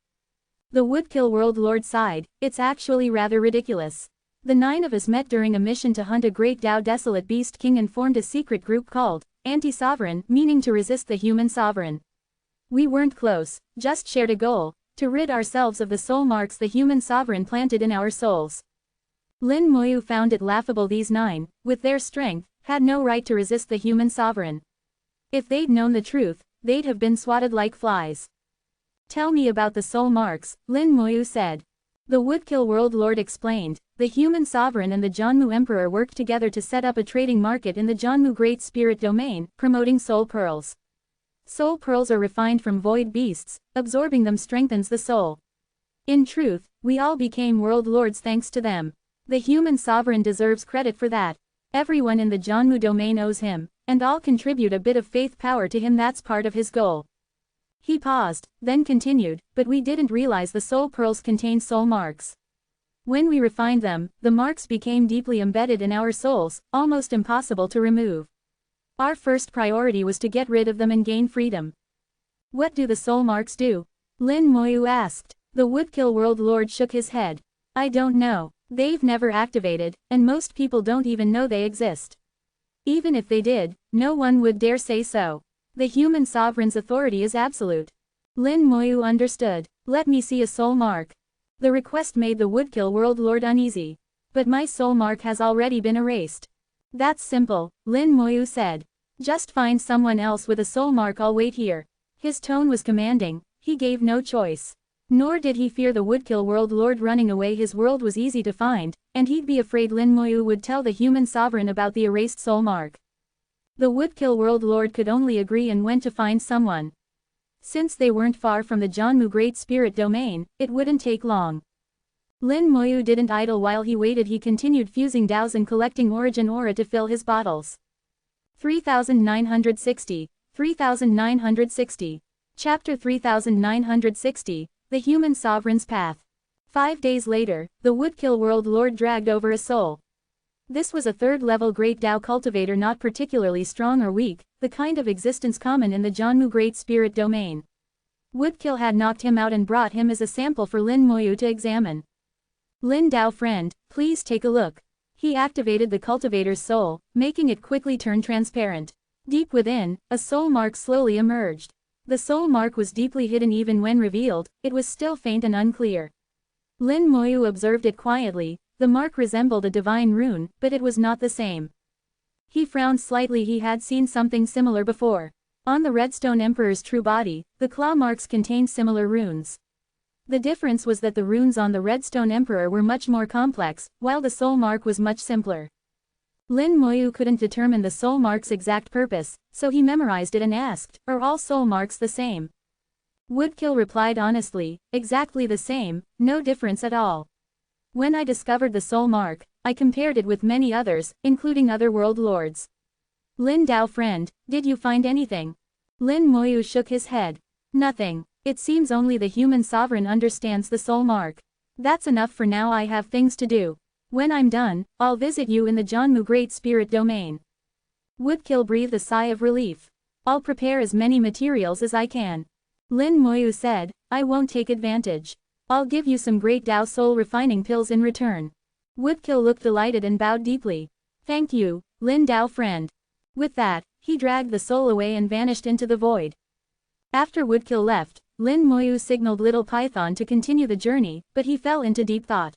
The Woodkill world lord sighed, it's actually rather ridiculous. The 9 of us met during a mission to hunt a great Dao desolate beast king and formed a secret group called Anti-Sovereign, meaning to resist the human sovereign. We weren't close, just shared a goal, to rid ourselves of the soul marks the human sovereign planted in our souls. Lin Moyu found it laughable these 9, with their strength, had no right to resist the human sovereign. If they'd known the truth, they'd have been swatted like flies. Tell me about the soul marks, Lin Moyu said. The Woodkill World Lord explained. The human sovereign and the Jianmu Emperor worked together to set up a trading market in the Jianmu Great Spirit domain, promoting soul pearls. Soul pearls are refined from void beasts, absorbing them strengthens the soul. In truth, we all became world lords thanks to them. The human sovereign deserves credit for that. Everyone in the Jianmu domain owes him, and all contribute a bit of faith power to him. That's part of his goal. He paused, then continued, but we didn't realize the soul pearls contain soul marks. When we refined them, the marks became deeply embedded in our souls, almost impossible to remove. Our first priority was to get rid of them and gain freedom. What do the soul marks do? Lin Moyu asked. The Woodkill World Lord shook his head. I don't know. They've never activated, and most people don't even know they exist. Even if they did, no one would dare say so. The human sovereign's authority is absolute. Lin Moyu understood. Let me see a soul mark. The request made the Woodkill World Lord uneasy. But my soul mark has already been erased. That's simple, Lin Moyu said. Just find someone else with a soul mark. I'll wait here. His tone was commanding. He gave no choice. Nor did he fear the Woodkill World Lord running away. His world was easy to find, and he'd be afraid Lin Moyu would tell the human sovereign about the erased soul mark. The Woodkill World Lord could only agree and went to find someone. Since they weren't far from the Jianmu Great Spirit domain, it wouldn't take long. Lin Moyu didn't idle while he waited. He continued fusing Daos and collecting origin aura to fill his bottles. 3960, 3960. Chapter 3960, The Human Sovereign's Path. 5 days later, the Woodkill World Lord dragged over a soul. This was a 3rd-level Great Dao cultivator, not particularly strong or weak, the kind of existence common in the Jianmu Great Spirit domain. Woodkill had knocked him out and brought him as a sample for Lin Moyu to examine. Lin Dao friend, please take a look. He activated the cultivator's soul, making it quickly turn transparent. Deep within, a soul mark slowly emerged. The soul mark was deeply hidden. Even when revealed, it was still faint and unclear. Lin Moyu observed it quietly. The mark resembled a divine rune, but it was not the same. He frowned slightly. He had seen something similar before. On the Redstone Emperor's true body, the claw marks contained similar runes. The difference was that the runes on the Redstone Emperor were much more complex, while the soul mark was much simpler. Lin Moyu couldn't determine the soul mark's exact purpose, so he memorized it and asked, "Are all soul marks the same?" Woodkill replied honestly, "Exactly the same, no difference at all. When I discovered the soul mark, I compared it with many others, including other world lords." Lin Dao friend, did you find anything? Lin Moyu shook his head. Nothing. It seems only the human sovereign understands the soul mark. That's enough for now. I have things to do. When I'm done, I'll visit you in the Jianmu Great Spirit domain. Woodkill breathed a sigh of relief. I'll prepare as many materials as I can. Lin Moyu said, I won't take advantage. I'll give you some Great Dao soul refining pills in return. Woodkill looked delighted and bowed deeply. Thank you, Lin Dao friend. With that, he dragged the soul away and vanished into the void. After Woodkill left, Lin Moyu signaled Little Python to continue the journey, but he fell into deep thought.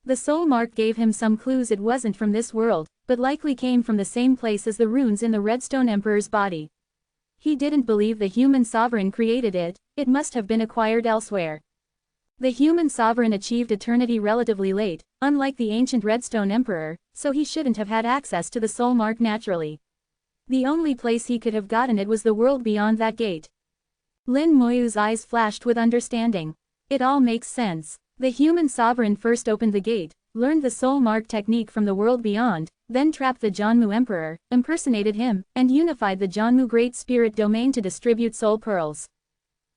The soul mark gave him some clues. It wasn't from this world, but likely came from the same place as the runes in the Redstone Emperor's body. He didn't believe the human sovereign created it, it must have been acquired elsewhere. The human sovereign achieved eternity relatively late, unlike the ancient Redstone Emperor, so he shouldn't have had access to the soul mark naturally. The only place he could have gotten it was the world beyond that gate. Lin Moyu's eyes flashed with understanding. It all makes sense. The human sovereign first opened the gate, learned the soul mark technique from the world beyond, then trapped the Jianmu Emperor, impersonated him, and unified the Jianmu Great Spirit domain to distribute soul pearls.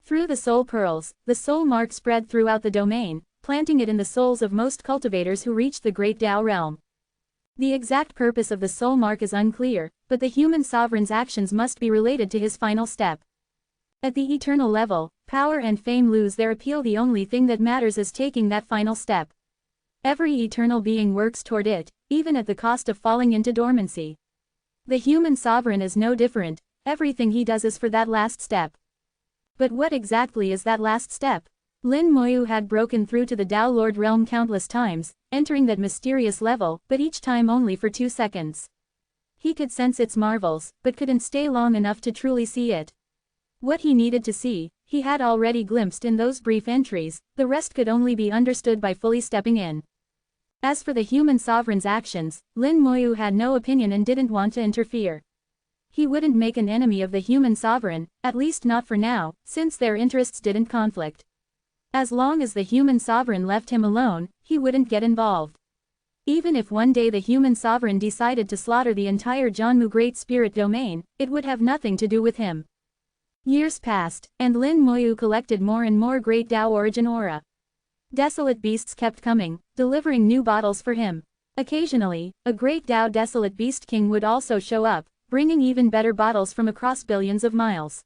Through the soul pearls, the soul mark spread throughout the domain, planting it in the souls of most cultivators who reached the Great Dao realm. The exact purpose of the soul mark is unclear, but the human sovereign's actions must be related to his final step. At the eternal level, power and fame lose their appeal. The only thing that matters is taking that final step. Every eternal being works toward it, even at the cost of falling into dormancy. The human sovereign is no different, everything he does is for that last step. But what exactly is that last step? Lin Moyu had broken through to the Tao Lord realm countless times, entering that mysterious level, but each time only for 2 seconds. He could sense its marvels, but couldn't stay long enough to truly see it. What he needed to see, he had already glimpsed in those brief entries, the rest could only be understood by fully stepping in. As for the human sovereign's actions, Lin Moyu had no opinion and didn't want to interfere. He wouldn't make an enemy of the human sovereign, at least not for now, since their interests didn't conflict. As long as the human sovereign left him alone, he wouldn't get involved. Even if one day the human sovereign decided to slaughter the entire Jianmu Great Spirit domain, it would have nothing to do with him. Years passed, and Lin Moyu collected more and more Great Tao Origin Aura. Desolate beasts kept coming, delivering new bottles for him. Occasionally, a Great Tao Desolate Beast King would also show up, bringing even better bottles from across billions of miles.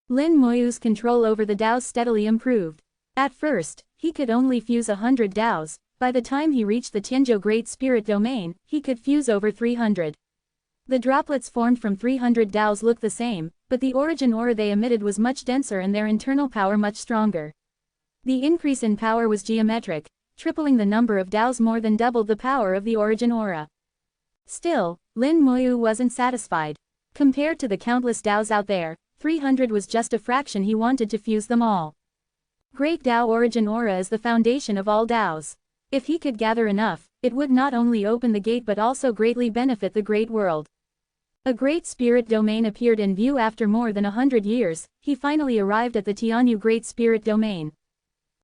Lin Moyu's control over the Taos steadily improved. At first, he could only fuse 100 Taos. By the time he reached the Tianzhou Great Spirit domain, he could fuse over 300. The droplets formed from 300 Taos looked the same, but the origin aura they emitted was much denser and their internal power much stronger. The increase in power was geometric, tripling the number of Taos more than doubled the power of the origin aura. Still, Lin Moyu wasn't satisfied. Compared to the countless Taos out there, 300 was just a fraction. He wanted to fuse them all. Great Tao Origin Aura is the foundation of all Taos. If he could gather enough, it would not only open the gate but also greatly benefit the great world. A great spirit domain appeared in view after more than 100 years. He finally arrived at the Tianyu Great Spirit domain.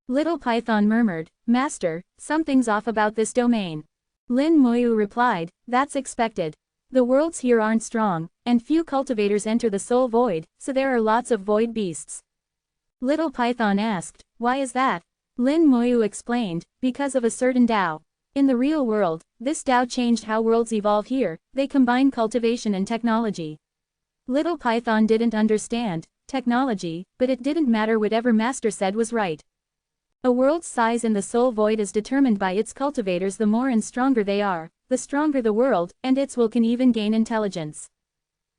Little Python murmured, "Master, something's off about this domain." Lin Moyu replied, "That's expected. The worlds here aren't strong, and few cultivators enter the soul void, so there are lots of void beasts." Little Python asked, "Why is that?" Lin Moyu explained, "Because of a certain Tao. In the real world, this Tao changed how worlds evolve here. They combine cultivation and technology." Little Python didn't understand technology, but it didn't matter, whatever Master said was right. A world's size in the soul void is determined by its cultivators. The more and stronger they are, the stronger the world, and its will can even gain intelligence.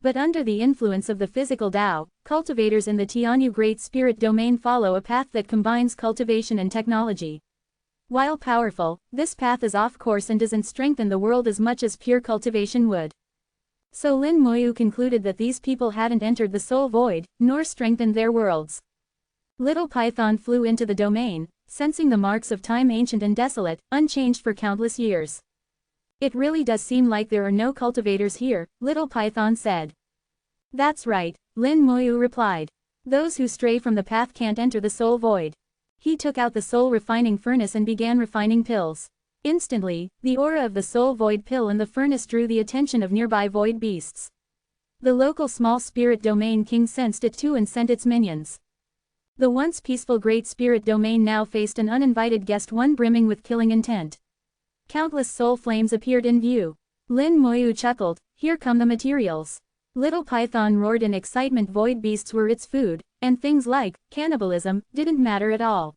But under the influence of the physical Tao, cultivators in the Tianyu Great Spirit domain follow a path that combines cultivation and technology. While powerful, this path is off course and doesn't strengthen the world as much as pure cultivation would. So Lin Moyu concluded that these people hadn't entered the soul void, nor strengthened their worlds. Little Python flew into the domain, sensing the marks of time, ancient and desolate, unchanged for countless years. "It really does seem like there are no cultivators here," Little Python said. "That's right," Lin Moyu replied. "Those who stray from the path can't enter the soul void." He took out the soul refining furnace and began refining pills. Instantly, the aura of the soul void pill in the furnace drew the attention of nearby void beasts. The local small spirit domain king sensed it too and sent its minions. The once peaceful great spirit domain now faced an uninvited guest, one brimming with killing intent. Countless soul flames appeared in view. Lin Moyu chuckled, "Here come the materials." Little Python roared in excitement. Void beasts were its food, and things like cannibalism didn't matter at all.